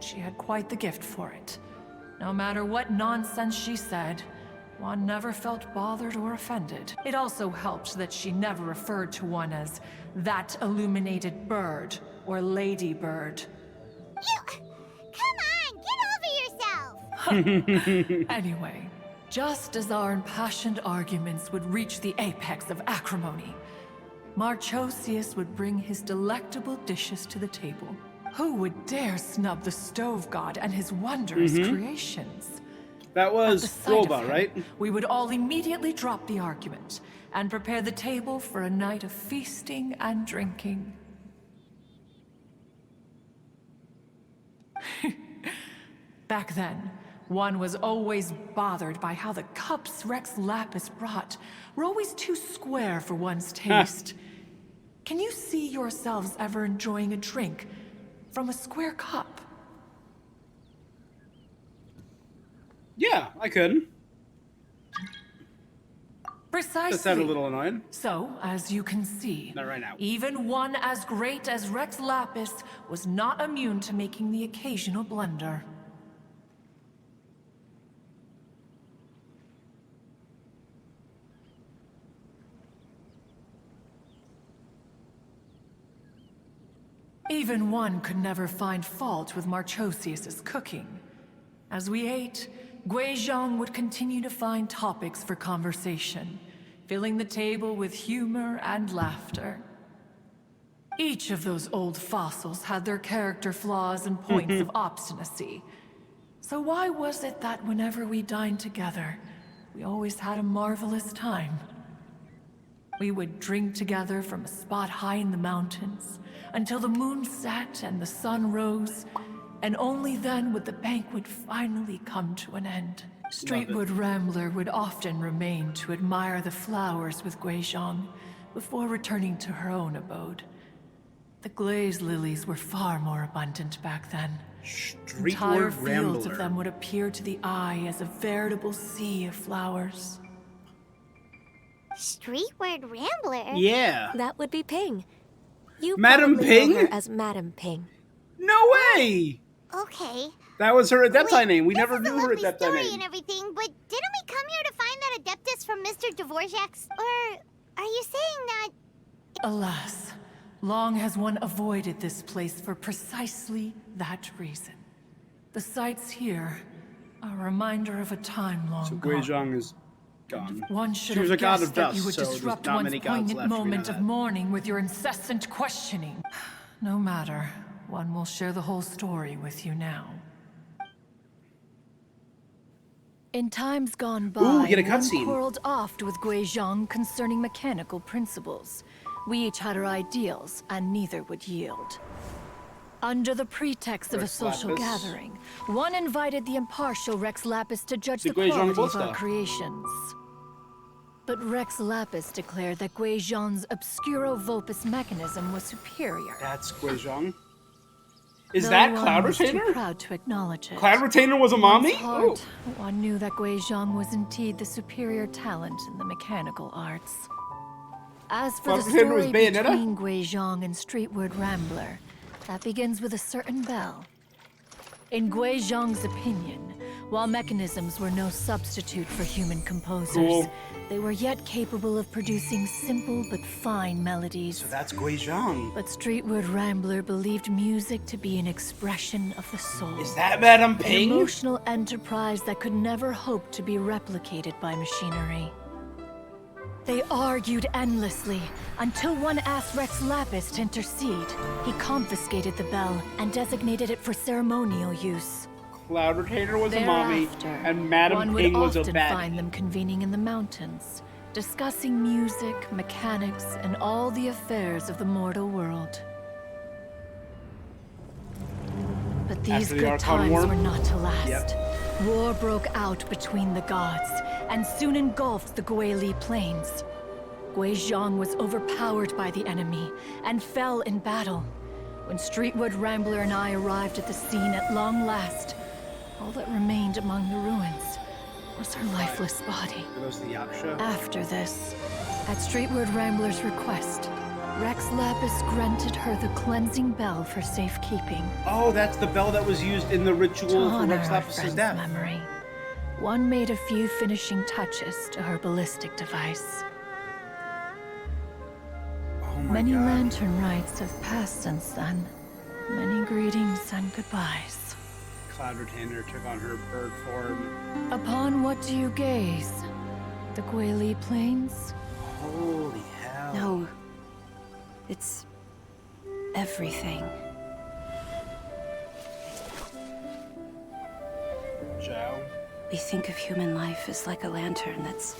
S9: she had quite the gift for it. No matter what nonsense she said, One never felt bothered or offended. It also helped that she never referred to One as that illuminated bird or lady bird.
S1: Come on, get over yourself!
S9: Anyway, just as our impassioned arguments would reach the apex of acrimony, Marchosius would bring his delectable dishes to the table. Who would dare snub the stove god and his wondrous creations?
S4: That
S9: At
S4: was
S9: the sight of
S4: Roba,
S9: him,
S4: right?
S9: We would all immediately drop the argument and prepare the table for a night of feasting and drinking. Back then, One was always bothered by how the cups Rex Lapis brought were always too square for one's taste. Can you see yourselves ever enjoying a drink from a square cup?
S4: Yeah, I could.
S9: Precisely.
S4: That sounded a little annoying.
S9: So, as you can see,
S4: Not right now.
S9: even one as great as Rex Lapis was not immune to making the occasional blunder. Even one could never find fault with Marchosius's cooking. As we ate, Guizhong would continue to find topics for conversation, filling the table with humor and laughter. Each of those old fossils had their character flaws and points of obstinacy. So why was it that whenever we dined together, we always had a marvelous time? We would drink together from a spot high in the mountains, until the moon set and the sun rose, and only then would the banquet finally come to an end. Straightwood Rambler would often remain to admire the flowers with Guizhong before returning to her own abode. The glaze lilies were far more abundant back then. Entire
S4: Streetward
S9: fields of
S4: Rambler.
S9: them would appear to the eye as a veritable sea of flowers.
S1: Streetward Rambler?
S4: Yeah.
S2: That would be Ping. You
S4: Madam
S2: probably know
S4: Ping?
S2: her as Madam Ping.
S4: No way!
S1: Okay.
S4: That was her Adepti
S1: Wait,
S4: name. We
S1: this
S4: never
S1: is a
S4: knew her
S1: lovely
S4: Adepti
S1: story
S4: name.
S1: and everything, but didn't we come here to find that Adeptus from Mr. Dvorak's? Or are you saying that...
S9: Alas, long has one avoided this place for precisely that reason. The sights here are a reminder of a time long
S4: So
S9: gone.
S4: Guizhong is gone.
S9: One should
S4: She was
S9: have
S4: a god
S9: guessed
S4: of
S9: that
S4: dust,
S9: you would
S4: so there's
S9: disrupt
S4: not
S9: one's
S4: many gods
S9: poignant
S4: left, we know
S9: moment of
S4: that.
S9: mourning with your incessant questioning. No matter, one will share the whole story with you now. In times gone by,
S4: Ooh, we get a
S10: One
S4: cutscene.
S10: quarreled oft with Guizhong concerning mechanical principles. We each had our ideals, and neither would yield. Under the pretext of a
S4: Rex
S10: social
S4: Lapis.
S10: gathering, one invited the impartial Rex Lapis to judge
S4: The
S10: the
S4: Guizhong
S10: quality of
S4: Bosta.
S10: our creations. But Rex Lapis declared that Gui Zhang's Obscuro Vulpus mechanism was superior.
S4: That's Guizhong. Is
S10: Though
S4: that
S10: one
S4: Cloud
S10: was too
S4: Retainer?
S10: proud to acknowledge it.
S4: Cloud Retainer was a
S10: In
S4: mommy?
S10: one's heart, one knew that Gui Zhang was indeed the superior talent in the mechanical arts. As for the
S4: Cloud Retainer was
S10: story
S4: Bayonetta?
S10: between Gui Zhang and Streetward Rambler, that begins with a certain bell. In Gui Zhang's opinion, while mechanisms were no substitute for human composers,
S4: Cool.
S10: they were yet capable of producing simple but fine melodies.
S4: So that's Guizhong.
S10: But Streetward Rambler believed music to be an expression of the soul.
S4: Is that Madame
S10: An
S4: Ping?
S10: emotional enterprise that could never hope to be replicated by machinery. They argued endlessly until one asked Rex Lapis to intercede. He confiscated the bell and designated it for ceremonial use.
S4: Cloud Retainer was a mommy,
S10: Thereafter,
S4: and Madame
S10: one
S4: Ping
S10: would
S4: was a
S10: often
S4: baddie.
S10: find them convening in the mountains, discussing music, mechanics, and all the affairs of the mortal world. But these
S4: After the
S10: good
S4: Archon
S10: times
S4: War?
S10: were not to last.
S4: Yep.
S10: War broke out between the gods, and soon engulfed the Guili plains. Gui Zhang was overpowered by the enemy, and fell in battle. When Streetwood Rambler and I arrived at the scene at long last, all that remained among the ruins was her lifeless body.
S4: It was the Yaksha.
S10: After this, at Streetward Rambler's request, Rex Lapis granted her the cleansing bell for safekeeping.
S4: Oh, that's the bell that was used in the
S10: To
S4: ritual for
S10: honor
S4: Rex
S10: our
S4: Lapis'
S10: friend's
S4: death.
S10: memory, one made a few finishing touches to her ballistic device.
S4: Oh my
S10: Many
S4: God.
S10: lantern rites have passed since then. Many greetings and goodbyes.
S4: Cloud Retainer took on her bird form.
S10: Upon what do you gaze? The Guili Plains?
S4: Holy hell.
S7: No. It's everything.
S4: Zhao.
S7: We think of human life as like a lantern that's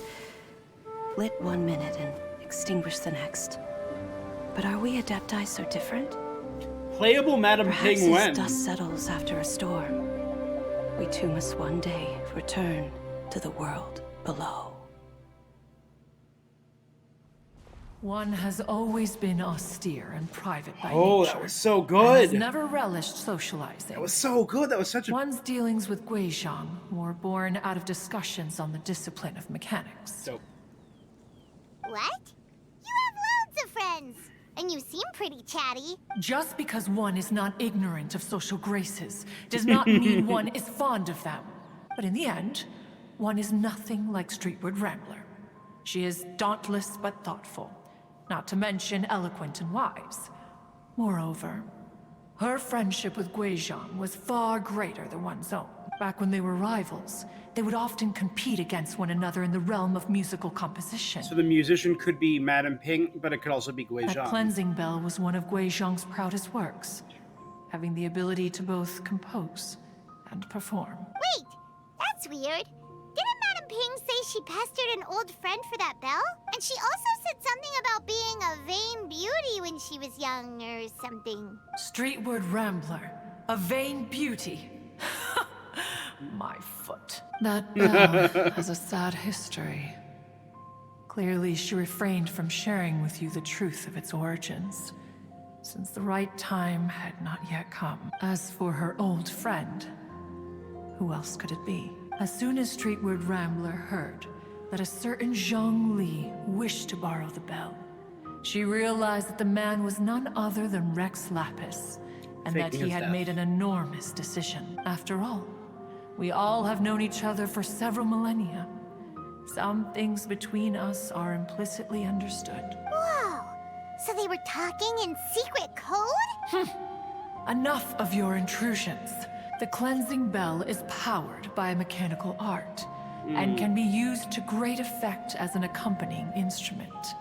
S7: lit one minute and extinguished the next. But are we Adepti so different?
S4: Playable Madame
S7: Perhaps
S4: Ping
S7: as
S4: Wen.
S7: dust settles after a storm, we too must one day return to the world below.
S9: One has always been austere and private by
S4: Oh,
S9: nature.
S4: that was so
S9: and has
S4: good.
S9: never relished socializing.
S4: That was so good. That was such a...
S9: One's dealings with Gui Zhang were born out of discussions on the discipline of mechanics.
S4: Dope.
S1: What? You have loads of friends, and you seem pretty chatty.
S9: Just because one is not ignorant of social graces does not mean one is fond of them. But in the end, one is nothing like Streetward Rambler. She is dauntless but thoughtful, not to mention eloquent and wise. Moreover, her friendship with Gui Zhang was far greater than one's own. Back when they were rivals, they would often compete against one another in the realm of musical composition.
S4: So the musician could be Madame Ping, but it could also be
S9: That
S4: Guizhong.
S9: cleansing bell was one of Gui Zhang's proudest works, having the ability to both compose and perform.
S1: Wait, that's weird. Didn't Madame Ping say she pestered an old friend for that bell? And she also said something about being a vain beauty when she was young or something.
S9: Streetward Rambler, a vain beauty. My foot. That bell has a sad history. Clearly, she refrained from sharing with you the truth of its origins, since the right time had not yet come. As for her old friend, who else could it be? As soon as Streetward Rambler heard that a certain Zhang Li wished to borrow the bell, she realized that the man was none other than Rex Lapis, and that
S4: Faking
S9: he
S4: his
S9: had
S4: death.
S9: made an enormous decision. After all, we all have known each other for several millennia. Some things between us are implicitly understood.
S1: Whoa, so they were talking in secret code?
S9: Enough of your intrusions. The cleansing bell is powered by a mechanical art, and can be used to great effect as an accompanying instrument.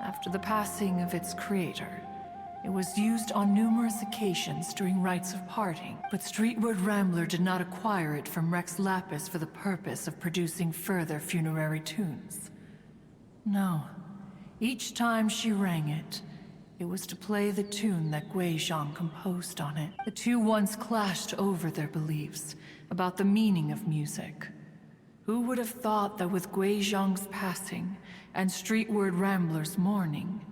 S9: After the passing of its creator, it was used on numerous occasions during rites of parting, but Streetward Rambler did not acquire it from Rex Lapis for the purpose of producing further funerary tunes. No. Each time she rang it, it was to play the tune that Gui Zhang composed on it. The two once clashed over their beliefs about the meaning of music. Who would have thought that with Gui Zhang's passing and Streetward Rambler's mourning,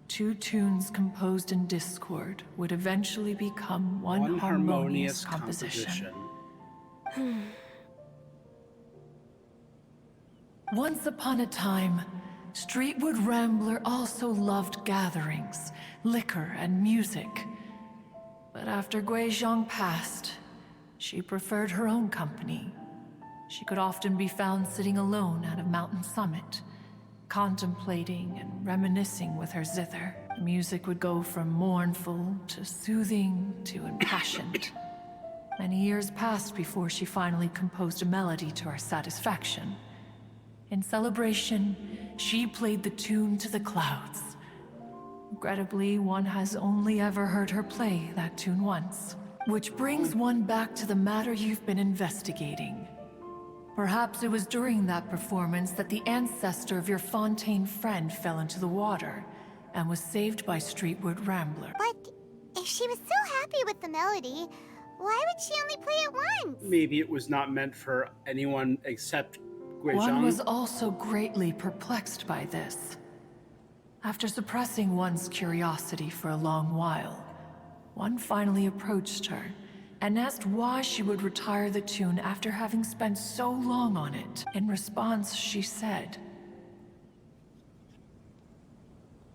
S9: two tunes composed in discord would eventually become one harmonious composition. Once upon a time, Streetwood Rambler also loved gatherings, liquor, and music. But after Gui Zhang passed, she preferred her own company. She could often be found sitting alone at a mountain summit, contemplating and reminiscing with her zither. The music would go from mournful to soothing to impassioned. Many years passed before she finally composed a melody to her satisfaction. In celebration, she played the tune to the clouds. Regrettably, one has only ever heard her play that tune once. Which brings one back to the matter you've been investigating. Perhaps it was during that performance that the ancestor of your Fontaine friend fell into the water and was saved by Streetwood Rambler.
S1: But if she was so happy with the melody, why would she only play it once?
S4: Maybe it was not meant for anyone except Gui Zhang.
S9: One was also greatly perplexed by this. After suppressing one's curiosity for a long while, one finally approached her and asked why she would retire the tune after having spent so long on it. In response, she said,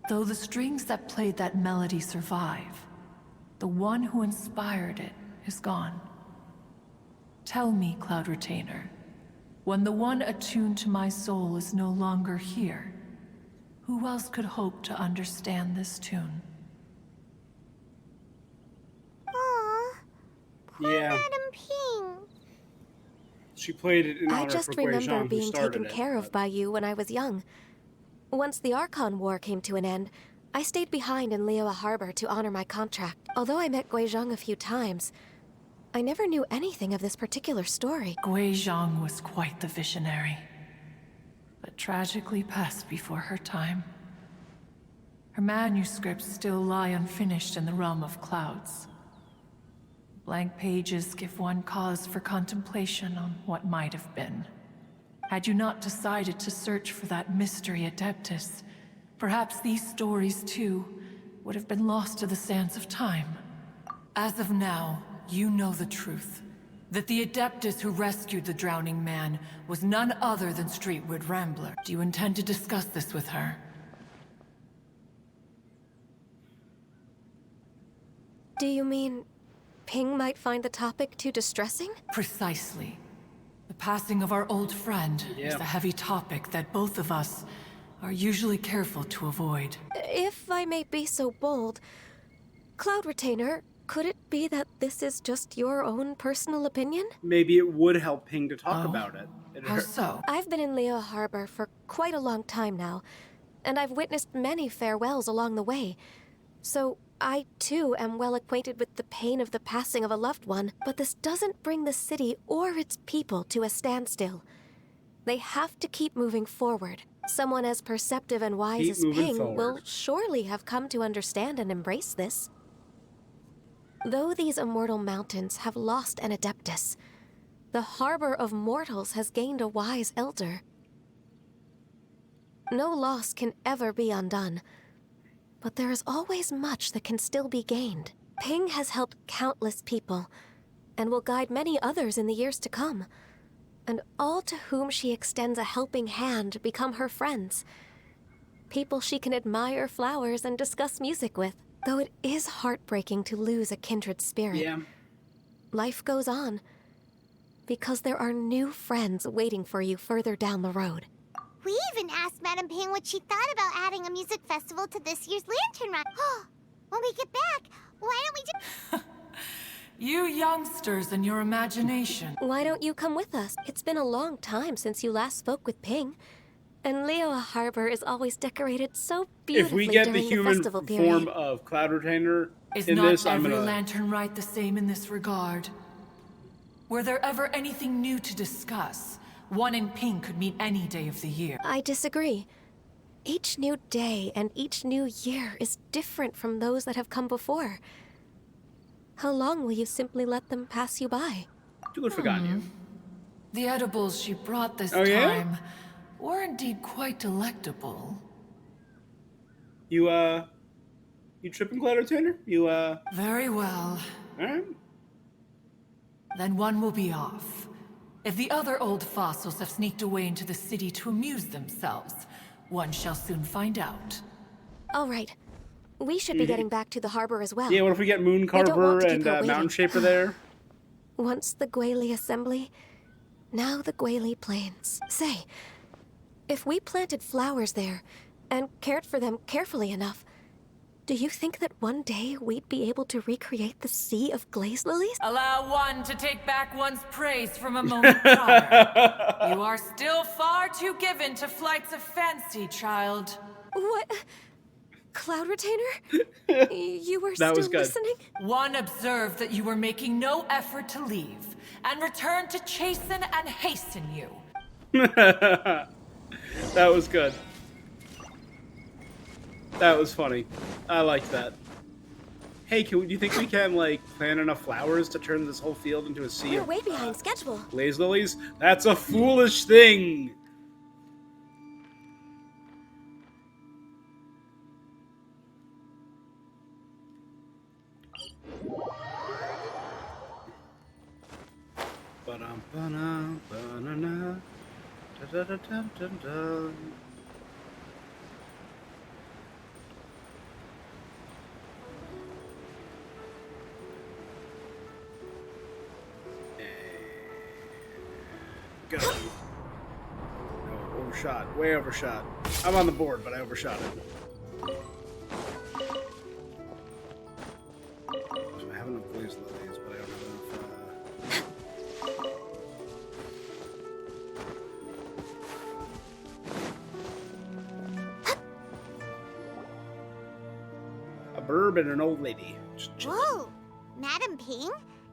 S9: "Though the strings that played that melody survive, the one who inspired it is gone. Tell me, Cloud Retainer, when the one attuned to my soul is no longer here, who else could hope to understand this tune?"
S4: Yeah.
S1: Madam Ping.
S4: She played it in honor
S2: I just
S4: for Gui Zhang,
S2: remember
S4: who
S2: being
S4: started
S2: taken
S4: it,
S2: care of by you when I was young. Once the Archon War came to an end, I stayed behind in Liyue Harbor to honor my contract. Although I met Gui Zhang a few times, I never knew anything of this particular story.
S9: Gui Zhang was quite the visionary, but tragically passed before her time. Her manuscripts still lie unfinished in the realm of clouds. Blank pages give one cause for contemplation on what might have been. Had you not decided to search for that mystery Adeptus, perhaps these stories too would have been lost to the sands of time. As of now, you know the truth. That the Adeptus who rescued the drowning man was none other than Streetwood Rambler. Do you intend to discuss this with her?
S2: Do you mean Ping might find the topic too distressing?
S9: Precisely. The passing of our old friend is a heavy topic that both of us are usually careful to avoid.
S2: If I may be so bold, Cloud Retainer, could it be that this is just your own personal opinion?
S4: Maybe it would help Ping to talk about it.
S9: How so?
S2: I've been in Liyue Harbor for quite a long time now, and I've witnessed many farewells along the way. So I, too, am well acquainted with the pain of the passing of a loved one, but this doesn't bring the city or its people to a standstill. They have to keep moving forward. Someone as perceptive and wise as Ping will surely have come to understand and embrace this. Though these immortal mountains have lost an Adeptus, the harbor of mortals has gained a wise elder. No loss can ever be undone, but there is always much that can still be gained. Ping has helped countless people, and will guide many others in the years to come. And all to whom she extends a helping hand become her friends. People she can admire flowers and discuss music with. Though it is heartbreaking to lose a kindred spirit. Life goes on, because there are new friends waiting for you further down the road.
S1: We even asked Madam Ping what she thought about adding a music festival to this year's Lantern Run. When we get back, why don't we just...
S9: You youngsters and your imagination.
S2: Why don't you come with us? It's been a long time since you last spoke with Ping. And Liyue Harbor is always decorated so beautifully
S4: if we get
S2: during
S4: the human
S2: festival
S4: form
S2: period.
S4: of Cloud Retainer
S9: Is
S4: in
S9: not
S4: this, I'm
S9: every
S4: gonna...
S9: Lantern Rite the same in this regard? Were there ever anything new to discuss? One in Ping could meet any day of the year.
S2: I disagree. Each new day and each new year is different from those that have come before. How long will you simply let them pass you by?
S4: Do it for Ganyu.
S9: The edibles she brought this
S4: Oh, yeah?
S9: time were indeed quite delectable.
S4: You tripping, Cloud Retainer?
S9: Very well.
S4: Alright.
S9: Then one will be off. If the other old fossils have sneaked away into the city to amuse themselves, one shall soon find out.
S2: All right. We should be getting back to the harbor as well.
S4: Yeah, what if we get Moon
S2: I don't want
S4: Carver
S2: to
S4: and
S2: keep her
S4: Mountain
S2: waiting.
S4: Shaper there?
S2: Once the Guili Assembly, now the Guili Plains. Say, if we planted flowers there and cared for them carefully enough, do you think that one day we'd be able to recreate the sea of glaze lilies?
S9: Allow one to take back one's praise from a moment prior. You are still far too given to flights of fancy, child.
S2: What? Cloud Retainer? You were
S4: That
S2: still
S4: was good.
S2: listening?
S9: One observed that you were making no effort to leave, and returned to chasten and hasten you.
S4: That was good. That was funny. I liked that. Hey, do you think we can, like, plant enough flowers to turn this whole field into a sea
S2: We're
S4: of
S2: way behind schedule.
S4: glaze lilies? That's a foolish thing! Ba-dum-ba-dum, ba-na-na, da-da-da-dum-dum-dum. Go. No, overshot. Way overshot. I'm on the board, but I overshot it. So I have enough glaze lilies, but I don't have enough. A burb and an old lady. Just chilling.
S1: Whoa! Madam Ping?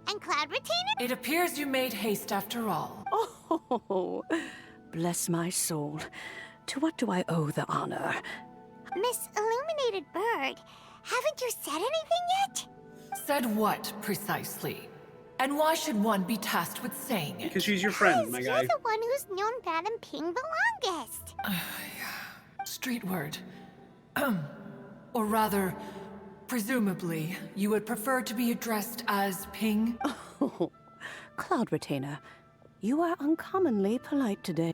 S1: And Cloud Retainer?
S9: It appears you made haste after all.
S11: Oh, bless my soul. To what do I owe the honor?
S1: Miss Illuminated Bird, haven't you said anything yet?
S9: Said what, precisely? And why should one be tasked with saying it?
S4: Because she's your friend, my guy.
S1: You're the one who's known Madam Ping the longest.
S9: Street word. Or rather, presumably, you would prefer to be addressed as Ping?
S11: Oh, Cloud Retainer, you are uncommonly polite today.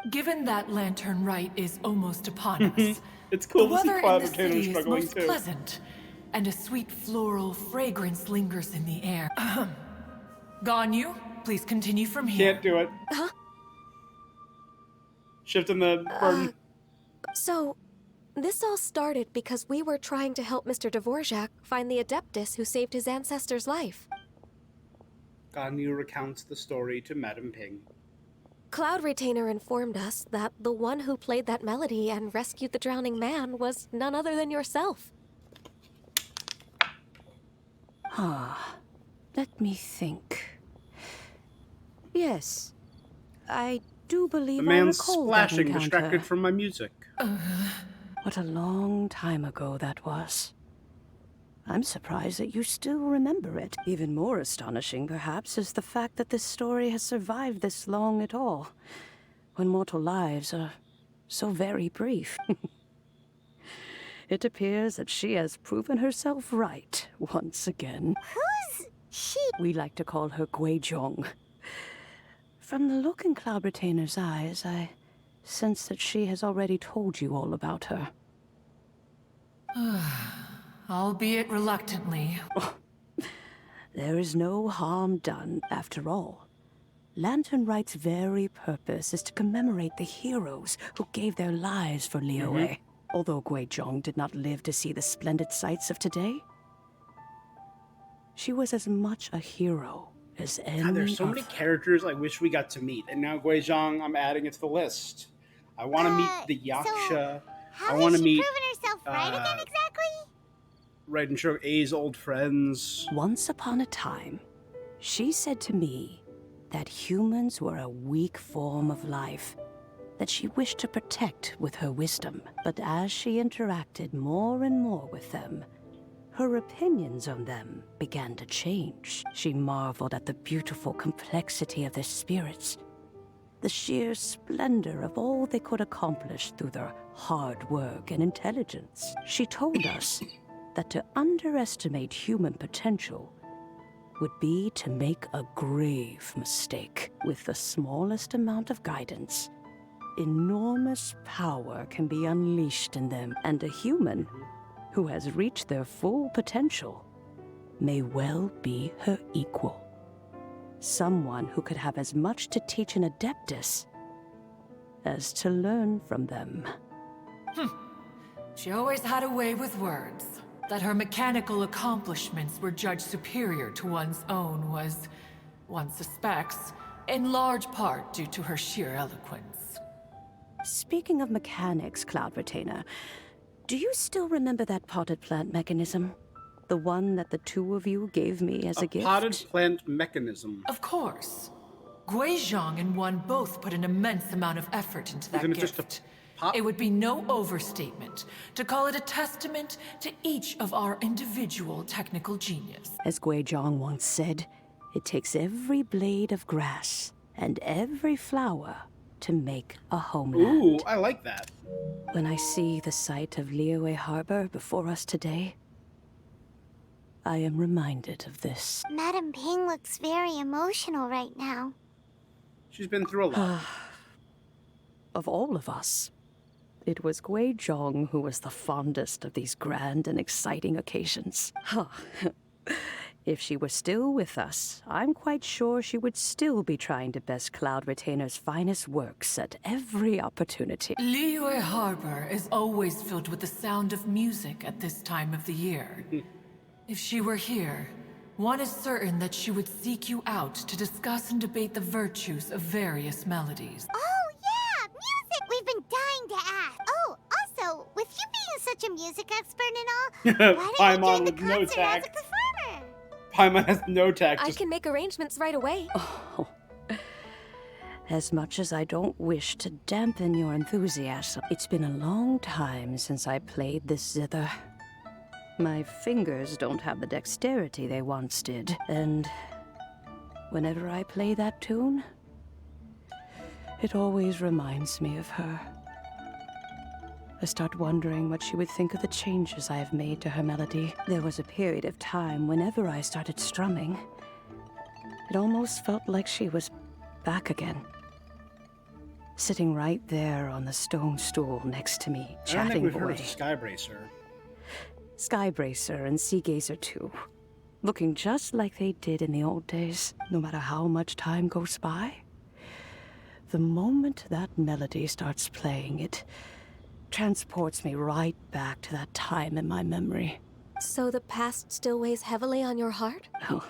S9: Given that Lantern Rite is almost upon us,
S4: It's cool
S9: the
S4: to see
S9: weather
S4: Cloud
S9: in the
S4: Retainer
S9: city is
S4: struggling
S9: most
S4: too.
S9: pleasant, and a sweet floral fragrance lingers in the air. Ganyu, please continue from here.
S4: Can't do it.
S2: Huh?
S4: Shifting the burden.
S2: So, this all started because we were trying to help Mr. Dvorak find the Adeptus who saved his ancestor's life.
S4: Ganyu recounts the story to Madam Ping.
S2: Cloud Retainer informed us that the one who played that melody and rescued the drowning man was none other than yourself.
S11: Ah, let me think. Yes, I do believe
S4: The man's
S11: I recall
S4: splashing,
S11: that encounter.
S4: distracted from my music.
S11: What a long time ago that was. I'm surprised that you still remember it. Even more astonishing, perhaps, is the fact that this story has survived this long at all, when mortal lives are so very brief. It appears that she has proven herself right once again.
S1: Who's she?
S11: We like to call her Guizhong. From the look in Cloud Retainer's eyes, I sense that she has already told you all about her.
S9: Albeit reluctantly.
S11: There is no harm done, after all. Lantern Rite's very purpose is to commemorate the heroes who gave their lives for Liyue. Although Guizhong did not live to see the splendid sights of today, she was as much a hero as any
S4: God, there's so many
S11: of-
S4: characters I wish we got to meet, and now Guizhong, I'm adding it to the list. I want to meet the Yaksha.
S1: How
S4: I want
S1: has
S4: to
S1: she
S4: meet
S1: proven herself right again exactly?
S4: Right and show A's old friends.
S11: Once upon a time, she said to me that humans were a weak form of life that she wished to protect with her wisdom. But as she interacted more and more with them, her opinions on them began to change. She marveled at the beautiful complexity of their spirits, the sheer splendor of all they could accomplish through their hard work and intelligence. She told us that to underestimate human potential would be to make a grave mistake. With the smallest amount of guidance, enormous power can be unleashed in them, and a human who has reached their full potential may well be her equal. Someone who could have as much to teach an Adeptus as to learn from them.
S9: She always had a way with words. That her mechanical accomplishments were judged superior to one's own was, one suspects, in large part due to her sheer eloquence.
S11: Speaking of mechanics, Cloud Retainer, do you still remember that potted plant mechanism? The one that the two of you gave me as a gift?
S4: Potted plant mechanism.
S9: Of course. Guizhong and one both put an immense amount of effort into that
S4: Isn't it
S9: gift.
S4: just a pot?
S9: It would be no overstatement to call it a testament to each of our individual technical genius.
S11: As Guizhong once said, it takes every blade of grass and every flower to make a homeland.
S4: Ooh, I like that.
S11: When I see the sight of Liyue Harbor before us today, I am reminded of this.
S1: Madam Ping looks very emotional right now.
S4: She's been through a lot.
S11: Of all of us, it was Guizhong who was the fondest of these grand and exciting occasions. If she were still with us, I'm quite sure she would still be trying to best Cloud Retainer's finest works at every opportunity.
S9: Liyue Harbor is always filled with the sound of music at this time of the year. If she were here, one is certain that she would seek you out to discuss and debate the virtues of various melodies.
S1: Oh, yeah! Music! We've been dying to ask. Oh, also, with you being such a music expert and all, why didn't you join the
S4: with no
S1: concert as a
S4: tact.
S1: performer?
S4: Paimon has no tact.
S2: I
S4: Just
S2: can make arrangements right away.
S11: Oh, as much as I don't wish to dampen your enthusiasm, it's been a long time since I played this zither. My fingers don't have the dexterity they once did, and whenever I play that tune, it always reminds me of her. I start wondering what she would think of the changes I have made to her melody. There was a period of time whenever I started strumming, it almost felt like she was back again. Sitting right there on the stone stool next to me,
S4: I don't think
S11: chatting
S4: we've heard
S11: away.
S4: of Skybracer.
S11: Skybracer and Seagazer too. Looking just like they did in the old days, no matter how much time goes by. The moment that melody starts playing, it transports me right back to that time in my memory.
S2: So the past still weighs heavily on your heart?
S11: Oh,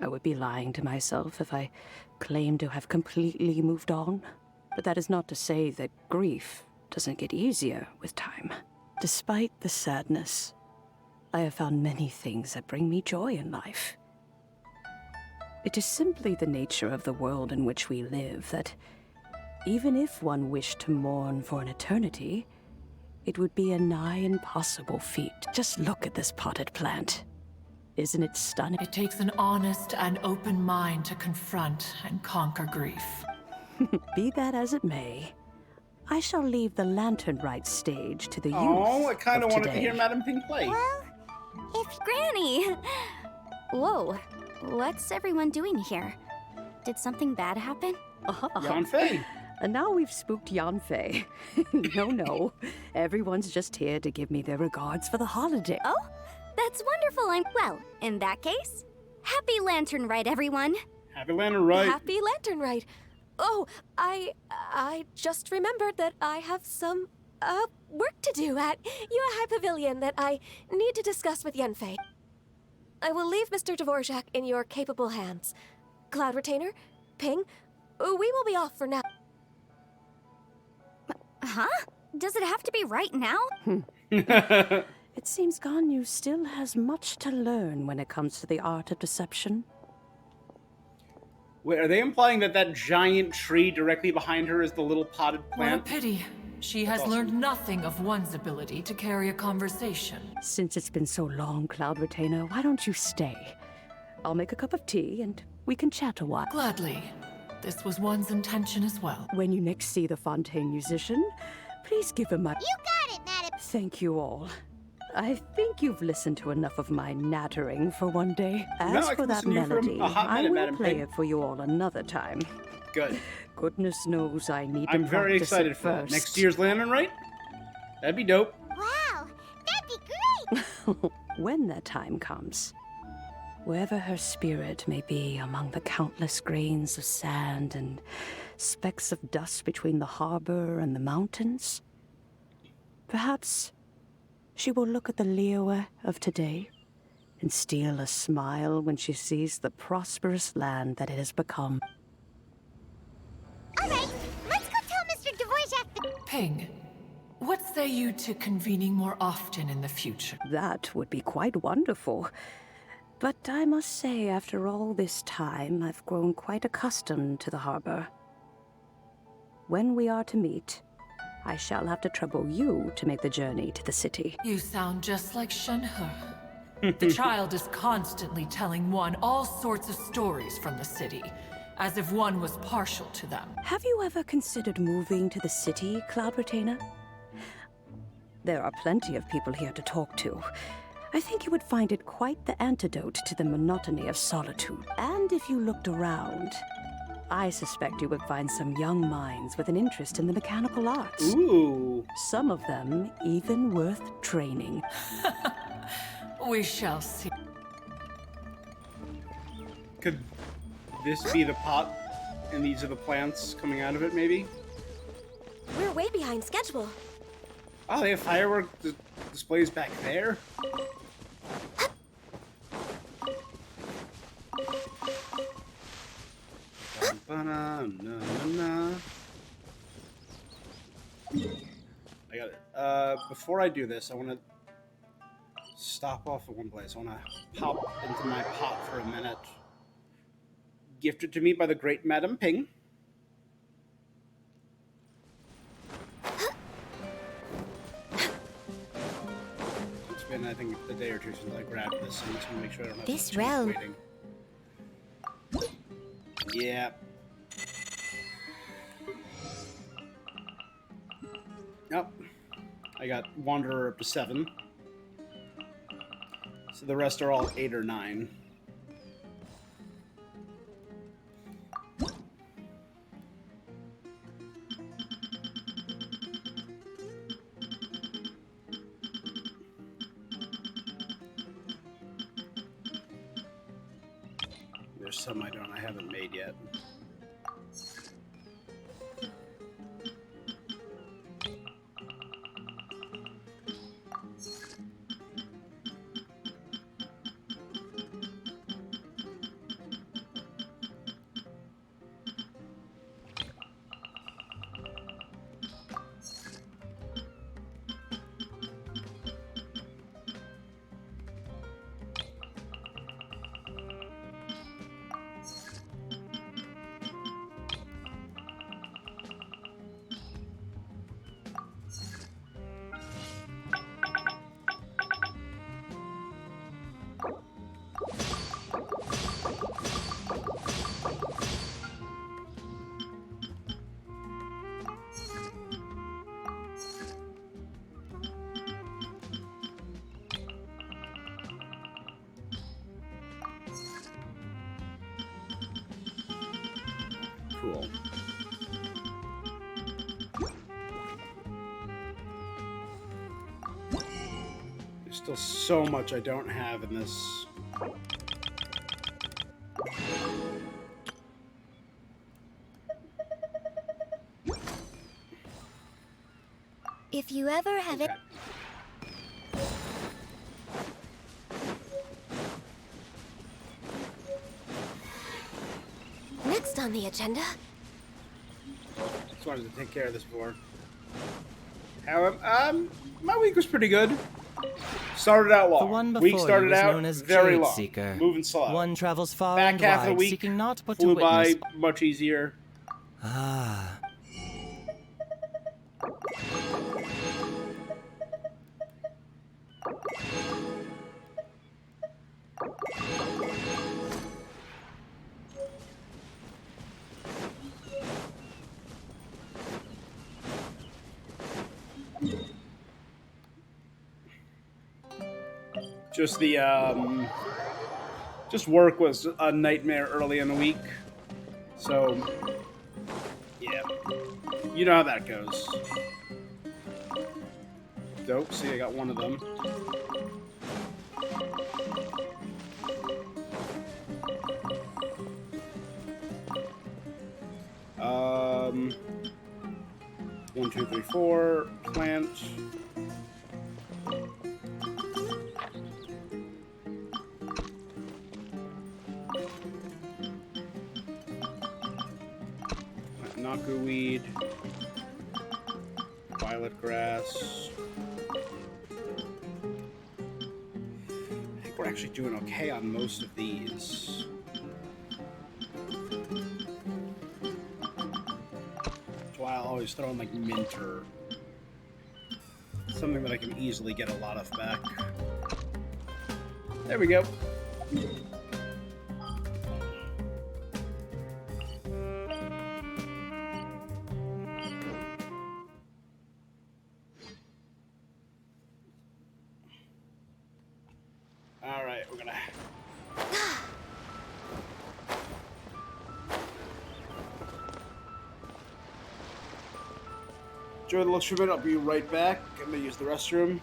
S11: I would be lying to myself if I claimed to have completely moved on. But that is not to say that grief doesn't get easier with time. Despite the sadness, I have found many things that bring me joy in life. It is simply the nature of the world in which we live that even if one wished to mourn for an eternity, it would be a nigh impossible feat. Just look at this potted plant. Isn't it stunning?
S9: It takes an honest and open mind to confront and conquer grief.
S11: Be that as it may, I shall leave the Lantern Rite stage to the youth.
S4: Oh, I kind of wanted to
S11: today.
S4: hear Madam Ping play.
S8: Well, if Granny. Whoa, what's everyone doing here? Did something bad happen?
S4: Yanfei.
S11: And now we've spooked Yanfei. No. Everyone's just here to give me their regards for the holiday.
S8: Oh, that's wonderful. Well, in that case, happy Lantern Rite, everyone.
S4: Happy Lantern Rite.
S2: Happy Lantern Rite. Oh, I just remembered that I have some, work to do at Yuehai Pavilion that I need to discuss with Yanfei. I will leave Mr. Dvorak in your capable hands. Cloud Retainer, Ping, we will be off for now.
S8: Huh? Does it have to be right now?
S11: It seems Ganyu still has much to learn when it comes to the art of deception.
S4: Wait, are they implying that that giant tree directly behind her is the little potted
S9: What a
S4: plant?
S9: pity. She has learned nothing of one's ability to carry a conversation.
S11: Since it's been so long, Cloud Retainer, why don't you stay? I'll make a cup of tea and we can chat a while.
S9: Gladly. This was one's intention as well.
S11: When you next see the Fontaine musician, please give him my...
S1: You got it, madam.
S11: Thank you all. I think you've listened to enough of my nattering for one day. As
S4: I
S11: for
S4: can
S11: that
S4: listen to you for
S11: melody,
S4: a hot
S11: I
S4: minute,
S11: will
S4: Madam
S11: play
S4: Pig.
S11: it for you all another time.
S4: Good.
S11: Goodness knows I need to
S4: I'm very
S11: practice
S4: excited
S11: it
S4: for that.
S11: first.
S4: Next year's Lantern Rite? That'd be dope.
S1: Wow, that'd be great.
S11: When that time comes, wherever her spirit may be among the countless grains of sand and specks of dust between the harbor and the mountains, perhaps she will look at the Liyue of today and steal a smile when she sees the prosperous land that it has become.
S1: All right, let's go tell Mr. Dvorak.
S9: Ping, what say you to convening more often in the future?
S11: That would be quite wonderful. But I must say, after all this time, I've grown quite accustomed to the harbor. When we are to meet, I shall have to trouble you to make the journey to the city.
S9: You sound just like Shenhe. The child is constantly telling one all sorts of stories from the city, as if one was partial to them.
S11: Have you ever considered moving to the city, Cloud Retainer? There are plenty of people here to talk to. I think you would find it quite the antidote to the monotony of solitude. And if you looked around, I suspect you would find some young minds with an interest in the mechanical arts.
S4: Ooh.
S11: Some of them even worth training.
S9: We shall see.
S4: Could this be the pot? And these are the plants coming out of it, maybe?
S2: We're way behind schedule.
S4: Oh, they have firework displays back there? Ba-na-na-na-na. I got it. Before I do this, I want to stop off at one place. I want to pop into my pot for a minute. Gifted to me by the great Madam Ping. It's been, I think, a day or two since I grabbed this, so I'm just gonna make sure I don't have
S1: This
S4: too much
S1: realm.
S4: waiting. Yeah. Yep. I got Wanderer up to 7. So the rest are all 8 or 9. There's some I haven't made yet. Cool. There's still so much I don't have in this.
S1: If you ever have it.
S2: Next on the agenda.
S4: Just wanted to take care of this before. How my week was pretty good. Started out long.
S12: The one before
S4: Week
S12: you
S4: started
S12: was
S4: out
S12: known as
S4: very
S12: Jade
S4: long.
S12: Seeker.
S4: Moving slow.
S12: One travels far
S4: Back
S12: and
S4: half of the
S12: wide,
S4: week
S12: seeking not but to
S4: flew by
S12: witness.
S4: much easier.
S12: Ah.
S4: Just the just work was a nightmare early in the week. So yeah, you know how that goes. Dope. See, I got one of them. One, two, three, four. Plant. Naku weed. Violet grass. I think we're actually doing okay on most of these. That's why I'll always throw in like mint or something that I can easily get a lot of back. There we go. All right, we're gonna. Enjoy the little treatment. I'll be right back. I'm gonna use the restroom.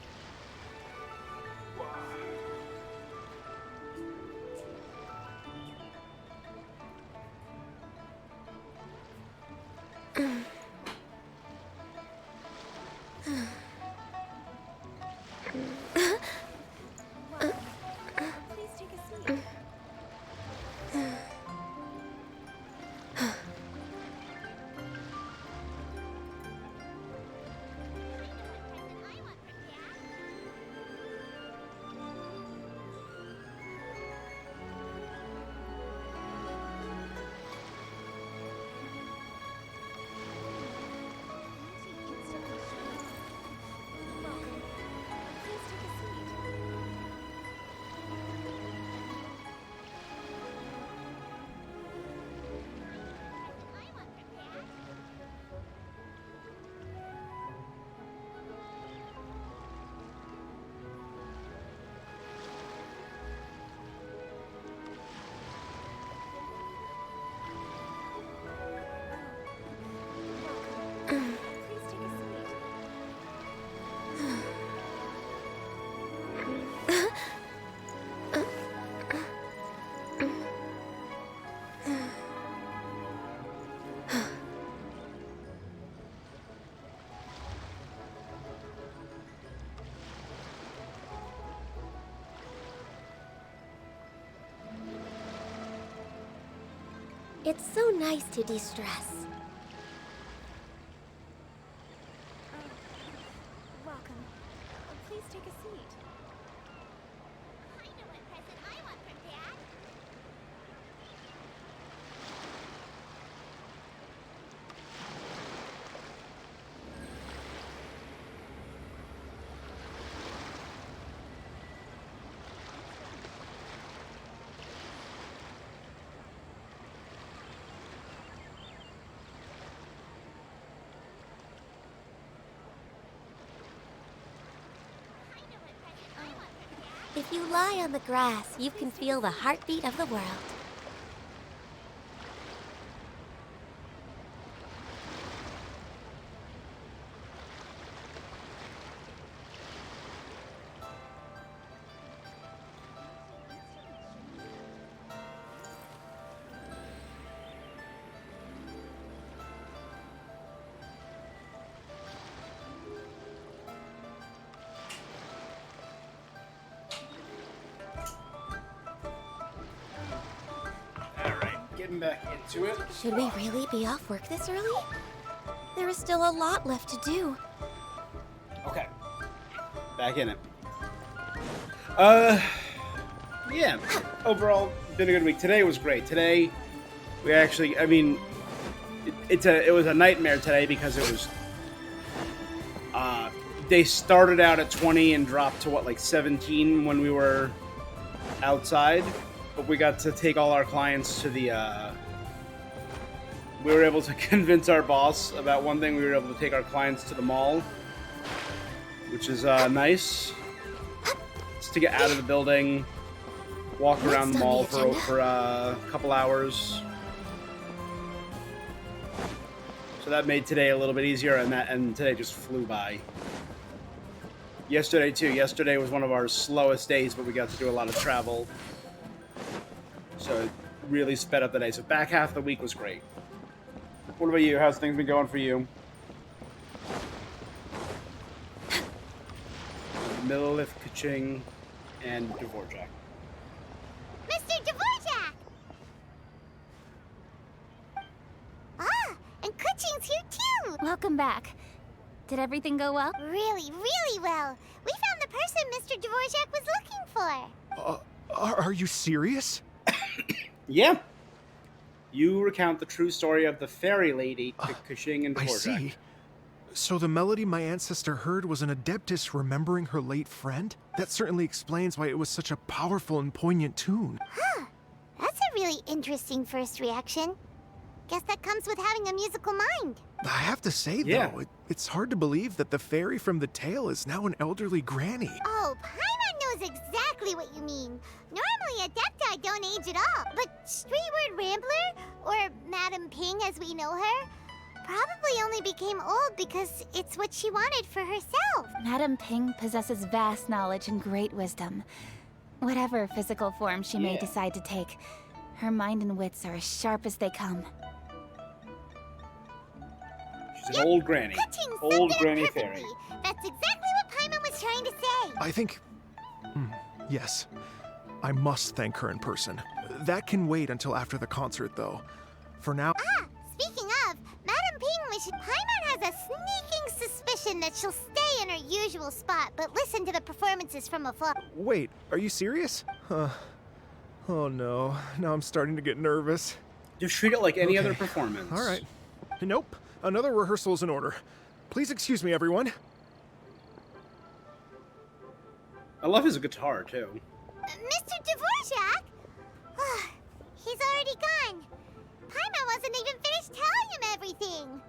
S2: It's so nice to de-stress.
S1: Welcome. Please take a seat. I know what present I want from Dad.
S2: If you lie on the grass, you can feel the heartbeat of the world.
S4: Getting back into it.
S2: Should we really be off work this early? There is still a lot left to do.
S4: Okay. Back in it. Yeah. Overall, been a good week. Today was great. Today, we actually, I mean, it was a nightmare today because it was, they started out at 20 and dropped to, what, like 17 when we were outside. But we got to take all our clients to the, we were able to convince our boss about one thing. We were able to take our clients to the mall, which is nice. It's to get out of the building, walk around the
S2: Next on
S4: mall
S2: the
S4: for a couple hours. So that made today a little bit easier, and today just flew by. Yesterday too. Yesterday was one of our slowest days, but we got to do a lot of travel. So it really sped up the day. So back half of the week was great. What about you? How's things been going for you? Millilith, Kaching, and Dvorak.
S1: Mr. Dvorak! Ah, and Kuching's here too!
S8: Welcome back. Did everything go well?
S1: Really, really well. We found the person Mr. Dvorak was looking for.
S5: Are you serious?
S4: Yeah. You recount the true story of the fairy lady to Kaching and Dvorak.
S5: I see. So the melody my ancestor heard was an adeptus remembering her late friend? That certainly explains why it was such a powerful and poignant tune.
S1: Huh. That's a really interesting first reaction. Guess that comes with having a musical mind.
S5: I have to say, though, it's hard to believe that the fairy from the tale is now an elderly granny.
S1: Oh, Paimon knows exactly what you mean. Normally, Adepti don't age at all. But Streetward Rambler, or Madam Ping as we know her, probably only became old because it's what she wanted for herself.
S8: Madam Ping possesses vast knowledge and great wisdom. Whatever physical form she may decide to take, her mind and wits are as sharp as they come.
S4: She's an old granny. Old granny fairy.
S1: That's exactly what Paimon was trying to say.
S5: I think... yes. I must thank her in person. That can wait until after the concert, though. For now...
S1: Ah, speaking of, Madam Ping, Paimon has a sneaking suspicion that she'll stay in her usual spot, but listen to the performances from afar.
S5: Wait, are you serious? Oh no, now I'm starting to get nervous.
S4: Just treat it like any other performance.
S5: All right. Nope, another rehearsal's in order. Please excuse me, everyone.
S4: I love his guitar, too.
S1: Mr. Dvorak? He's already gone. Paimon wasn't even finished telling him everything.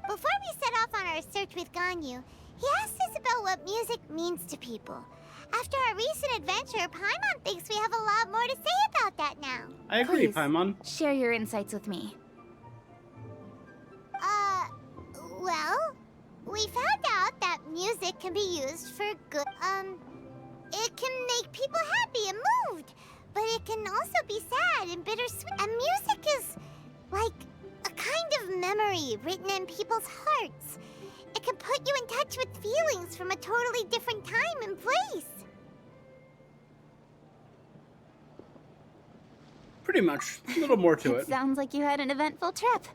S1: Before we set off on our search with Ganyu, he asked us about what music means to people. After our recent adventure, Paimon thinks we have a lot more to say about that now.
S4: I agree,
S8: Please,
S4: Paimon.
S8: Share your insights with me.
S1: Well, we found out that music can be used for good. It can make people happy and moved, but it can also be sad and bittersweet. And music is like a kind of memory written in people's hearts. It can put you in touch with feelings from a totally different time and place.
S4: Pretty much. A little more to it.
S8: Sounds like you had an eventful trip.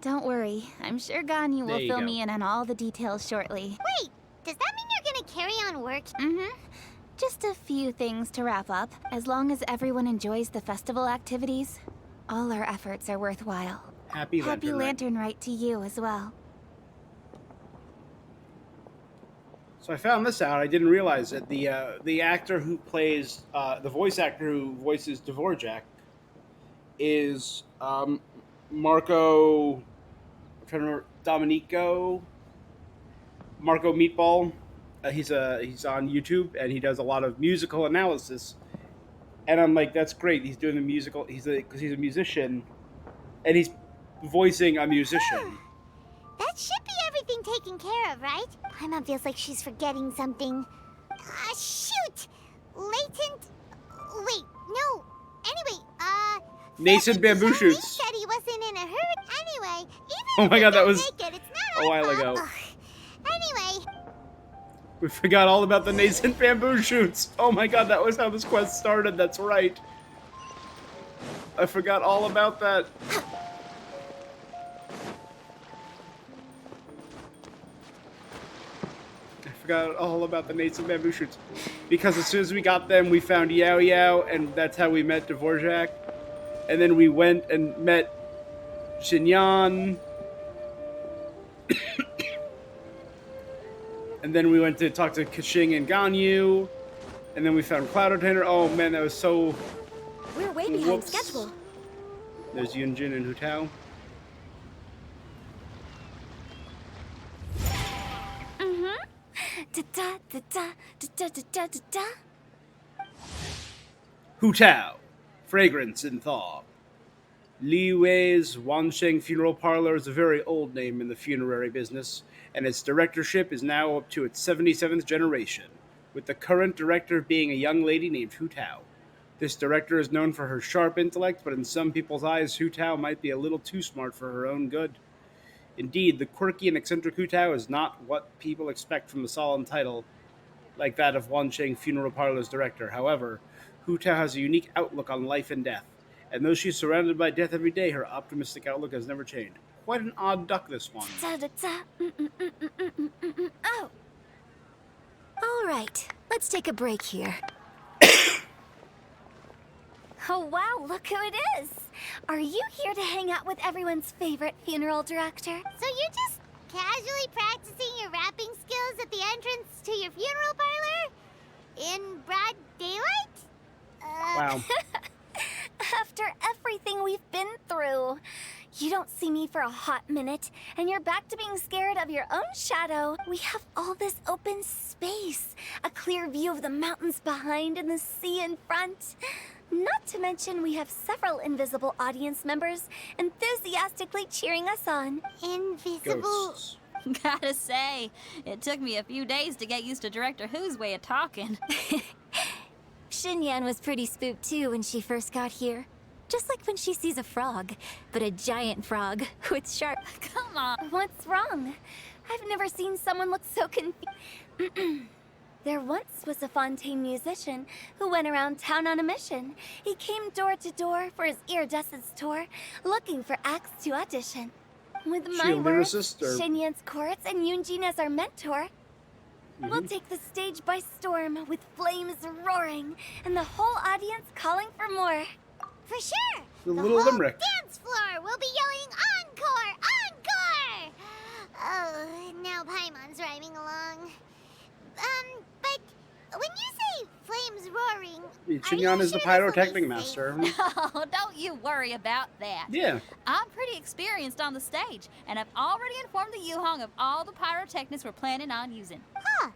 S8: Don't worry, I'm sure Ganyu will fill me in on all the details shortly.
S1: Wait, does that mean you're gonna carry on work?
S8: Mm-hmm. Just a few things to wrap up. As long as everyone enjoys the festival activities, all our efforts are worthwhile.
S4: Happy
S8: Lantern Rite to you as well.
S4: So I found this out. I didn't realize that the actor who plays the voice actor who voices Dvorak is Marco. I'm trying to remember Marco Meatball. He's on YouTube and he does a lot of musical analysis. And I'm like, that's great. He's doing the musical. Because he's a musician, and he's voicing a musician.
S1: That should be everything taken care of, right? Paimon feels like she's forgetting something. Shoot! Latent... Wait, no. Anyway,
S4: Nascent bamboo shoots.
S1: Said he wasn't in a hurry. Anyway, even
S4: Oh my
S1: if
S4: god, that
S1: don't
S4: was
S1: make it, it's not
S4: a
S1: our
S4: while
S1: fault.
S4: ago.
S1: Anyway,
S4: We forgot all about the nascent bamboo shoots. Oh my god, that was how this quest started. That's right. I forgot all about that. I forgot all about the Nates and bamboo shoots. Because as soon as we got them, we found Yao Yao, and that's how we met Dvorak. And then we went and met Xinyan. And then we went to talk to Kashing and Ganyu. And then we found Cloud Retainer. Oh man, that was so...
S2: We're way behind
S4: Whoops.
S2: schedule.
S4: There's Yunjin and Hu Tao.
S8: Da da da da da da da da da.
S4: Hu Tao, Fragrance and Thaw. Li Wei's Wansheng Funeral Parlor is a very old name in the funerary business, and its directorship is now up to its 77th generation, with the current director being a young lady named Hu Tao. This director is known for her sharp intellect, but in some people's eyes, Hu Tao might be a little too smart for her own good. Indeed, the quirky and eccentric Hu Tao is not what people expect from a solemn title like that of Wansheng Funeral Parlor's director. However, Hu Tao has a unique outlook on life and death, and though she's surrounded by death every day, her optimistic outlook has never changed. Quite an odd duck, this one.
S8: Da da da. Oh.
S2: All right, let's take a break here.
S8: Oh wow, look who it is! Are you here to hang out with everyone's favorite funeral director?
S1: So you're just casually practicing your rapping skills at the entrance to your funeral parlor? In broad daylight?
S4: Wow.
S8: After everything we've been through. You don't see me for a hot minute, and you're back to being scared of your own shadow. We have all this open space, a clear view of the mountains behind and the sea in front. Not to mention we have several invisible audience members enthusiastically cheering us on.
S1: Invisible.
S4: Ghosts.
S12: Gotta say, it took me a few days to get used to Director Who's way of talking.
S8: Xinyan was pretty spooked too when she first got here. Just like when she sees a frog, but a giant frog with sharp...
S12: Come on.
S8: What's wrong? I've never seen someone look so confused. There once was a Fontaine musician who went around town on a mission. He came door to door for his iridescence tour, looking for acts to audition. With
S4: She
S8: my
S4: a
S8: words,
S4: lyricist, or-
S8: Xinyan's chorus, and Yunjin as our mentor, we'll take the stage by storm with flames roaring and the whole audience calling for more.
S1: For sure.
S4: The
S1: The
S4: little
S1: whole
S4: limerick.
S1: dance floor will be yelling encore, encore. Oh, now Paimon's rhyming along. But when you say flames roaring,
S4: Xinyan is the pyrotechnic master.
S12: Oh, don't you worry about that.
S4: Yeah.
S12: I'm pretty experienced on the stage, and I've already informed the Yuhong of all the pyrotechnics we're planning on using.
S1: Huh.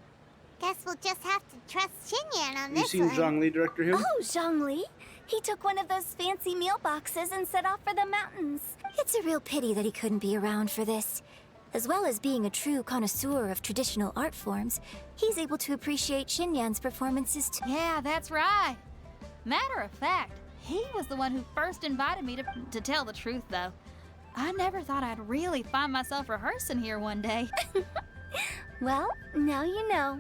S1: Guess we'll just have to trust Xinyan on
S4: Have you
S1: this
S4: seen
S1: one.
S4: Zhongli, Director Who?
S8: Oh, Zhongli. He took one of those fancy meal boxes and set off for the mountains.
S2: It's a real pity that he couldn't be around for this. As well as being a true connoisseur of traditional art forms, he's able to appreciate Xinyan's performances too.
S12: Yeah, that's right. Matter of fact, he was the one who first invited me to tell the truth, though. I never thought I'd really find myself rehearsing here one day.
S8: Well, now you know.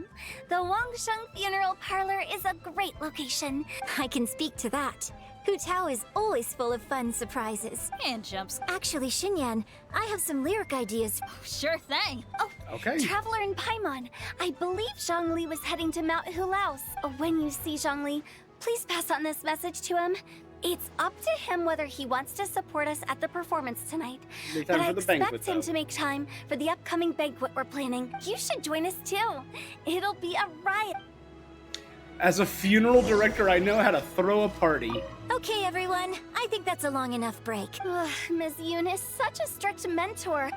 S8: The Wangsheng Funeral Parlor is a great location.
S2: I can speak to that. Hu Tao is always full of fun surprises.
S12: And jumps.
S2: Actually, Xinyan, I have some lyric ideas.
S12: Sure thing.
S8: Oh,
S4: Okay.
S8: Traveler in Paimon, I believe Zhongli was heading to Mount Hulaos. When you see Zhongli, please pass on this message to him. It's up to him whether he wants to support us at the performance tonight.
S4: Make
S8: But
S4: time
S8: I
S4: for the
S8: expect
S4: banquet,
S8: him
S4: though.
S8: to make time for the upcoming banquet we're planning. You should join us too. It'll be a riot.
S4: As a funeral director, I know how to throw a party.
S2: Okay, everyone. I think that's a long enough break.
S8: Ugh, Ms. Eunice, such a strict mentor.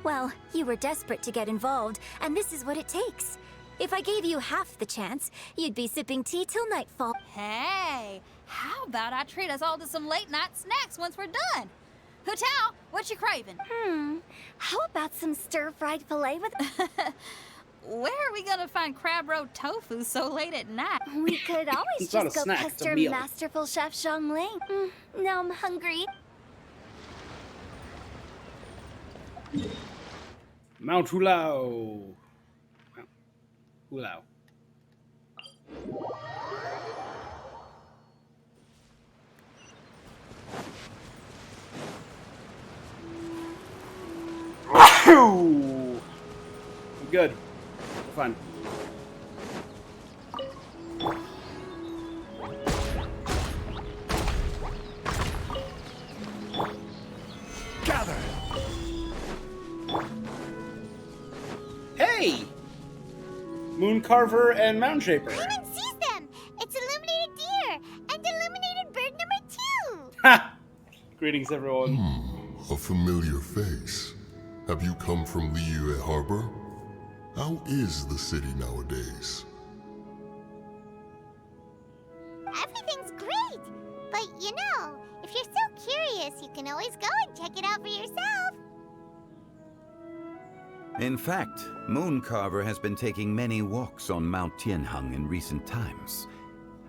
S2: Well, you were desperate to get involved, and this is what it takes. If I gave you half the chance, you'd be sipping tea till nightfall.
S12: Hey, how about I treat us all to some late night snacks once we're done? Hu Tao, what you craving?
S8: How about some stir-fried filet with...
S12: Where are we gonna find crab roe tofu so late at night?
S8: We could always
S4: It's not
S8: just
S4: a
S8: go
S4: snack, it's a
S8: pester
S4: meal.
S8: masterful Chef Zhongli. Now I'm hungry.
S4: Mount Hulao. Mount Hulao. I'm good. We're fine.
S5: Gather!
S4: Hey! Mooncarver and Mountain Shaper.
S1: Paimon sees them! It's illuminated deer! And illuminated bird number 2!
S4: Ha! Greetings, everyone.
S13: A familiar face. Have you come from Liyue Harbor? How is the city nowadays?
S1: Everything's great! But you know, if you're so curious, you can always go and check it out for yourself.
S14: In fact, Mooncarver has been taking many walks on Mount Tianheng in recent times.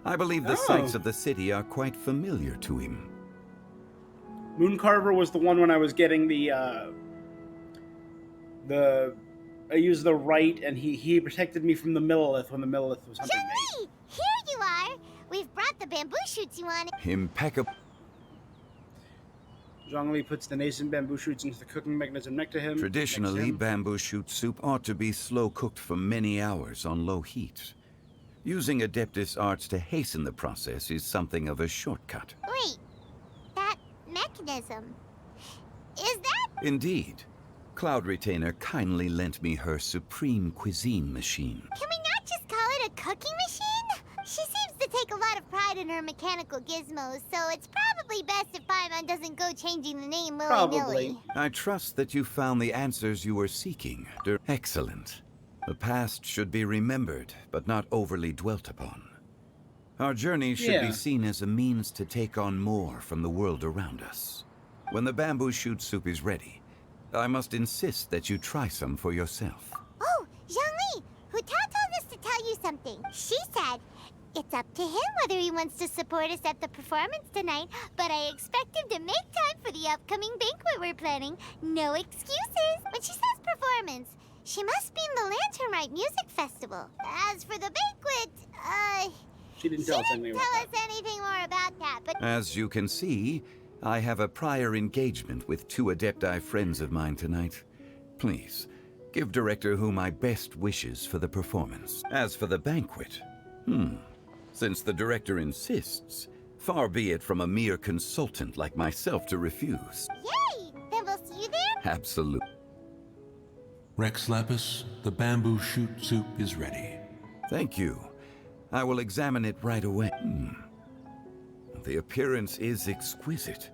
S14: I believe the sights of the city are quite familiar to him.
S4: Mooncarver was the one when I was getting I used the Rite, and he protected me from the Millelith when the Millelith was hunting me.
S1: Zhongli! Here you are! We've brought the bamboo shoots you wanted.
S14: Impeccable.
S4: Zhongli puts the nascent bamboo shoots into the cooking mechanism next to him.
S14: Traditionally, bamboo shoot soup ought to be slow cooked for many hours on low heat. Using Adeptus arts to hasten the process is something of a shortcut.
S1: Wait, that mechanism, is that?
S14: Indeed. Cloud Retainer kindly lent me her supreme cuisine machine.
S1: Can we not just call it a cooking machine? She seems to take a lot of pride in her mechanical gizmos, so it's probably best if Paimon doesn't go changing the name willy-nilly.
S14: I trust that you found the answers you were seeking. Excellent. The past should be remembered, but not overly dwelt upon. Our journey should be seen as a means to take on more from the world around us. When the bamboo shoot soup is ready, I must insist that you try some for yourself.
S1: Oh, Zhongli! Huta told us to tell you something. She said, it's up to him whether he wants to support us at the performance tonight, but I expect him to make time for the upcoming banquet we're planning. No excuses. When she says performance, she must mean the Lantern Rite Music Festival. As for the banquet,
S4: she didn't tell us
S1: anything more about that, but...
S14: As you can see, I have a prior engagement with 2 Adepti friends of mine tonight. Please, give Director Hu my best wishes for the performance. As for the banquet, since the Director insists, far be it from a mere consultant like myself to refuse.
S1: Yay! Then we'll see you there?
S14: Absolutely.
S15: Rex Lapis, the bamboo shoot soup is ready.
S14: Thank you. I will examine it right away. The appearance is exquisite,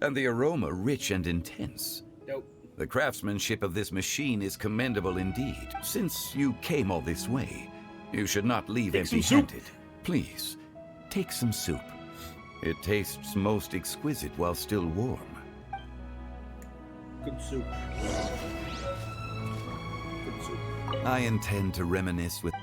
S14: and the aroma rich and intense.
S4: Nope.
S14: The craftsmanship of this machine is commendable indeed. Since you came all this way, you should not leave empty-handed. Please, take some soup. It tastes most exquisite while still warm.
S4: Good soup. Good soup.
S14: I intend to reminisce with...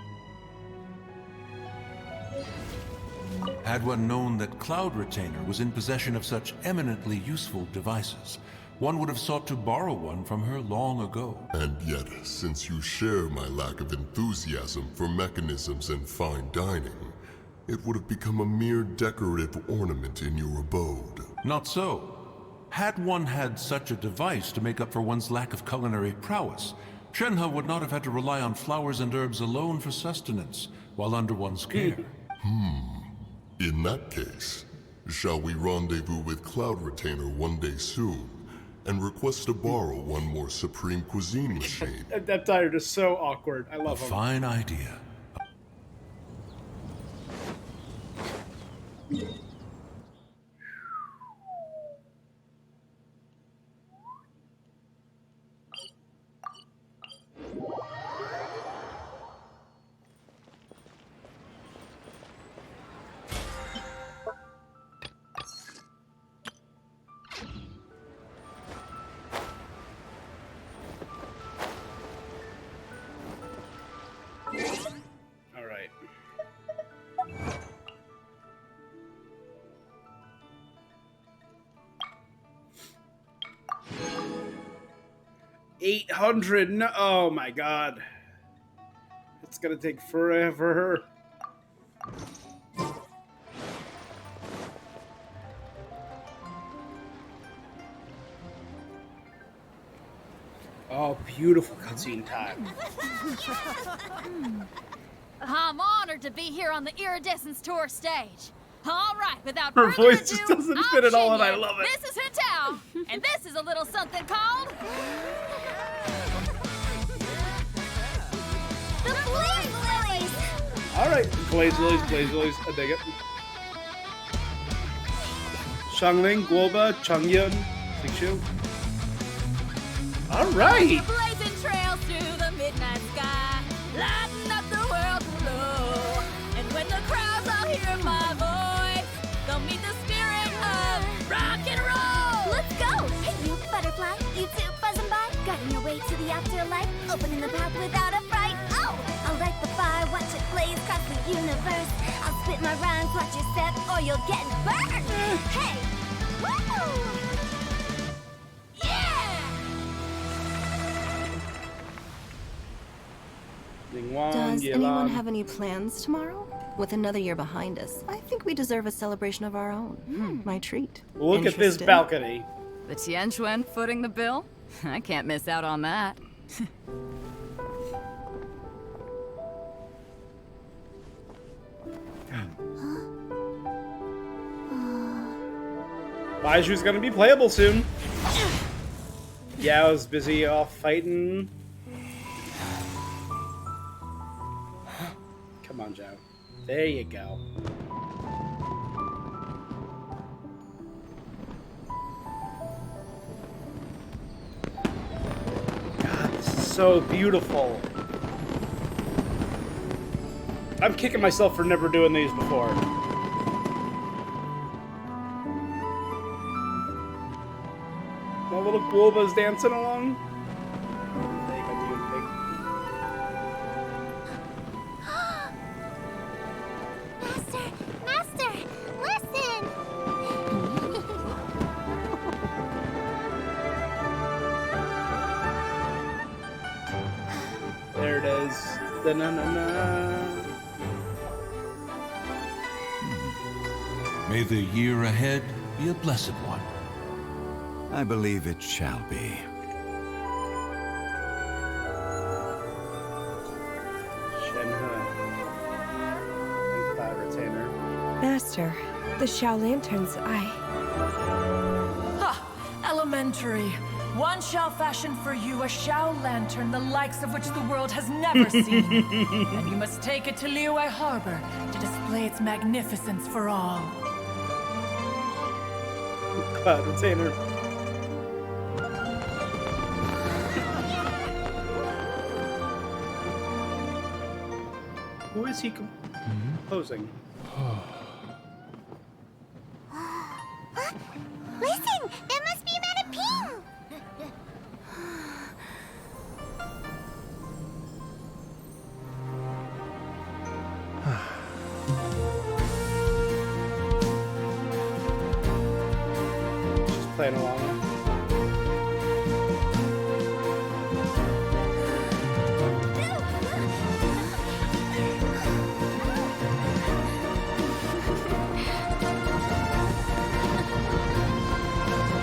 S15: Had one known that Cloud Retainer was in possession of such eminently useful devices, one would have sought to borrow one from her long ago.
S13: And yet, since you share my lack of enthusiasm for mechanisms and fine dining, it would have become a mere decorative ornament in your abode.
S15: Not so. Had one had such a device to make up for one's lack of culinary prowess, Shenhe would not have had to rely on flowers and herbs alone for sustenance, while under one's care.
S13: In that case, shall we rendezvous with Cloud Retainer one day soon, and request to borrow one more Supreme Cuisine machine?
S4: That tire is so awkward. I love him.
S15: Fine idea.
S4: All right. 800. No, oh my god. It's gonna take forever. Oh, beautiful cutscene time.
S12: I'm honored to be here on the Iridescence Tour stage. All right, without
S4: Her
S12: further
S4: voice
S12: ado,
S4: just doesn't
S12: I'm
S4: fit at all, and I
S12: Shinya.
S4: love it.
S12: This is Hitao, and this is a little something called
S8: The Blaze Lilies!
S4: Alright, Blaze Lilies, I dig it. Shangling, Guoba, Changyun, Sixu. Alright!
S12: blazing trails through the midnight sky, lighting up the world below. And when the crowds all hear my voice, they'll meet the spirit of rock and roll.
S8: Let's go! Hey, you butterfly, you too buzzing by, guiding your way to the afterlife, opening the path without a fright. Oh, I'll light the fire, watch it blaze across the universe. I'll spit my rhymes, watch your step, or you'll get burned. Hey, woo!
S12: Yeah!
S2: Does anyone have any plans tomorrow? With another year behind us, I think we deserve a celebration of our own. My treat.
S4: Look at this
S2: Interested?
S4: balcony.
S16: The Tianquan footing the bill? I can't miss out on that.
S4: Baiju's gonna be playable soon. Yeah, I was busy off fighting. Come on, Joe. There you go. God, this is so beautiful. I'm kicking myself for never doing these before. My little Guoba's dancing along.
S1: Master, listen!
S4: There it is. Da-na-na-na.
S15: May the year ahead be a blessed one.
S14: I believe it shall be.
S7: Master, the Xiao Lanterns,
S10: Ha! Elementary. One shall fashion for you a Xiao lantern the likes of which the world has never seen. And you must take it to Liyue Harbor to display its magnificence for all.
S4: Cloud Retainer. Who is he composing?
S1: Listen! That must be Madame Ping!
S4: Just playing along.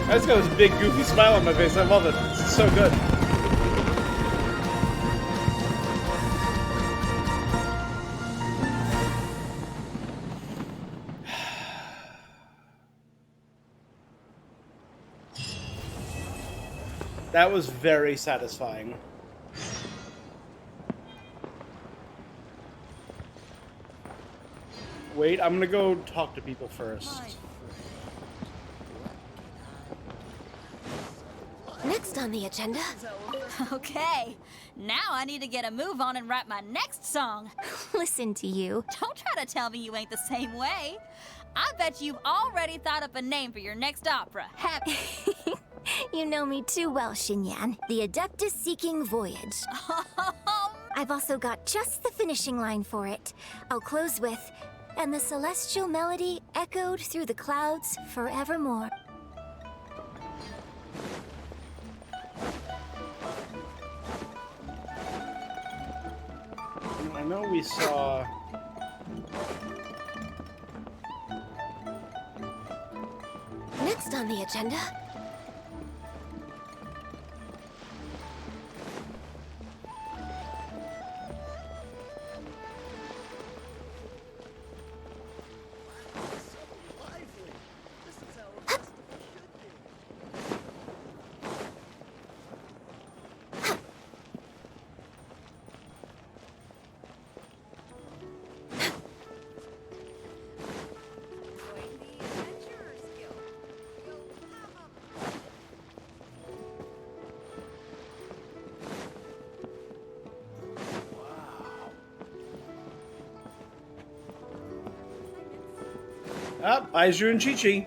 S4: I just got this big goofy smile on my face. I love it. It's so good. That was very satisfying. Wait, I'm gonna go talk to people first.
S2: Next on the agenda.
S12: Okay, now I need to get a move on and write my next song.
S8: Listen to you.
S12: Don't try to tell me you ain't the same way. I bet you've already thought up a name for your next opera. Happy.
S8: You know me too well, Xinyan. The Adeptus Seeking Voyage. I've also got just the finishing line for it. I'll close with, and the celestial melody echoed through the clouds forevermore.
S4: I know we saw...
S2: Next on the agenda.
S4: Ah, Baiju and Chi-Chi.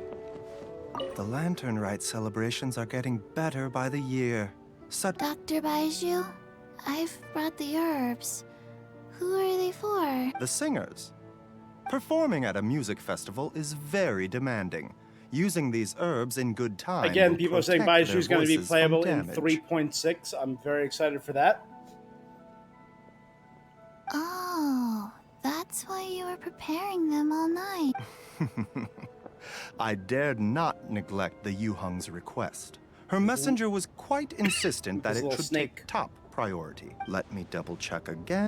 S17: The Lantern Rite celebrations are getting better by the year.
S18: Dr. Baiju, I've brought the herbs. Who are they for?
S17: The singers. Performing at a music festival is very demanding. Using these herbs in good time
S4: Again,
S17: will
S4: people are saying
S17: protect
S4: Baiju is
S17: their
S4: going to be
S17: voices
S4: playable
S17: from
S4: in
S17: damage.
S4: 3.6. I'm very excited for that.
S18: Oh, that's why you were preparing them all night.
S17: I dared not neglect the Yuheng's request. Her messenger was quite insistent that
S4: This
S17: it
S4: little
S17: should
S4: snake.
S17: take top priority. Let me double check again.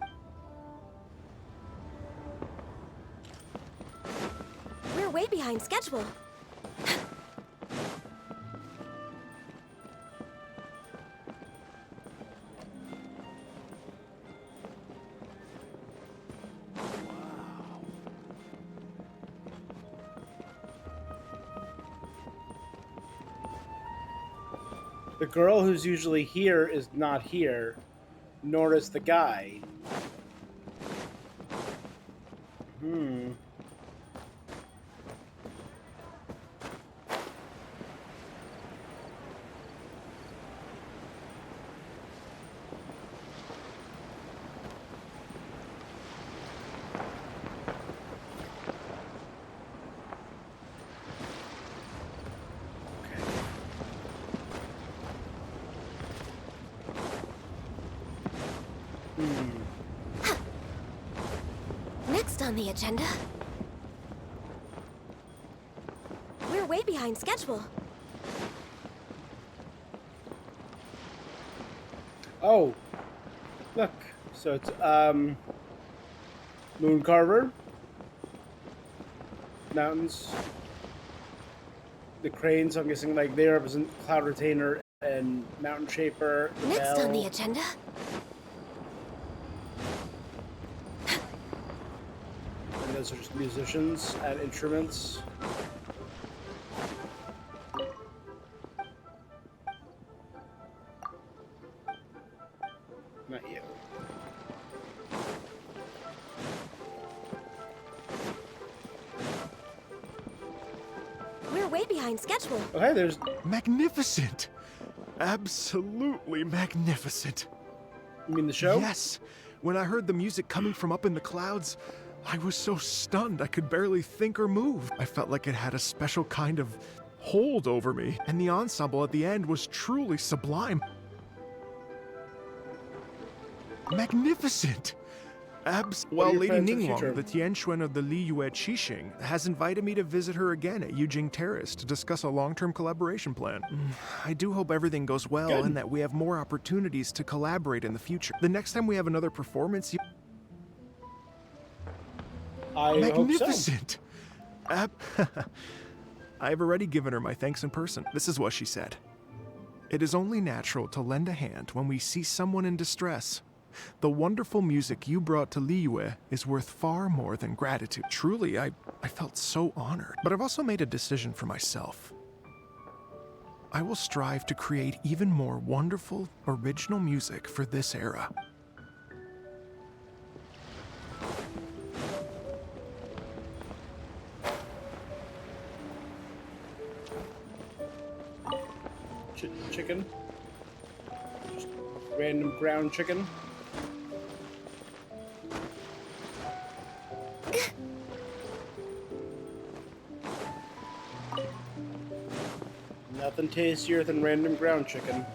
S2: We're way behind schedule.
S4: The girl who's usually here is not here, nor is the guy.
S2: Next on the agenda. We're way behind schedule.
S4: Oh, look. So it's Moon Carver, mountains, the cranes. I'm guessing like they represent Cloud Retainer and Mountain Shaper. The
S2: Next
S4: bell.
S2: on the agenda.
S4: And those are just musicians and instruments. Not you.
S2: We're way behind schedule.
S4: Okay, there's
S5: Magnificent! Absolutely magnificent.
S4: You mean the show?
S5: Yes. When I heard the music coming from up in the clouds, I was so stunned I could barely think or move. I felt like it had a special kind of hold over me, and the ensemble at the end was truly sublime. Magnificent! Well,
S4: are your
S5: Lady
S4: plans for the future?
S5: Ningguang, the Tianquan of the Liyue Qixing, has invited me to visit her again at Yujing Terrace to discuss a long-term collaboration plan. I do hope everything goes well
S4: Good.
S5: and that we have more opportunities to collaborate in the future. The next time we have another performance,
S4: I hope so.
S5: Magnificent! I've already given her my thanks in person. This is what she said. It is only natural to lend a hand when we see someone in distress. The wonderful music you brought to Liyue is worth far more than gratitude. Truly, I felt so honored. But I've also made a decision for myself. I will strive to create even more wonderful, original music for this era.
S4: Chicken. Just random ground chicken. Nothing tastier than random ground chicken.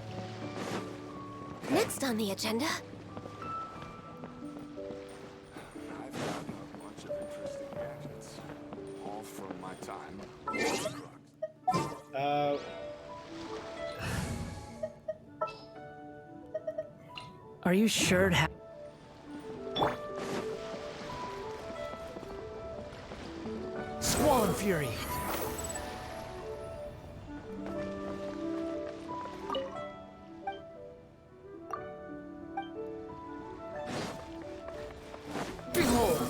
S2: Next on the agenda.
S19: I've gotten a bunch of interesting gadgets, all from my time.
S6: Are you sure it Squall and Fury!
S19: Behold!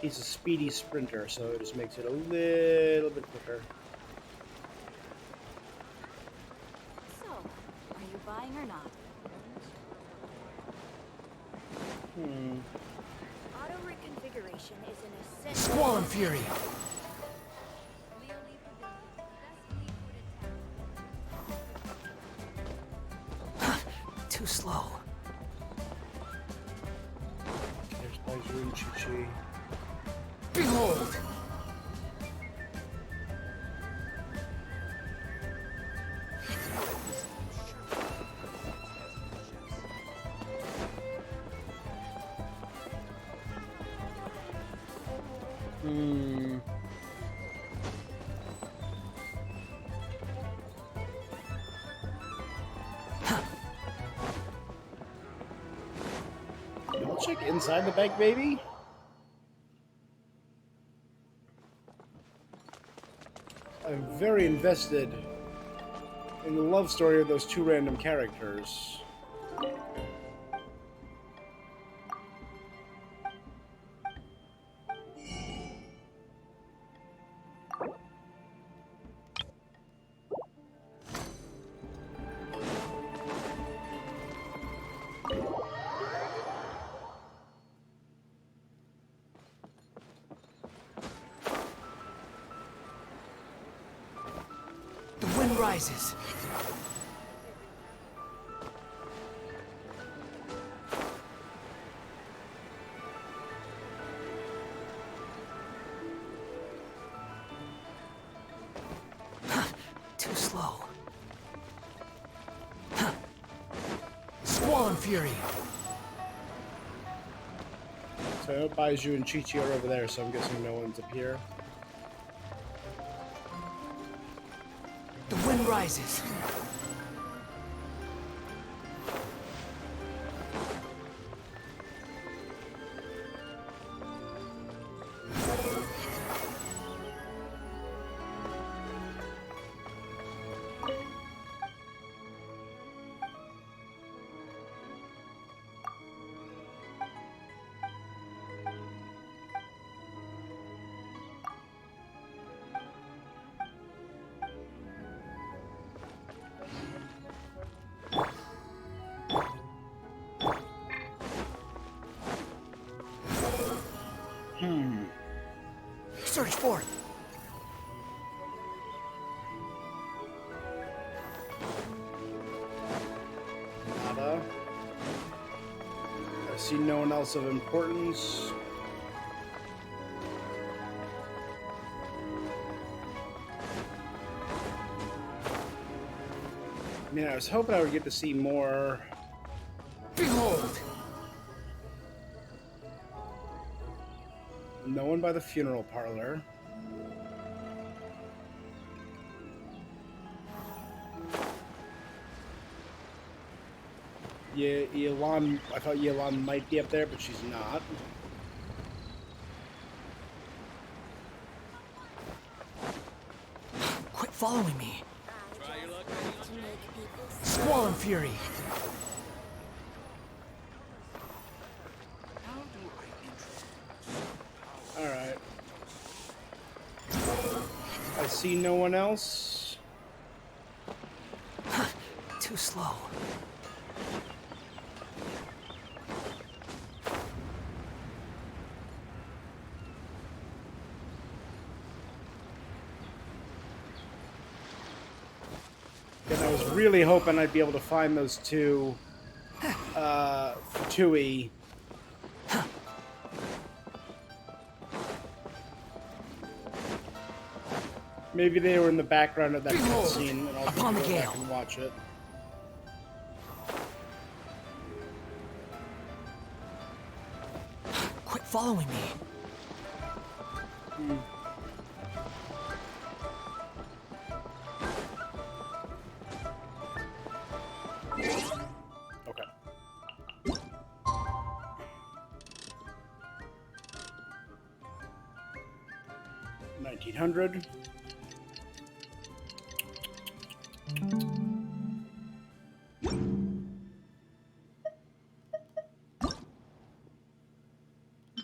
S4: He's a speedy sprinter, so it just makes it a little bit quicker.
S12: So, are you buying or not?
S6: Squall and Fury. Too slow.
S4: There's Baizu and Chi-Chi.
S6: Behold!
S4: I'll check inside the bank, maybe? I'm very invested in the love story of those two random characters.
S6: The wind rises. Too slow. Squall and Fury.
S4: So I know Baizu and Chi-Chi are over there, so I'm guessing no one's up here.
S6: The wind rises. Search forth.
S4: Nada. I see no one else of importance. I mean, I was hoping I would get to see more.
S6: Behold!
S4: No one by the funeral parlor. Yeah, Yelan. I thought Yelan might be up there, but she's not.
S6: Quit following me. Squall and Fury.
S4: Alright. I see no one else.
S6: Too slow.
S4: And I was really hoping I'd be able to find those two Tui. Maybe they were in the background of that cutscene, and I'll just go back and watch it.
S6: Quit following me.
S4: Okay. $1900.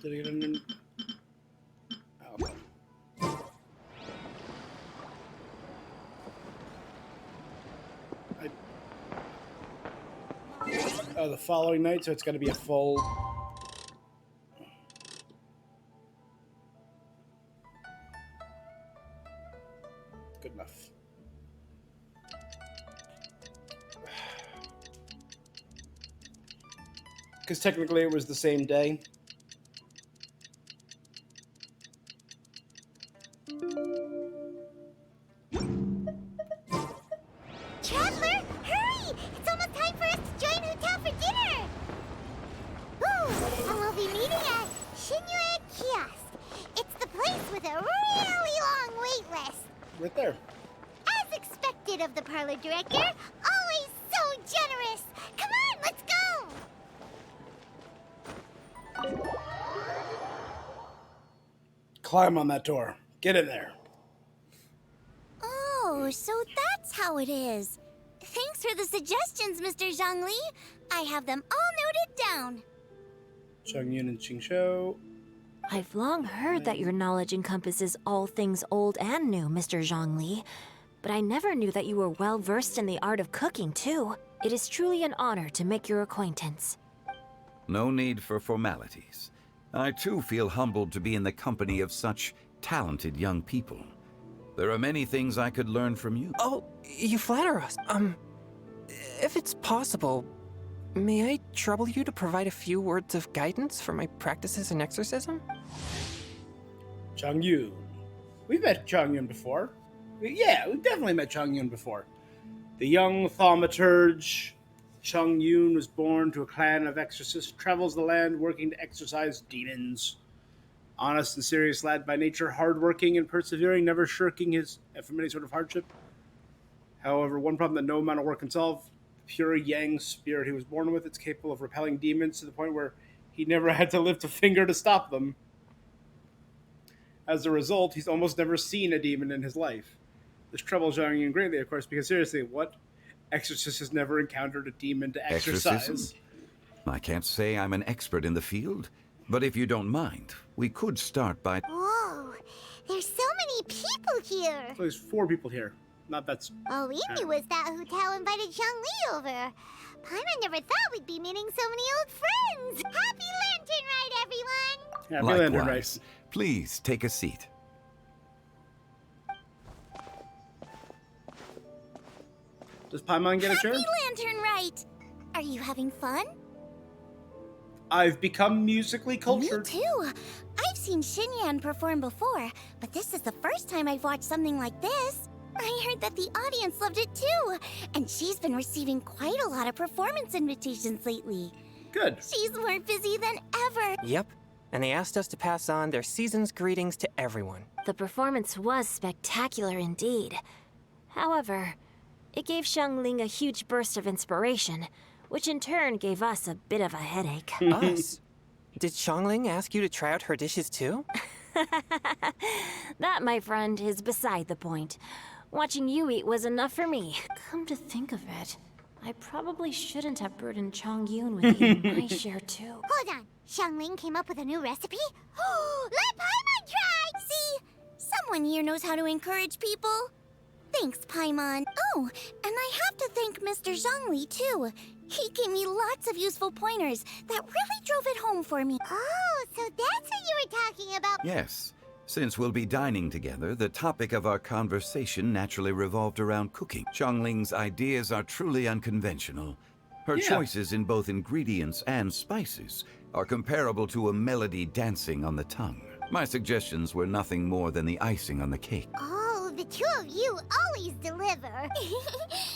S4: Did I get an? Oh. Oh, the following night, so it's got to be a full. Good enough. Because technically it was the same day.
S1: Traveler, hurry! It's almost time for us to join Hotel for dinner! Ooh, and we'll be meeting at Shinyue Kiosk. It's the place with a really long wait list.
S4: Right there.
S1: As expected of the parlor director, always so generous! Come on, let's go!
S4: Climb on that door. Get in there.
S8: Oh, so that's how it is. Thanks for the suggestions, Mr. Zhongli. I have them all noted down.
S4: Chongyun and Qingshou.
S20: I've long heard that your knowledge encompasses all things old and new, Mr. Zhongli. But I never knew that you were well versed in the art of cooking, too. It is truly an honor to make your acquaintance.
S14: No need for formalities. I too feel humbled to be in the company of such talented young people. There are many things I could learn from you.
S6: Oh, you flatter us. If it's possible, may I trouble you to provide a few words of guidance for my practices in exorcism?
S4: Chongyun. We've met Chongyun before. Yeah, we've definitely met Chongyun before. The young thaumaturge Chongyun was born to a clan of exorcists, travels the land working to exorcise demons. Honest and serious lad by nature, hardworking and persevering, never shirking from any sort of hardship. However, one problem that no amount of work can solve, the pure yang spirit he was born with, it's capable of repelling demons to the point where he never had to lift a finger to stop them. As a result, he's almost never seen a demon in his life. This troubles Chongyun greatly, of course, because seriously, what exorcist has never encountered a demon to exorcise?
S14: Exorcism? I can't say I'm an expert in the field, but if you don't mind, we could start by...
S1: Whoa, there's so many people here.
S4: So there's 4 people here. Not that's...
S1: All we knew was that Hotel invited Zhongli over. Paimon never thought we'd be meeting so many old friends. Happy Lantern Rite, everyone!
S4: Happy
S14: Likewise.
S4: Lantern Rite.
S14: Please, take a seat.
S4: Does Paimon get a chair?
S8: Happy Lantern Rite! Are you having fun?
S4: I've become musically cultured.
S8: Me too. I've seen Xinyan perform before, but this is the first time I've watched something like this. I heard that the audience loved it too, and she's been receiving quite a lot of performance invitations lately.
S4: Good.
S8: She's more busy than ever.
S6: Yep, and they asked us to pass on their season's greetings to everyone.
S20: The performance was spectacular indeed. However, it gave Xiangling a huge burst of inspiration, which in turn gave us a bit of a headache.
S6: Us? Did Xiangling ask you to try out her dishes too?
S20: That, my friend, is beside the point. Watching you eat was enough for me. Come to think of it, I probably shouldn't have burdened Chongyun with eating my share too.
S1: Hold on, Xiangling came up with a new recipe? Let Paimon try!
S8: See? Someone here knows how to encourage people. Thanks, Paimon. Oh, and I have to thank Mr. Zhongli, too. He gave me lots of useful pointers that really drove it home for me.
S1: Oh, so that's what you were talking about.
S14: Yes. Since we'll be dining together, the topic of our conversation naturally revolved around cooking. Chongling's ideas are truly unconventional. Her choices in both ingredients and spices are comparable to a melody dancing on the tongue. My suggestions were nothing more than the icing on the cake.
S1: Oh, the two of you always deliver.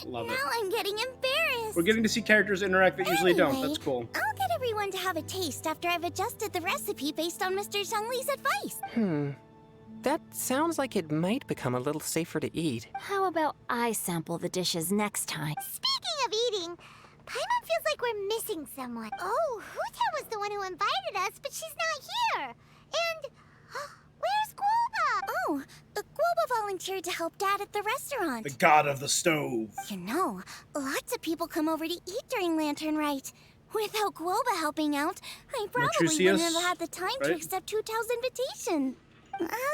S4: Love it.
S8: Now I'm getting embarrassed.
S4: We're getting to see characters interact that usually don't.
S8: Anyway,
S4: That's cool.
S8: I'll get everyone to have a taste after I've adjusted the recipe based on Mr. Zhongli's advice.
S6: That sounds like it might become a little safer to eat.
S20: How about I sample the dishes next time?
S1: Speaking of eating, Paimon feels like we're missing someone. Oh, Huta was the one who invited us, but she's not here. And where's Guoba?
S8: Oh, Guoba volunteered to help Dad at the restaurant.
S4: The god of the stove.
S8: You know, lots of people come over to eat during Lantern Rite. Without Guoba helping out, I probably wouldn't have had the time to accept Hu Tao's invitation.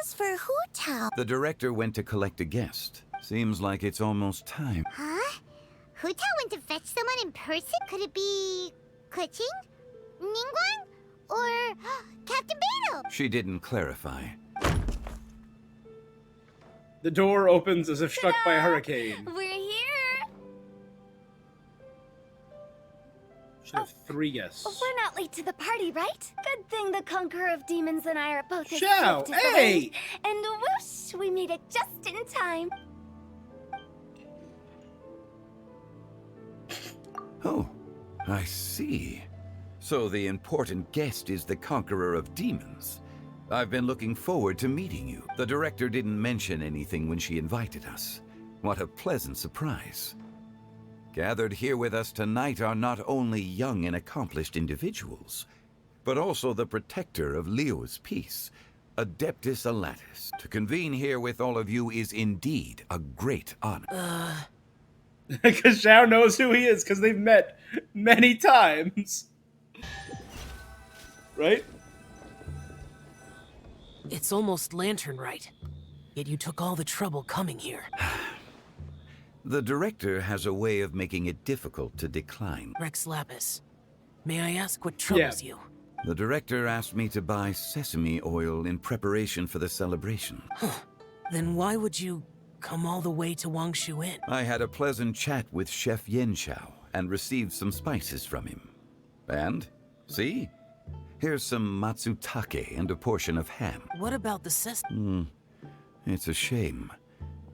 S8: As for Hu Tao...
S14: The director went to collect a guest. Seems like it's almost time.
S1: Huh? Huta went to fetch someone in person? Could it be... Kuching? Ningguang? Or Captain Beto?
S14: She didn't clarify.
S4: The door opens as if struck by a hurricane.
S8: We're here!
S4: Should have 3 guests.
S8: We're not late to the party, right? Good thing the Conqueror of Demons and I are both as
S4: Xiao,
S8: swift as the
S4: hey!
S8: wind. And whoosh, we made it just in time.
S14: Oh, I see. So the important guest is the Conqueror of Demons. I've been looking forward to meeting you. The director didn't mention anything when she invited us. What a pleasant surprise. Gathered here with us tonight are not only young and accomplished individuals, but also the protector of Leo's peace, Adeptus Alatus. To convene here with all of you is indeed a great honor.
S4: Because Xiao knows who he is, because they've met many times. Right?
S21: It's almost lantern right. Yet you took all the trouble coming here.
S14: The director has a way of making it difficult to decline.
S21: Rex Lapis, may I ask what troubles you?
S14: The director asked me to buy sesame oil in preparation for the celebration.
S21: Then why would you come all the way to Wangshu Inn?
S14: I had a pleasant chat with Chef Yen Xiao and received some spices from him. And, see? Here's some matsutake and a portion of ham.
S21: What about the sesame?
S14: It's a shame.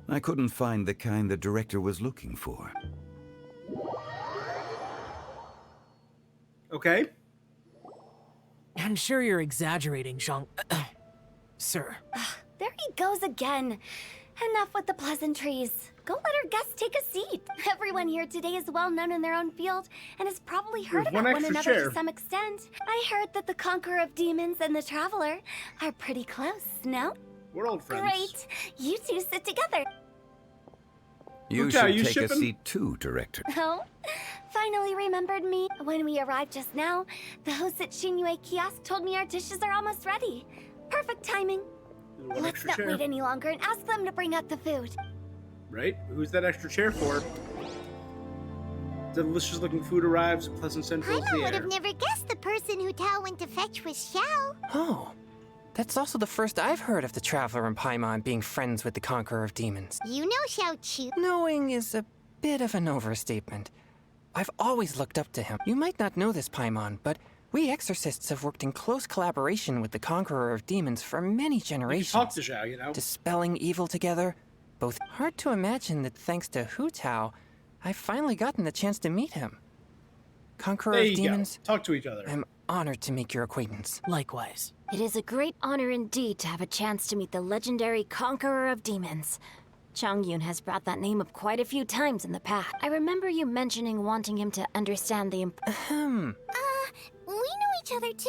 S14: I couldn't find the kind the director was looking for.
S4: Okay.
S21: I'm sure you're exaggerating, Zhang. Sir.
S8: There he goes again. Enough with the pleasantries. Go let our guests take a seat. Everyone here today is well known in their own field and has probably heard about one another to some extent. I heard that the Conqueror of Demons and the Traveler are pretty close, no?
S4: We're old friends.
S8: Great. You two sit together.
S14: You should take a seat too, director.
S8: Oh? Finally remembered me. When we arrived just now, the host at Xinyue Kiosk told me our dishes are almost ready. Perfect timing. Let's not wait any longer and ask them to bring out the food.
S4: Right? Who's that extra chair for? Delicious looking food arrives, pleasant central
S1: Paimon would have never guessed the person who Tao went to fetch was Xiao.
S6: Oh, that's also the first I've heard of the Traveler and Paimon being friends with the Conqueror of Demons.
S1: You know Xiao Chu.
S6: Knowing is a bit of an overstatement. I've always looked up to him. You might not know this, Paimon, but we exorcists have worked in close collaboration with the Conqueror of Demons for many generations.
S4: Talk to Xiao, you know.
S6: Dispelling evil together. Both hard to imagine that thanks to Hu Tao, I've finally gotten the chance to meet him. Conqueror of Demons.
S4: Talk to each other.
S6: I'm honored to make your acquaintance.
S21: Likewise.
S20: It is a great honor indeed to have a chance to meet the legendary Conqueror of Demons. Changyun has brought that name up quite a few times in the past. I remember you mentioning wanting him to understand the
S1: We know each other too.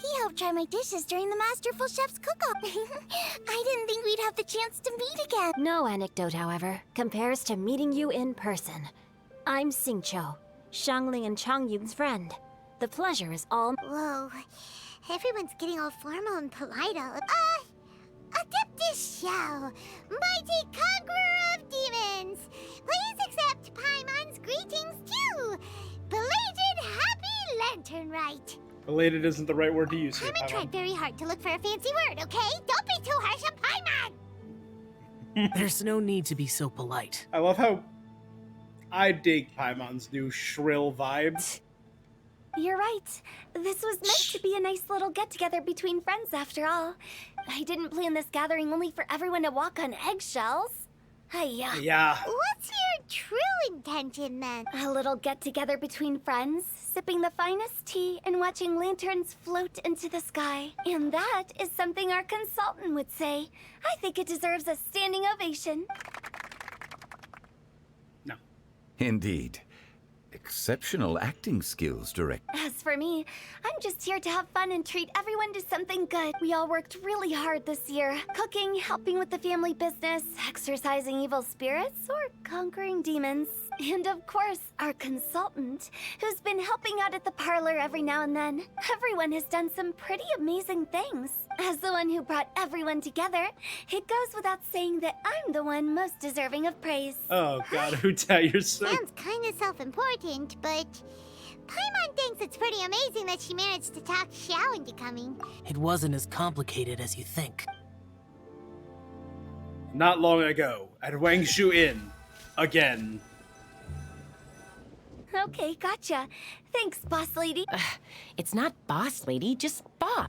S1: He helped try my dishes during the Masterful Chef's cook-off. I didn't think we'd have the chance to meet again.
S20: No anecdote, however, compares to meeting you in person. I'm Xingqiu, Shangling and Changyun's friend. The pleasure is all—
S1: Whoa, everyone's getting all formal and polite. Adeptus Xiao, mighty conqueror of demons. Please accept Paimon's greetings too. Belated Happy Lantern Rite.
S4: Belated isn't the right word to use here.
S1: Paimon tried very hard to look for a fancy word, okay? Don't be too harsh on Paimon!
S21: There's no need to be so polite.
S4: I love how I dig Paimon's new shrill vibe.
S8: You're right. This was meant to be a nice little get-together between friends after all. I didn't plan this gathering only for everyone to walk on eggshells. Hiya.
S4: Yeah.
S1: What's your true intention then?
S8: A little get-together between friends, sipping the finest tea and watching lanterns float into the sky. And that is something our consultant would say. I think it deserves a standing ovation.
S4: No.
S14: Indeed. Exceptional acting skills, director.
S8: As for me, I'm just here to have fun and treat everyone to something good. We all worked really hard this year. Cooking, helping with the family business, exorcising evil spirits, or conquering demons. And of course, our consultant, who's been helping out at the parlor every now and then. Everyone has done some pretty amazing things. As the one who brought everyone together, it goes without saying that I'm the one most deserving of praise.
S4: Oh god, Huta, you're so...
S1: Sounds kind of self-important, but Paimon thinks it's pretty amazing that she managed to talk Xiao into coming.
S21: It wasn't as complicated as you think.
S4: Not long ago, at Wangshu Inn. Again.
S8: Okay, gotcha. Thanks, boss lady.
S3: It's not boss lady, just Bob.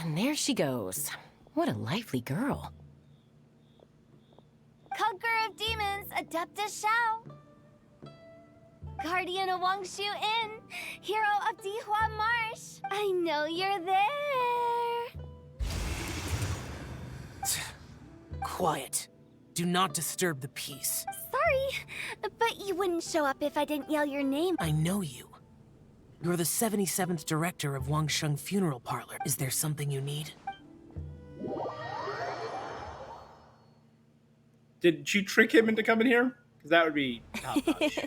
S3: And there she goes. What a lively girl.
S8: Conqueror of Demons, Adeptus Shao. Guardian of Wangshu Inn, hero of Dihua Marsh. I know you're there.
S21: Quiet. Do not disturb the peace.
S8: Sorry, but you wouldn't show up if I didn't yell your name.
S21: I know you. You're the 77th director of Wangsheng Funeral Parlor. Is there something you need?
S4: Did she trick him into coming here? Because that would be top-notch.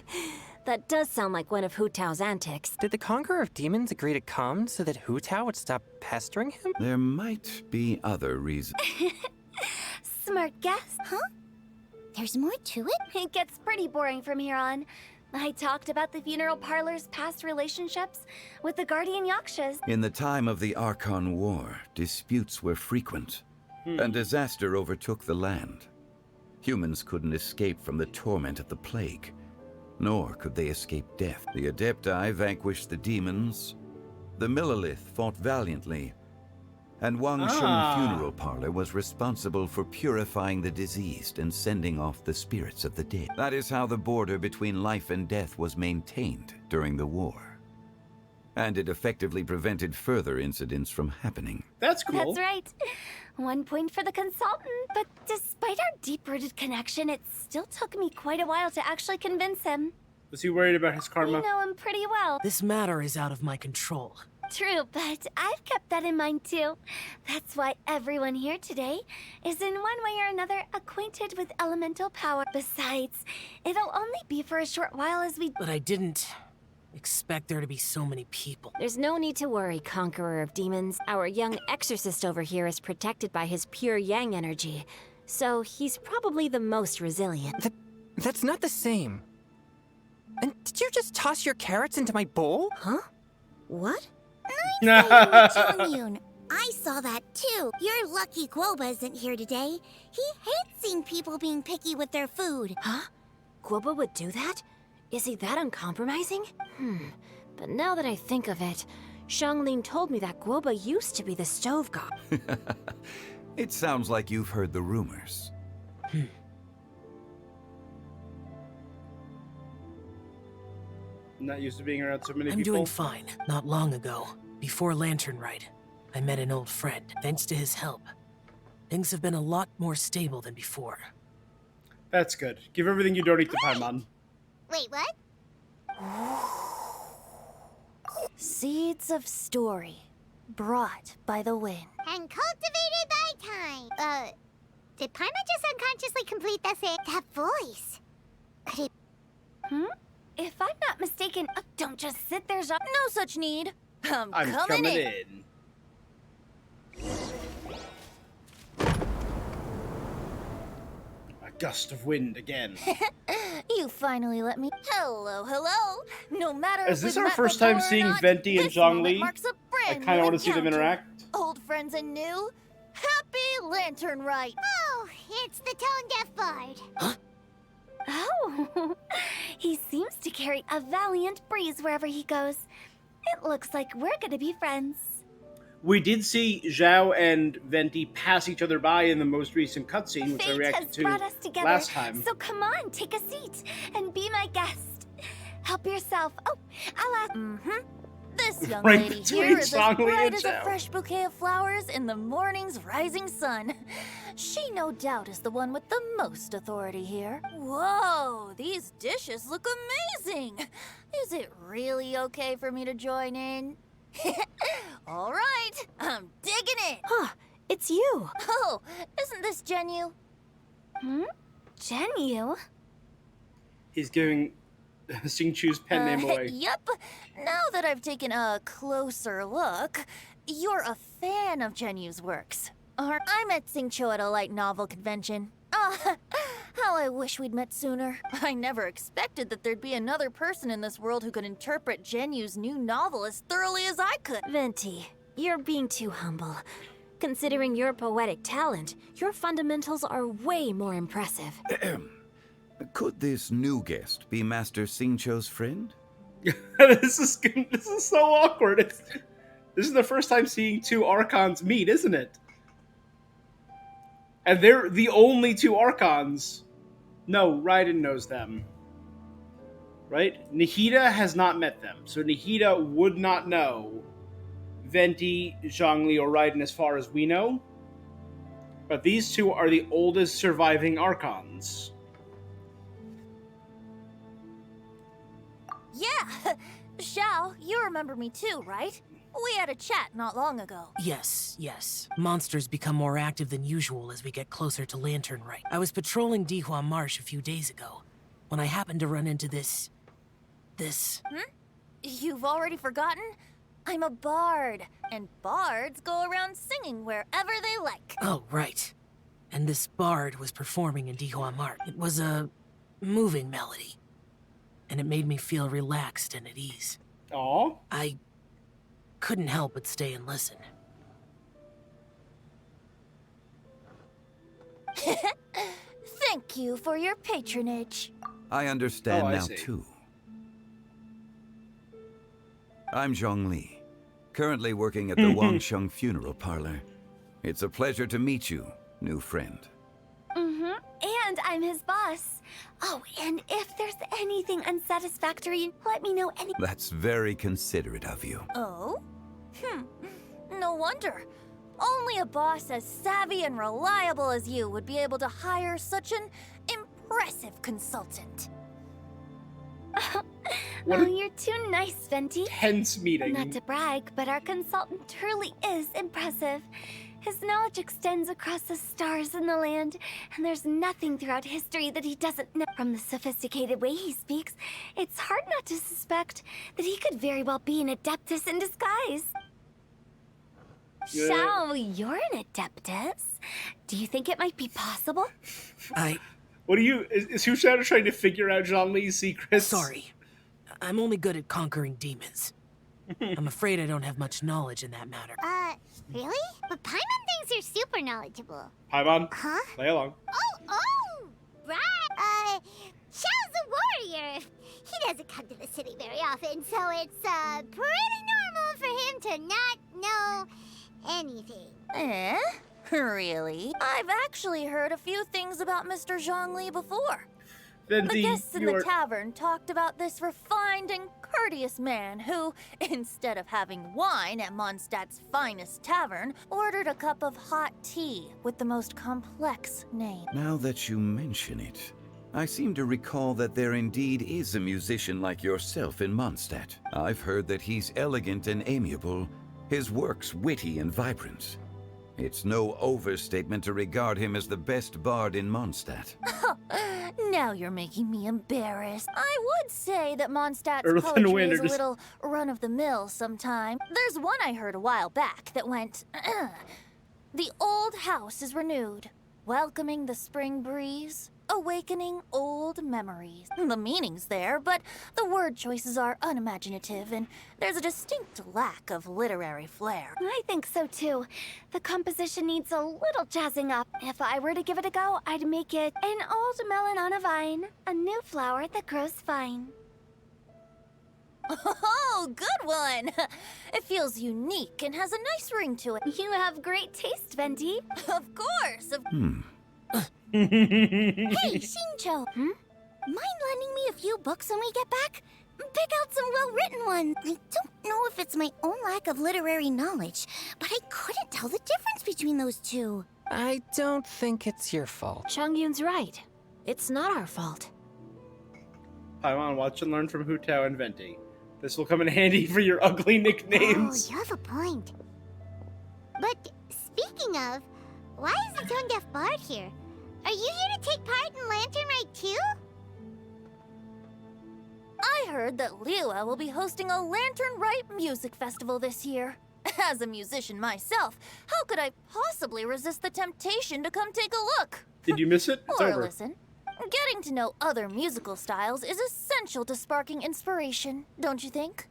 S20: That does sound like one of Hu Tao's antics.
S6: Did the Conqueror of Demons agree to come so that Hu Tao would stop pestering him?
S14: There might be other reasons.
S8: Smart guess.
S1: Huh? There's more to it?
S8: It gets pretty boring from here on. I talked about the funeral parlor's past relationships with the Guardian Yakshas.
S14: In the time of the Archon War, disputes were frequent, and disaster overtook the land. Humans couldn't escape from the torment of the plague, nor could they escape death. The Adepti vanquished the demons, the Millelith fought valiantly, and Wangsheng Funeral Parlor was responsible for purifying the diseased and sending off the spirits of the dead. That is how the border between life and death was maintained during the war. And it effectively prevented further incidents from happening.
S4: That's cool.
S8: That's right. 1 point for the consultant. But despite our deep-rooted connection, it still took me quite a while to actually convince him.
S4: Was he worried about his karma?
S8: You know him pretty well.
S21: This matter is out of my control.
S8: True, but I've kept that in mind too. That's why everyone here today is in one way or another acquainted with elemental power. Besides, it'll only be for a short while as we...
S21: But I didn't expect there to be so many people.
S20: There's no need to worry, Conqueror of Demons. Our young exorcist over here is protected by his pure yang energy, so he's probably the most resilient.
S6: That's not the same. And did you just toss your carrots into my bowl?
S20: Huh? What?
S1: Nice Jongyun. I saw that too. You're lucky Guoba isn't here today. He hates seeing people being picky with their food.
S20: Huh? Guoba would do that? Is he that uncompromising? But now that I think of it, Xianglin told me that Guoba used to be the stove god.
S14: It sounds like you've heard the rumors.
S4: Not used to being around so many
S21: I'm
S4: people.
S21: doing fine. Not long ago, before Lantern Rite, I met an old friend. Thanks to his help, things have been a lot more stable than before.
S4: That's good. Give everything you don't eat to Paimon.
S1: Wait, what?
S8: Seeds of story, brought by the wind.
S1: And cultivated by time. Did Paimon just unconsciously complete that voice? Could it...
S8: If I'm not mistaken, don't just sit there, Jean.
S12: No such need. I'm
S4: coming in. A gust of wind again.
S12: You finally let me. Hello. No matter.
S4: Is this our first time seeing Venti and Zhongli? I kind of want to see them interact.
S12: Old friends and new. Happy Lantern Rite.
S1: Oh, it's the tone-deaf bard.
S8: Oh, he seems to carry a valiant breeze wherever he goes. It looks like we're gonna be friends.
S4: We did see Zhao and Venti pass each other by in the most recent cutscene, which I reacted to
S8: brought us together,
S4: last time.
S8: So come on, take a seat and be my guest. Help yourself. Oh, I'll ask.
S12: This young
S4: Right
S12: lady
S4: between
S12: here is as
S4: Zhongli
S12: bright
S4: and
S12: as a
S4: Zhao.
S12: fresh bouquet of flowers in the morning's rising sun. She no doubt is the one with the most authority here. Whoa, these dishes look amazing. Is it really okay for me to join in? All right, I'm digging it.
S20: Huh, it's you.
S12: Oh, isn't this Genu?
S8: Genu?
S4: He's giving Xingqiu's pen name away.
S12: Yep. Now that I've taken a closer look, you're a fan of Genu's works. I met Xingqiu at a light novel convention. How I wish we'd met sooner. I never expected that there'd be another person in this world who could interpret Genu's new novel as thoroughly as I could.
S20: Venti, you're being too humble. Considering your poetic talent, your fundamentals are way more impressive.
S14: Could this new guest be Master Xingqiu's friend?
S4: This is so awkward. This is the first time seeing two Archons meet, isn't it? And they're the only two Archons. No, Raiden knows them. Right? Nahida has not met them, so Nahida would not know Venti, Zhongli, or Raiden as far as we know. But these two are the oldest surviving Archons.
S8: Yeah! Xiao, you remember me too, right? We had a chat not long ago.
S21: Yes, yes. Monsters become more active than usual as we get closer to Lantern Rite. I was patrolling Dihua Marsh a few days ago when I happened to run into this...
S8: You've already forgotten? I'm a bard, and bards go around singing wherever they like.
S21: Oh, right. And this bard was performing in Dihua Marsh. It was a moving melody, and it made me feel relaxed and at ease.
S4: Aww.
S21: I couldn't help but stay and listen.
S8: Thank you for your patronage.
S14: I understand
S4: I
S14: now,
S4: see.
S14: too. I'm Zhongli, currently working at the Wangsheng Funeral Parlor. It's a pleasure to meet you, new friend.
S8: And I'm his boss. Oh, and if there's anything unsatisfactory, let me know any-
S14: That's very considerate of you.
S8: Oh? No wonder. Only a boss as savvy and reliable as you would be able to hire such an impressive consultant.
S4: What
S8: Oh,
S4: a
S8: you're too nice, Venti.
S4: tense meeting.
S8: Not to brag, but our consultant truly is impressive. His knowledge extends across the stars and the land, and there's nothing throughout history that he doesn't know. From the sophisticated way he speaks, it's hard not to suspect that he could very well be an Adeptus in disguise.
S4: Yeah.
S8: Xiao, you're an Adeptus. Do you think it might be possible?
S4: What are you... Is Hushana trying to figure out Zhongli's secrets?
S21: Sorry. I'm only good at conquering demons. I'm afraid I don't have much knowledge in that matter.
S1: Really? But Paimon thinks you're super knowledgeable.
S4: Paimon,
S1: Huh?
S4: play along.
S1: Oh, right. Xiao's a warrior. He doesn't come to the city very often, so it's, pretty normal for him to not know anything.
S8: Eh? Really? I've actually heard a few things about Mr. Zhongli before.
S4: Then
S8: The guests in the tavern talked about this refined and courteous man who, instead of having wine at Mondstadt's finest tavern, ordered a cup of hot tea with the most complex name.
S14: Now that you mention it, I seem to recall that there indeed is a musician like yourself in Mondstadt. I've heard that he's elegant and amiable, his works witty and vibrant. It's no overstatement to regard him as the best bard in Mondstadt.
S8: Now you're making me embarrassed. I would say that Mondstadt's
S4: Earth and
S8: poetry
S4: Wind
S8: is
S4: are
S8: a
S4: just-
S8: little run-of-the-mill sometimes. There's one I heard a while back that went, The old house is renewed, welcoming the spring breeze, awakening old memories. The meaning's there, but the word choices are unimaginative, and there's a distinct lack of literary flair. I think so too. The composition needs a little jazzing up. If I were to give it a go, I'd make it an old melon on a vine, a new flower that grows fine. Oh, good one! It feels unique and has a nice ring to it. You have great taste, Venti. Of course! Hey, Xingqiu! Mind lending me a few books when we get back? Pick out some well-written ones. I don't know if it's my own lack of literary knowledge, but I couldn't tell the difference between those two.
S6: I don't think it's your fault.
S2: Changyun's right. It's not our fault.
S4: Paimon, watch and learn from Hu Tao and Venti. This will come in handy for your ugly nicknames.
S1: Oh, you have a point. But speaking of, why is the Tone Deaf Bard here? Are you here to take part in Lantern Rite too?
S8: I heard that Liyue will be hosting a Lantern Rite music festival this year. As a musician myself, how could I possibly resist the temptation to come take a look?
S4: Did you miss it? It's
S8: Or
S4: over.
S8: listen. Getting to know other musical styles is essential to sparking inspiration, don't you think?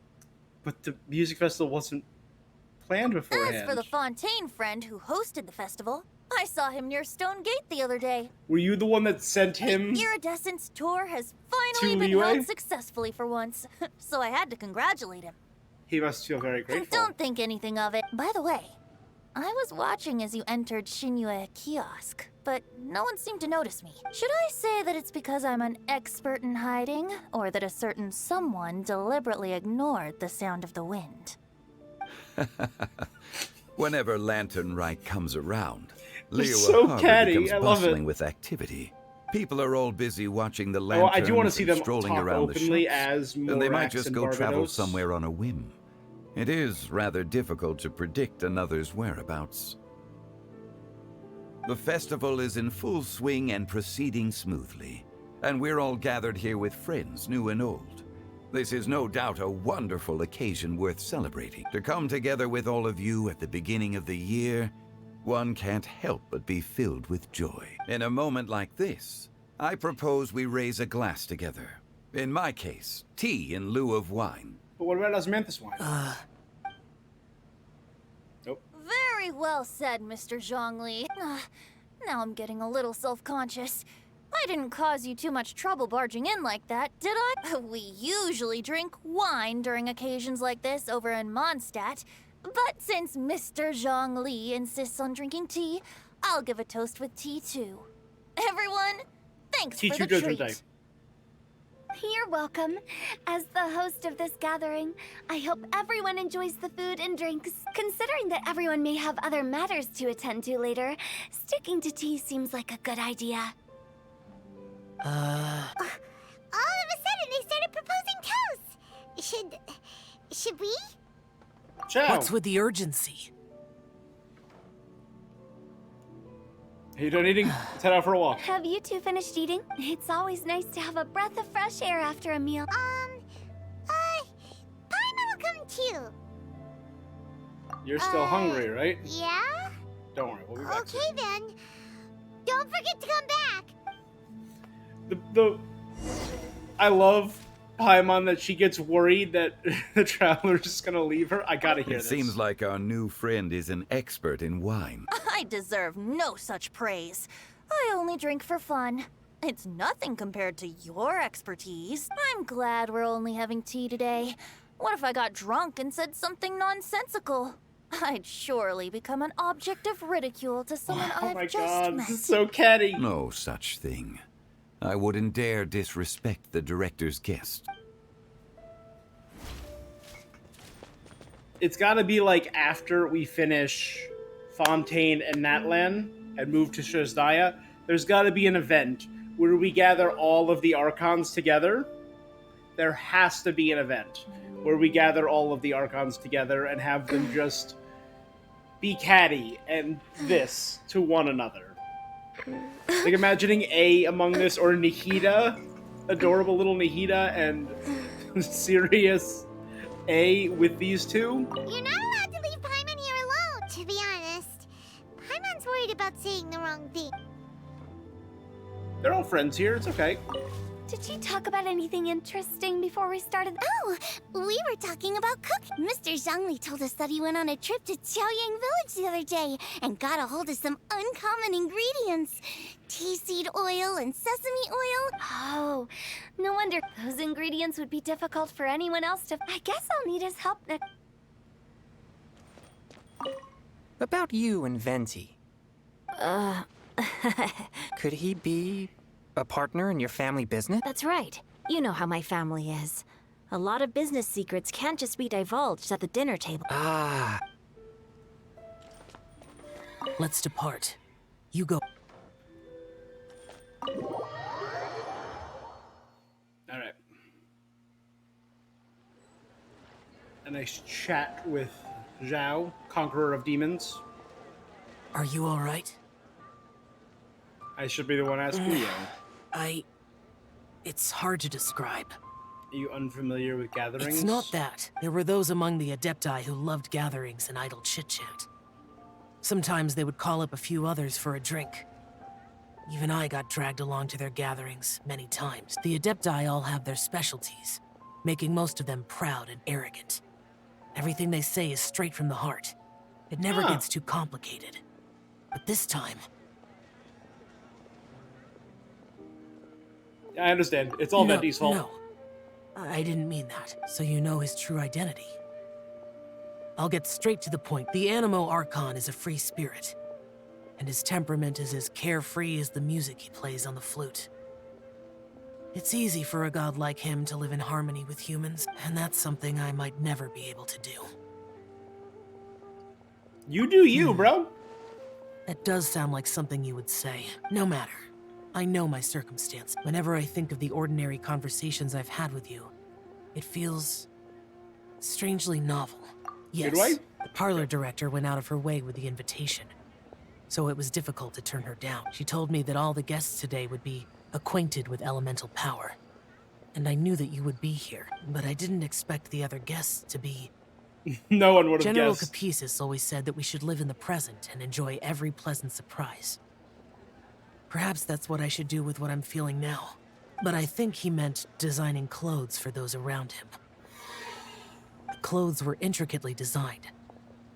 S4: But the music festival wasn't planned beforehand.
S8: As for the Fontaine friend who hosted the festival, I saw him near Stone Gate the other day.
S4: Were you the one that sent him?
S8: The Iridescence tour has finally
S4: to
S8: been
S4: Liyue?
S8: held successfully for once, so I had to congratulate him.
S4: He must feel very grateful.
S8: Don't think anything of it. By the way, I was watching as you entered Shinyue Kiosk, but no one seemed to notice me. Should I say that it's because I'm an expert in hiding, or that a certain someone deliberately ignored the sound of the wind?
S14: Whenever Lantern Rite comes around,
S4: You're
S14: Liyue
S4: so
S14: Harbor
S4: catty.
S14: becomes
S4: I love it.
S14: bustling with activity. People are all busy watching the lanterns
S4: I do want to see them
S14: strolling
S4: talk
S14: around
S4: openly
S14: the shops,
S4: as
S14: and they might
S4: Morax
S14: just
S4: and
S14: go travel
S4: Barbados.
S14: somewhere on a whim. It is rather difficult to predict another's whereabouts. The festival is in full swing and proceeding smoothly, and we're all gathered here with friends, new and old. This is no doubt a wonderful occasion worth celebrating. To come together with all of you at the beginning of the year, one can't help but be filled with joy. In a moment like this, I propose we raise a glass together. In my case, tea in lieu of wine.
S4: But what about osmanthus wine?
S8: Very well said, Mr. Zhongli. Now I'm getting a little self-conscious. I didn't cause you too much trouble barging in like that, did I? We usually drink wine during occasions like this over in Mondstadt. But since Mr. Zhongli insists on drinking tea, I'll give a toast with tea too. Everyone, thanks for the treat.
S11: You're welcome. As the host of this gathering, I hope everyone enjoys the food and drinks. Considering that everyone may have other matters to attend to later, sticking to tea seems like a good idea.
S1: All of a sudden, they started proposing toasts. Should we?
S4: Ciao.
S21: What's with the urgency?
S4: Are you done eating? Let's head out for a walk.
S11: Have you two finished eating? It's always nice to have a breath of fresh air after a meal.
S1: Paimon will come too.
S4: You're still hungry, right?
S1: Yeah?
S4: Don't worry, we'll be back soon.
S1: Okay then. Don't forget to come back.
S4: I love Paimon that she gets worried that the traveler's just gonna leave her. I gotta hear
S14: It
S4: this.
S14: seems like our new friend is an expert in wine.
S8: I deserve no such praise. I only drink for fun. It's nothing compared to your expertise. I'm glad we're only having tea today. What if I got drunk and said something nonsensical? I'd surely become an object of ridicule to someone I've just met.
S4: This is so catty.
S14: No such thing. I wouldn't dare disrespect the director's guest.
S4: It's gotta be like after we finish Fontaine and Natlan and move to Shazdaya, there's gotta be an event where we gather all of the Archons together. There has to be an event where we gather all of the Archons together and have them just be catty and this to one another. Like imagining A among this, or Nihida, adorable little Nihida, and serious A with these two.
S1: You're not allowed to leave Paimon here alone, to be honest. Paimon's worried about saying the wrong thing.
S4: They're all friends here, it's okay.
S11: Did you talk about anything interesting before we started?
S1: Oh, we were talking about cooking. Mr. Zhongli told us that he went on a trip to Qiaoyang Village the other day and got a hold of some uncommon ingredients. Tea seed oil and sesame oil.
S11: Oh, no wonder those ingredients would be difficult for anyone else to... I guess I'll need his help next...
S6: About you and Venti. Could he be a partner in your family business?
S20: That's right. You know how my family is. A lot of business secrets can't just be divulged at the dinner table.
S6: Ah.
S21: Let's depart. You go.
S4: Alright. A nice chat with Zhao, Conqueror of Demons.
S21: Are you alright?
S4: I should be the one asking you.
S21: It's hard to describe.
S4: Are you unfamiliar with gatherings?
S21: It's not that. There were those among the Adepti who loved gatherings and idle chit-chat. Sometimes they would call up a few others for a drink. Even I got dragged along to their gatherings many times. The Adepti all have their specialties, making most of them proud and arrogant. Everything they say is straight from the heart. It never gets too complicated. But this time...
S4: I understand. It's all Venti's fault.
S21: No, I didn't mean that. So you know his true identity. I'll get straight to the point. The Animo Archon is a free spirit, and his temperament is as carefree as the music he plays on the flute. It's easy for a god like him to live in harmony with humans, and that's something I might never be able to do.
S4: You do you, bro.
S21: That does sound like something you would say. No matter. I know my circumstance. Whenever I think of the ordinary conversations I've had with you, it feels strangely novel. Yes, the parlor director went out of her way with the invitation, so it was difficult to turn her down. She told me that all the guests today would be acquainted with elemental power, and I knew that you would be here, but I didn't expect the other guests to be...
S4: No one would have
S21: General
S4: guessed.
S21: Capisis always said that we should live in the present and enjoy every pleasant surprise. Perhaps that's what I should do with what I'm feeling now, but I think he meant designing clothes for those around him. The clothes were intricately designed,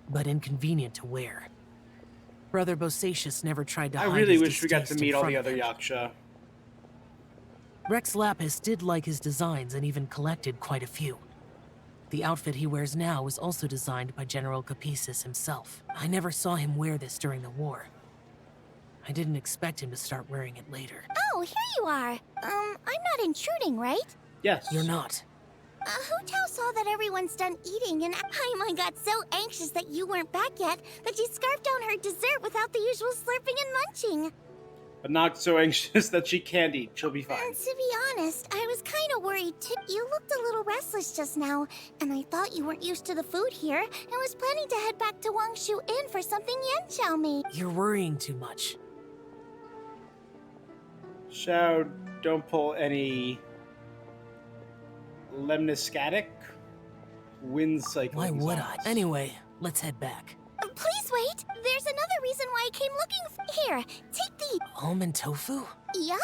S21: but inconvenient to wear. Brother Bosacius never tried to hide
S4: I really
S21: his
S4: wish we got to
S21: distaste in
S4: meet all
S21: front
S4: the
S21: of
S4: other
S21: them.
S4: Yaksha.
S21: Rex Lapis did like his designs and even collected quite a few. The outfit he wears now was also designed by General Capisis himself. I never saw him wear this during the war. I didn't expect him to start wearing it later.
S1: Oh, here you are. I'm not intruding, right?
S4: Yes.
S21: You're not.
S1: Hu Tao saw that everyone's done eating, and Paimon got so anxious that you weren't back yet that she scarfed down her dessert without the usual slurping and munching.
S4: But not so anxious that she can't eat. She'll be fine.
S1: And to be honest, I was kind of worried too. You looked a little restless just now, and I thought you weren't used to the food here, and was planning to head back to Wangshu Inn for something Yan Xiao made.
S21: You're worrying too much.
S4: Shao, don't pull any lemniscatic wind cycling.
S21: Why would I? Anyway, let's head back.
S1: Please wait. There's another reason why I came looking here. Take the...
S21: Almond tofu?
S1: Yup.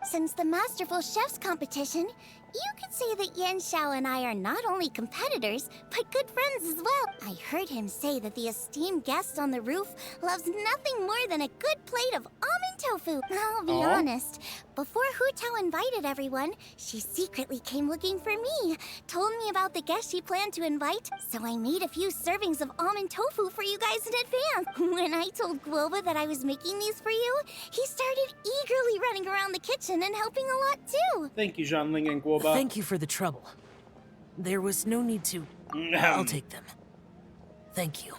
S1: Since the Masterful Chef's competition, you could say that Yan Xiao and I are not only competitors, but good friends as well. I heard him say that the esteemed guest on the roof loves nothing more than a good plate of almond tofu. I'll be honest, before Hu Tao invited everyone, she secretly came looking for me, told me about the guest she planned to invite, so I made a few servings of almond tofu for you guys in advance. When I told Guoba that I was making these for you, he started eagerly running around the kitchen and helping a lot too.
S4: Thank you, Zhanling and Guoba.
S21: Thank you for the trouble. There was no need to... I'll take them. Thank you.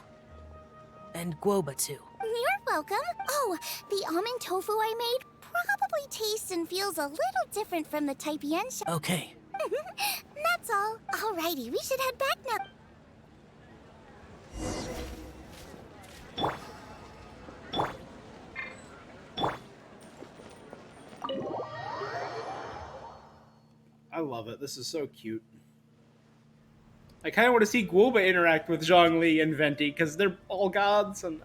S21: And Guoba, too.
S1: You're welcome. Oh, the almond tofu I made probably tastes and feels a little different from the type Yan Xiao.
S21: Okay.
S1: That's all. Alrighty, we should head back now.
S4: I love it. This is so cute. I kind of want to see Guoba interact with Zhongli and Venti because they're all gods and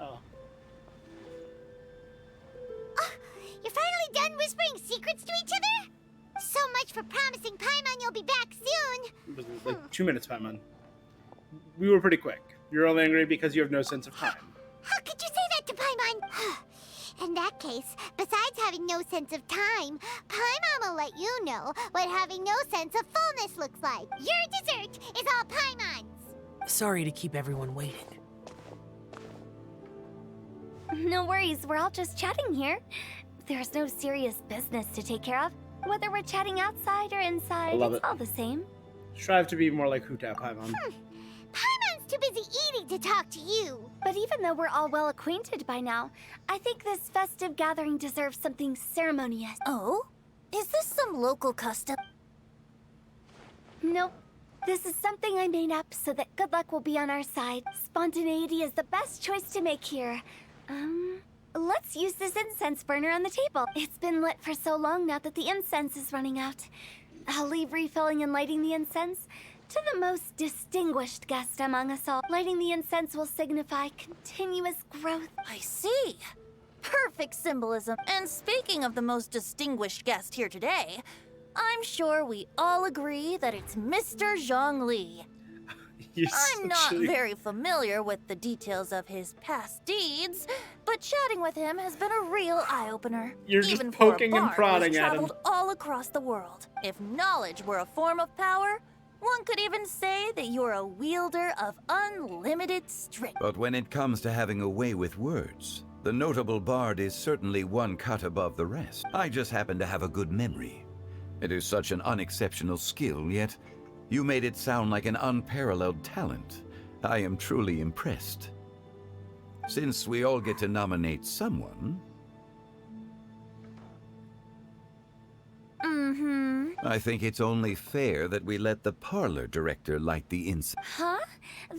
S1: You're finally done whispering secrets to each other? So much for promising Paimon you'll be back soon.
S4: it was like 2 minutes, Paimon. We were pretty quick. You're only angry because you have no sense of time.
S1: How could you say that to Paimon? In that case, besides having no sense of time, Paimon will let you know what having no sense of fullness looks like. Your dessert is all Paimon's.
S21: Sorry to keep everyone waiting.
S8: No worries, we're all just chatting here. There's no serious business to take care of. Whether we're chatting outside or inside,
S4: love
S8: it's
S4: it.
S8: all the same.
S4: Strive to be more like Hu Tao, Paimon.
S1: Paimon's too busy eating to talk to you.
S8: But even though we're all well acquainted by now, I think this festive gathering deserves something ceremonious.
S1: Oh? Is this some local custom?
S8: Nope. This is something I made up so that good luck will be on our side. Spontaneity is the best choice to make here. Let's use this incense burner on the table. It's been lit for so long now that the incense is running out. I'll leave refilling and lighting the incense to the most distinguished guest among us all. Lighting the incense will signify continuous growth.
S12: I see. Perfect symbolism. And speaking of the most distinguished guest here today, I'm sure we all agree that it's Mr. Zhongli.
S8: I'm not very familiar with the details of his past deeds, but chatting with him has been a real eye-opener.
S4: You're
S8: Even
S4: just
S8: for
S4: poking
S8: a
S4: and
S8: bard
S4: prodding
S8: who's
S4: at him.
S8: traveled all across the world. If knowledge were a form of power, one could even say that you're a wielder of unlimited strength.
S14: But when it comes to having a way with words, the notable bard is certainly one cut above the rest. I just happen to have a good memory. It is such an unexceptional skill, yet you made it sound like an unparalleled talent. I am truly impressed. Since we all get to nominate someone, I think it's only fair that we let the parlor director light the incense.
S11: Huh?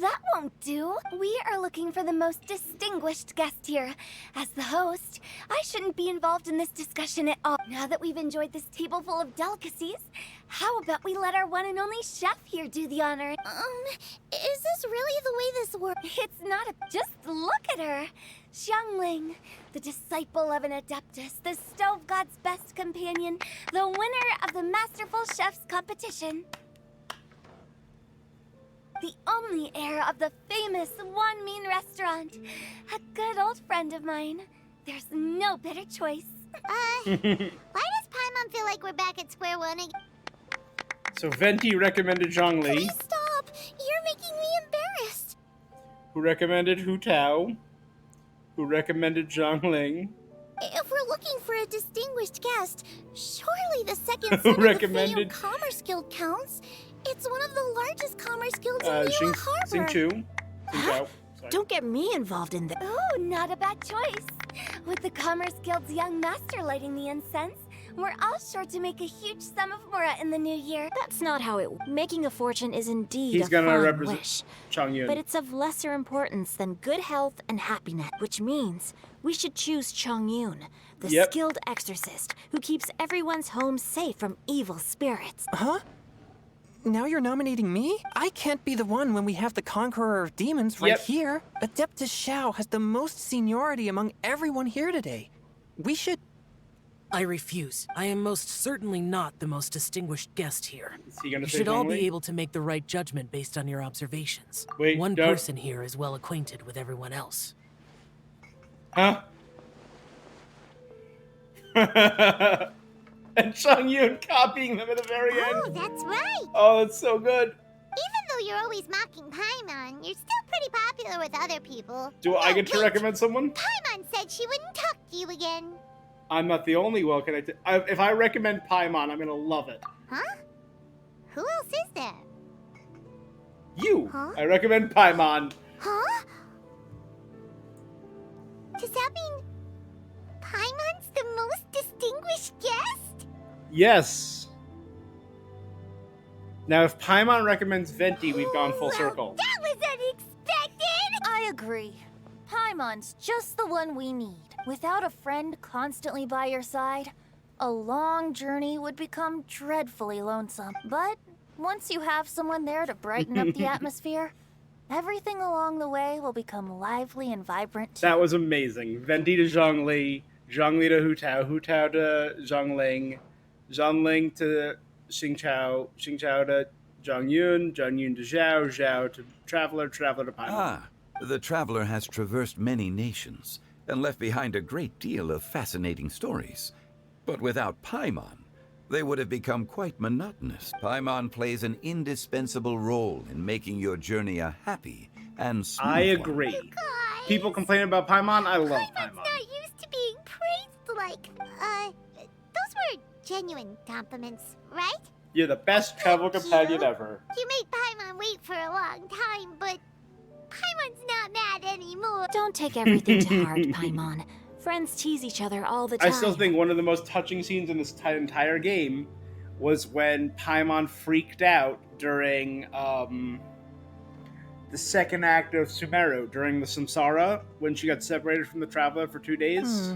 S11: That won't do. We are looking for the most distinguished guest here. As the host, I shouldn't be involved in this discussion at all. Now that we've enjoyed this table full of delicacies, how about we let our one and only chef here do the honor? Is this really the way this works? It's not just look at her. Xiangling, the disciple of an adeptus, the stove god's best companion, the winner of the Masterful Chef's competition. The only heir of the famous One Mean restaurant. A good old friend of mine. There's no better choice.
S1: Why does Paimon feel like we're back at square one again?
S4: So Venti recommended Zhongli.
S1: Please stop! You're making me embarrassed.
S4: Who recommended Hu Tao. Who recommended Zhongling.
S1: If we're looking for a distinguished guest, surely the second
S4: Who
S1: son of the
S4: recommended-
S1: Fayum Commerce Guild counts. It's one of the largest commerce guilds in Liyue Harbor.
S4: Xingqiu.
S20: Don't get me involved in this.
S11: Oh, not a bad choice. With the Commerce Guild's young master lighting the incense, we're all sure to make a huge sum of mora in the new year.
S20: That's not how it. Making a fortune is indeed
S4: He's
S20: a
S4: gonna
S20: fine
S4: represent
S20: wish,
S4: Changyun.
S20: but it's of lesser importance than good health and happiness, which means we should choose Changyun, the
S4: Yep.
S20: skilled exorcist who keeps everyone's home safe from evil spirits.
S6: Huh? Now you're nominating me? I can't be the one when we have the Conqueror of Demons right
S4: Yep.
S6: here. Adeptus Shao has the most seniority among everyone here today. We should...
S21: I refuse. I am most certainly not the most distinguished guest here.
S4: Is he gonna
S21: You
S4: say
S21: should all
S4: Zhongli?
S21: be able to make the right judgment based on your observations.
S4: Wait,
S21: One
S4: don't-
S21: person here is well acquainted with everyone else.
S4: Huh? And Changyun copying them at the very end.
S1: Oh, that's right.
S4: Oh, that's so good.
S1: Even though you're always mocking Paimon, you're still pretty popular with other people.
S4: Do I get to
S1: wait.
S4: recommend someone?
S1: Paimon said she wouldn't talk to you again.
S4: I'm not the only well-connected. If I recommend Paimon, I'm gonna love it.
S1: Huh? Who else is there?
S4: You.
S1: Huh?
S4: I recommend Paimon.
S1: Huh? Does that mean Paimon's the most distinguished guest?
S4: Yes. Now, if Paimon recommends Venti, we've gone full circle.
S1: That was unexpected!
S8: I agree. Paimon's just the one we need. Without a friend constantly by your side, a long journey would become dreadfully lonesome. But once you have someone there to brighten up the atmosphere, everything along the way will become lively and vibrant.
S4: That was amazing. Venti to Zhongli, Zhongli to Hu Tao to Zhongling, Zhongling to Xingqiu, Xingqiu to Zhongyun, Zhongyun to Zhao, Zhao to Traveler, Traveler to Paimon.
S14: Ah, the traveler has traversed many nations and left behind a great deal of fascinating stories. But without Paimon, they would have become quite monotonous. Paimon plays an indispensable role in making your journey a happy and smooth
S4: I
S14: one.
S4: agree. People complain about Paimon. I love Paimon.
S1: Not used to being praised like, those were genuine compliments, right?
S4: You're the best travel companion
S1: you.
S4: ever.
S1: You made Paimon wait for a long time, but Paimon's not mad anymore.
S20: Don't take everything to heart, Paimon. Friends tease each other all the time.
S4: I still think one of the most touching scenes in this entire game was when Paimon freaked out during the second act of Sumeru, during the Samsara, when she got separated from the Traveler for 2 days.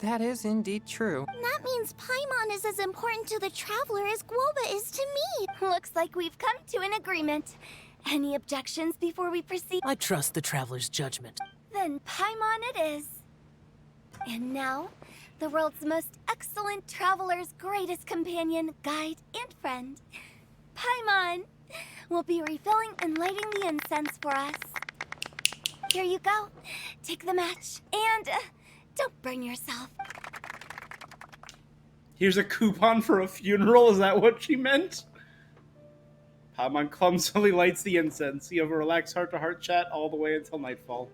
S6: That is indeed true.
S11: That means Paimon is as important to the Traveler as Guoba is to me. Looks like we've come to an agreement. Any objections before we proceed?
S21: I trust the Traveler's judgment.
S11: Then Paimon it is. And now, the world's most excellent traveler's greatest companion, guide, and friend, Paimon. will be refilling and lighting the incense for us. Here you go. Take the match. And don't burn yourself.
S4: Here's a coupon for a funeral. Is that what she meant? Paimon clumsily lights the incense. You have a relaxed heart-to-heart chat all the way until nightfall.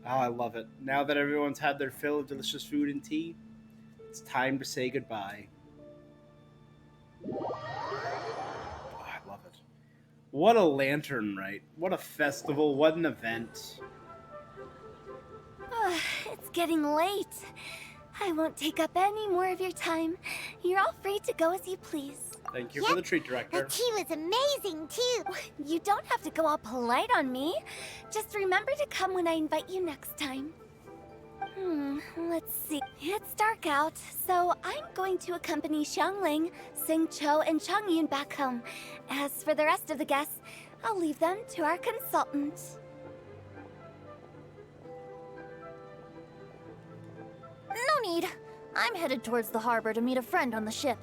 S4: Oh, I love it. Now that everyone's had their fill of delicious food and tea, it's time to say goodbye. Oh, I love it. What a lantern rite. What a festival. What an event.
S11: It's getting late. I won't take up any more of your time. You're all free to go as you please.
S4: Thank you for the treat, Director.
S1: The tea was amazing, too.
S11: You don't have to go all polite on me. Just remember to come when I invite you next time. Let's see. It's dark out, so I'm going to accompany Xiangling, Xingqiu, and Changyun back home. As for the rest of the guests, I'll leave them to our consultant.
S8: No need. I'm headed towards the harbor to meet a friend on the ship.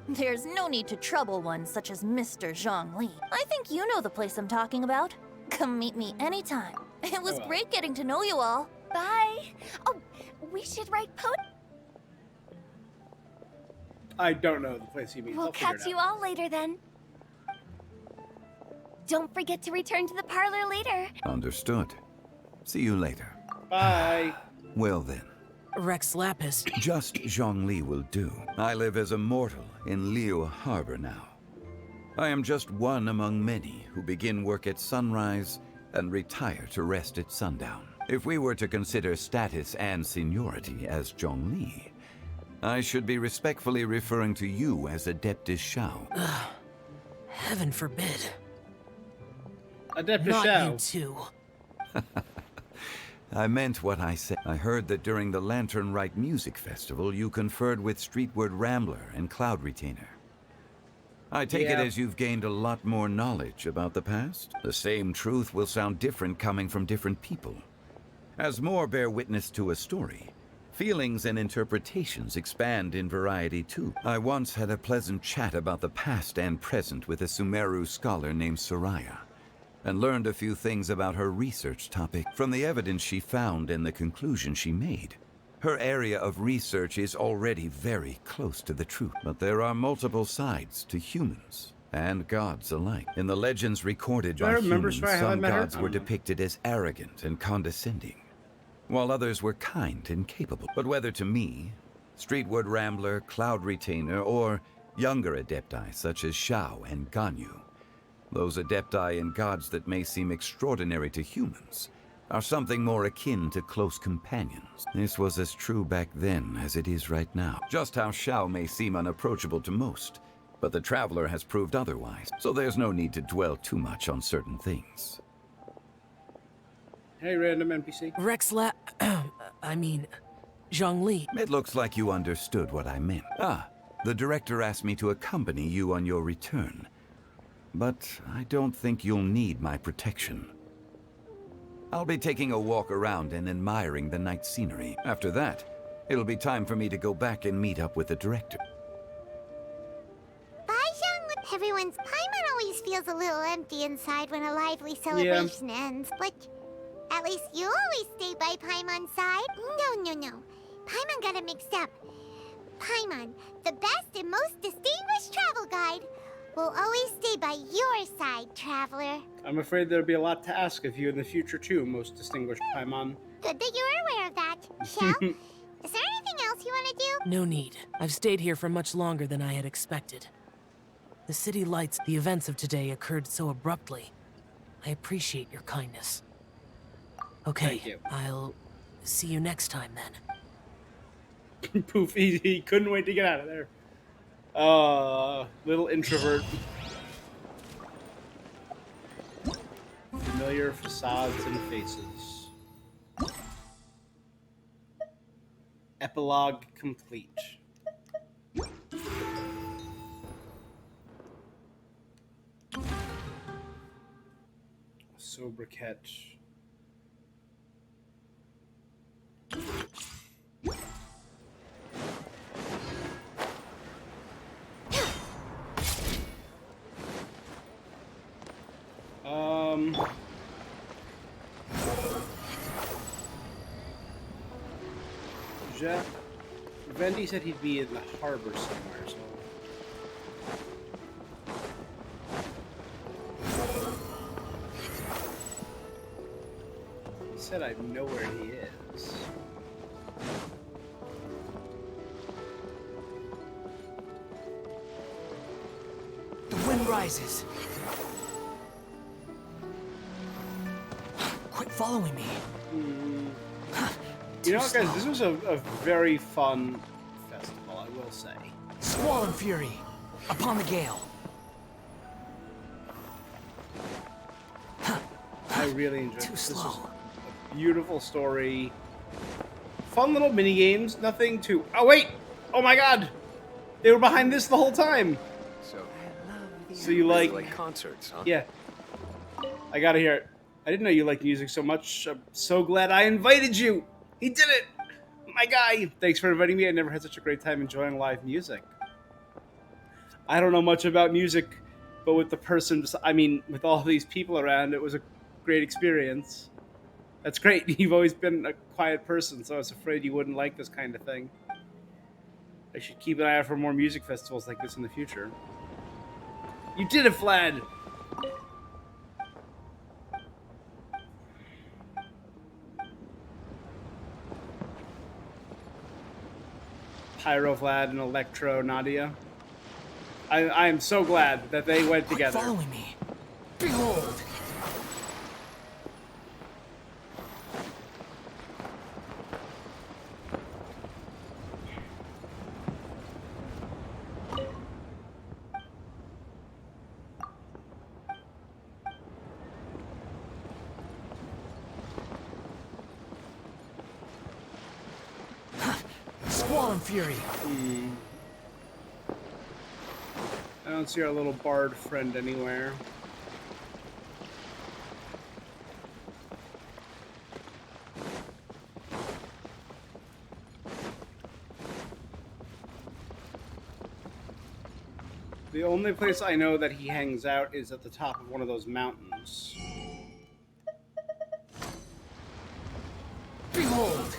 S8: There's no need to trouble one such as Mr. Zhongli. I think you know the place I'm talking about. Come meet me anytime. It was great getting to know you all.
S11: Bye. Oh, we should write
S4: I don't know the place you mean.
S11: We'll catch you all later then. Don't forget to return to the parlor later.
S14: Understood. See you later.
S4: Bye.
S14: Well then.
S21: Rex Lapis.
S14: Just Zhongli will do. I live as a mortal in Liyue Harbor now. I am just one among many who begin work at sunrise and retire to rest at sundown. If we were to consider status and seniority as Zhongli, I should be respectfully referring to you as Adeptus Shao.
S21: Heaven forbid.
S4: Adeptus
S21: Not
S4: Shao.
S21: you too.
S14: I meant what I said. I heard that during the Lantern Rite Music Festival, you conferred with Streetward Rambler and Cloud Retainer. I take it as you've gained a lot more knowledge about the past. The same truth will sound different coming from different people. As more bear witness to a story, feelings and interpretations expand in variety too. I once had a pleasant chat about the past and present with a Sumeru scholar named Soraya, and learned a few things about her research topic from the evidence she found and the conclusion she made. Her area of research is already very close to the truth, but there are multiple sides to humans and gods alike. In the legends recorded by humans, some gods were depicted as arrogant and condescending, while others were kind and capable. But whether to me, Streetward Rambler, Cloud Retainer, or younger adepti such as Shao and Ganyu, those adepti and gods that may seem extraordinary to humans are something more akin to close companions. This was as true back then as it is right now. Just how Shao may seem unapproachable to most, but the Traveler has proved otherwise, so there's no need to dwell too much on certain things.
S4: Hey, random NPC.
S21: Zhongli.
S14: It looks like you understood what I meant. The director asked me to accompany you on your return, but I don't think you'll need my protection. I'll be taking a walk around and admiring the night scenery. After that, it'll be time for me to go back and meet up with the director.
S1: Bye, Xiangling. Everyone's Paimon always feels a little empty inside when a lively celebration ends, but at least you always stay by Paimon's side. No. Paimon got it mixed up. Paimon, the best and most distinguished travel guide, will always stay by your side, Traveler.
S4: I'm afraid there'll be a lot to ask of you in the future too, most distinguished Paimon.
S1: Good that you're aware of that. Shell, is there anything else you want to do?
S21: No need. I've stayed here for much longer than I had expected. The city lights, the events of today occurred so abruptly. I appreciate your kindness. Okay,
S4: Thank you.
S21: I'll see you next time then.
S4: Poof, he couldn't wait to get out of there. Little introvert. Familiar facades and faces. Epilogue complete. Sobriquet. Vendi said he'd be in the harbor somewhere, so... He said I know where he is.
S9: The wind rises. Quit following me.
S4: You know what, guys? This was a very fun festival, I will say.
S9: Squall and fury, upon the gale.
S4: I really enjoyed
S9: Too
S4: this.
S9: slow.
S4: This was a beautiful story. Fun little mini games. Nothing too. Oh wait! Oh my God! They were behind this the whole time. So you like
S19: concerts, huh?
S4: Yeah. I gotta hear it. I didn't know you liked music so much. I'm so glad I invited you. He did it! My guy! Thanks for inviting me. I never had such a great time enjoying live music. I don't know much about music, but with the person, I mean, with all these people around, it was a great experience. That's great. You've always been a quiet person, so I was afraid you wouldn't like this kind of thing. I should keep an eye out for more music festivals like this in the future. You did it, Vlad! Pyro Vlad and Electro Nadia. I am so glad that they went together.
S9: Following me. Behold. Squall and fury.
S4: I don't see our little bard friend anywhere. The only place I know that he hangs out is at the top of one of those mountains.
S9: Behold.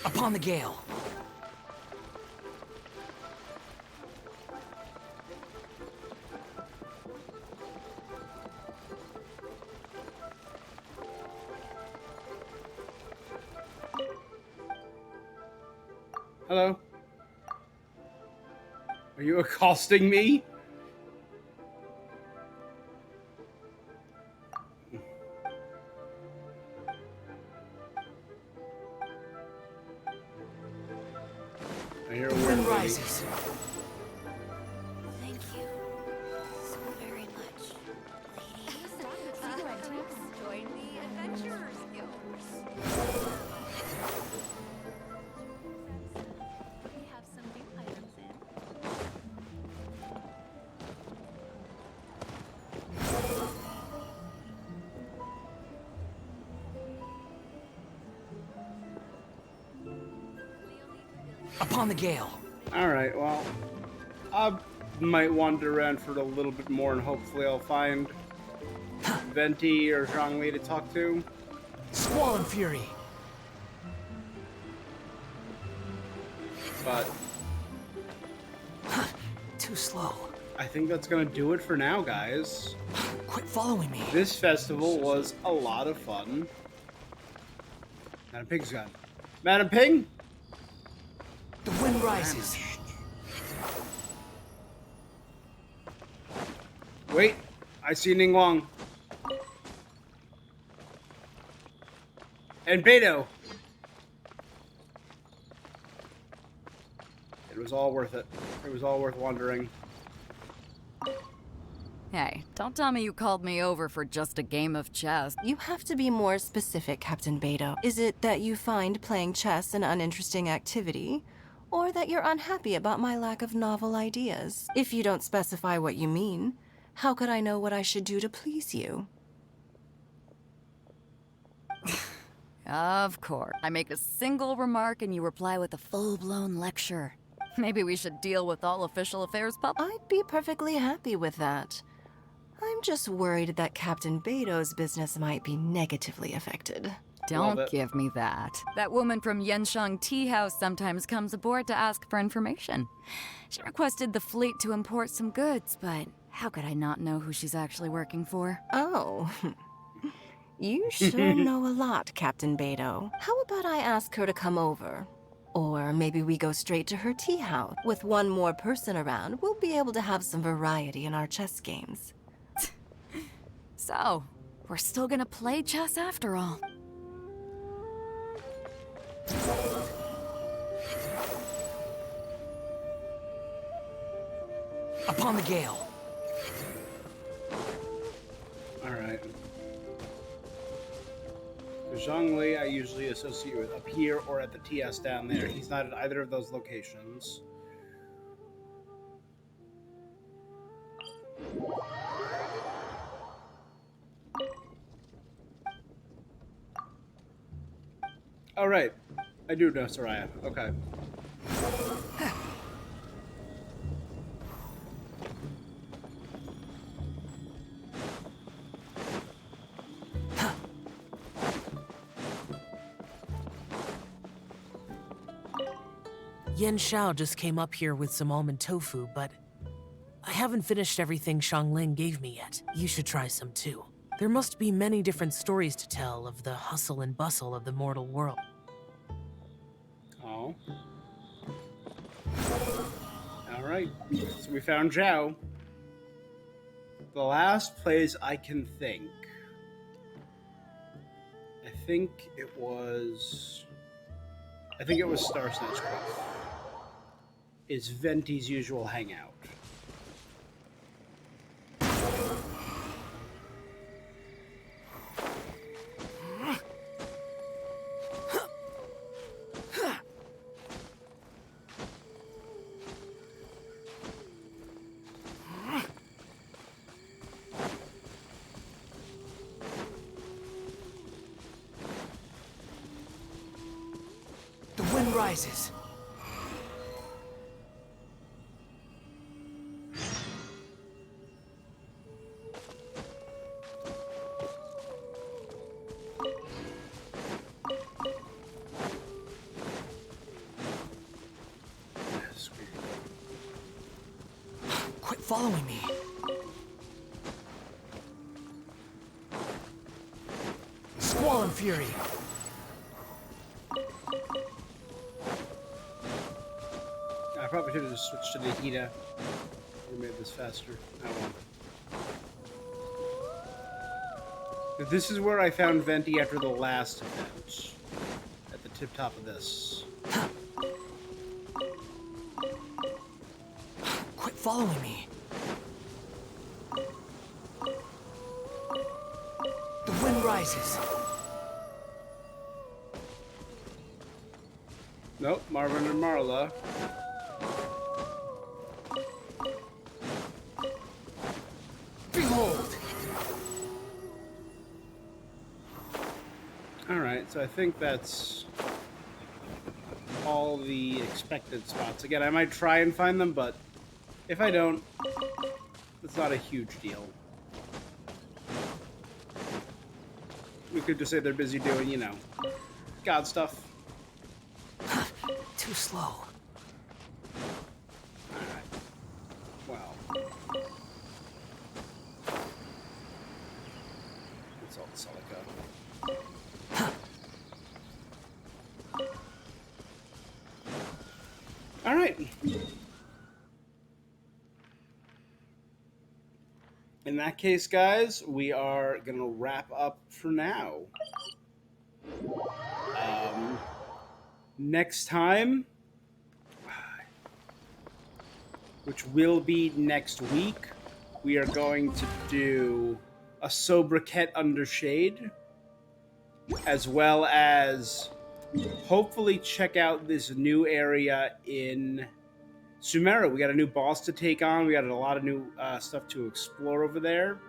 S9: Upon the gale.
S4: Hello? Are you accosting me? I hear a
S9: The
S4: wind
S9: wind
S4: lady.
S9: rises.
S20: Thank you so very much,
S12: Join the Adventurers Guild. We have some new items in.
S9: Upon the gale.
S4: Alright, well, I might wander around for a little bit more and hopefully I'll find Venti or Zhongli to talk to.
S9: Squall and fury.
S4: But
S9: Too slow.
S4: I think that's gonna do it for now, guys.
S9: Quit following me.
S4: This festival was a lot of fun. Madam Pig's gone. Madam Pig?
S9: The wind rises.
S4: Wait, I see Ning Wang. And Beto. It was all worth it. It was all worth wandering.
S16: Hey, don't tell me you called me over for just a game of chess.
S22: You have to be more specific, Captain Beto. Is it that you find playing chess an uninteresting activity? Or that you're unhappy about my lack of novel ideas? If you don't specify what you mean, how could I know what I should do to please you?
S16: Of course. I make a single remark and you reply with a full-blown lecture. Maybe we should deal with all official affairs
S22: I'd be perfectly happy with that. I'm just worried that Captain Beto's business might be negatively affected.
S16: Don't give me that. That woman from Yenshang Tea House sometimes comes aboard to ask for information. She requested the fleet to import some goods, but how could I not know who she's actually working for?
S22: Oh. You sure know a lot, Captain Beto. How about I ask her to come over? Or maybe we go straight to her tea house. With one more person around, we'll be able to have some variety in our chess games.
S16: So, we're still gonna play chess after all.
S9: Upon the gale.
S4: Alright. Zhongli I usually associate with up here or at the TS down there. He's not at either of those locations. All right. I do know Soraya. Okay.
S21: Yen Shao just came up here with some almond tofu, but I haven't finished everything Xiangling gave me yet. You should try some too. There must be many different stories to tell of the hustle and bustle of the mortal world.
S4: Oh. Alright. So we found Zhao. The last place I can think. I think it was Star Snatch Cliff. Is Venti's usual hangout.
S9: The wind rises. Quit following me. Squall and fury.
S4: I probably should have just switched to Nikita. We made this faster. Oh well. This is where I found Venti after the last event. At the tip top of this.
S9: Quit following me. The wind rises.
S4: Nope, Marvin and Marla.
S9: Behold!
S4: Alright, so I think that's all the expected spots. Again, I might try and find them, but if I don't, it's not a huge deal. We could just say they're busy doing, you know, God stuff.
S9: Too slow.
S4: Alright. Well. It's all Celica. Alright. In that case, guys, we are going to wrap up for now. Next time, which will be next week, we are going to do a sobriquet under shade, as well as hopefully check out this new area in Sumeru. We got a new boss to take on. We got a lot of new stuff to explore over there.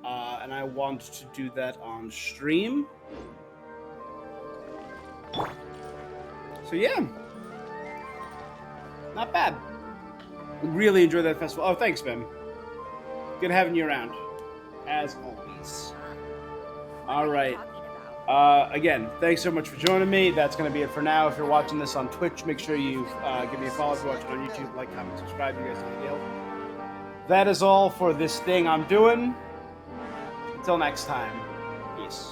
S4: And I want to do that on stream. So yeah. Not bad. Really enjoyed that festival. Oh, thanks, Ben. Good having you around. As always. All right. Again, thanks so much for joining me. That's going to be it for now. If you're watching this on Twitch, make sure you give me a follow. If you're watching on YouTube, like, comment, subscribe. You guys know the deal. That is all for this thing I'm doing. Until next time, peace.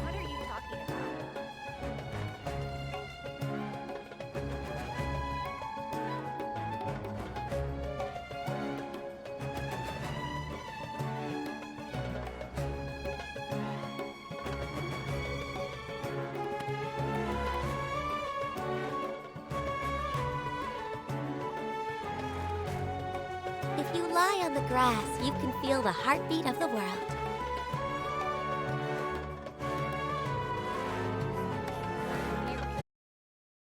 S20: What are you talking about?
S1: If you lie on the grass, you can feel the heartbeat of the world.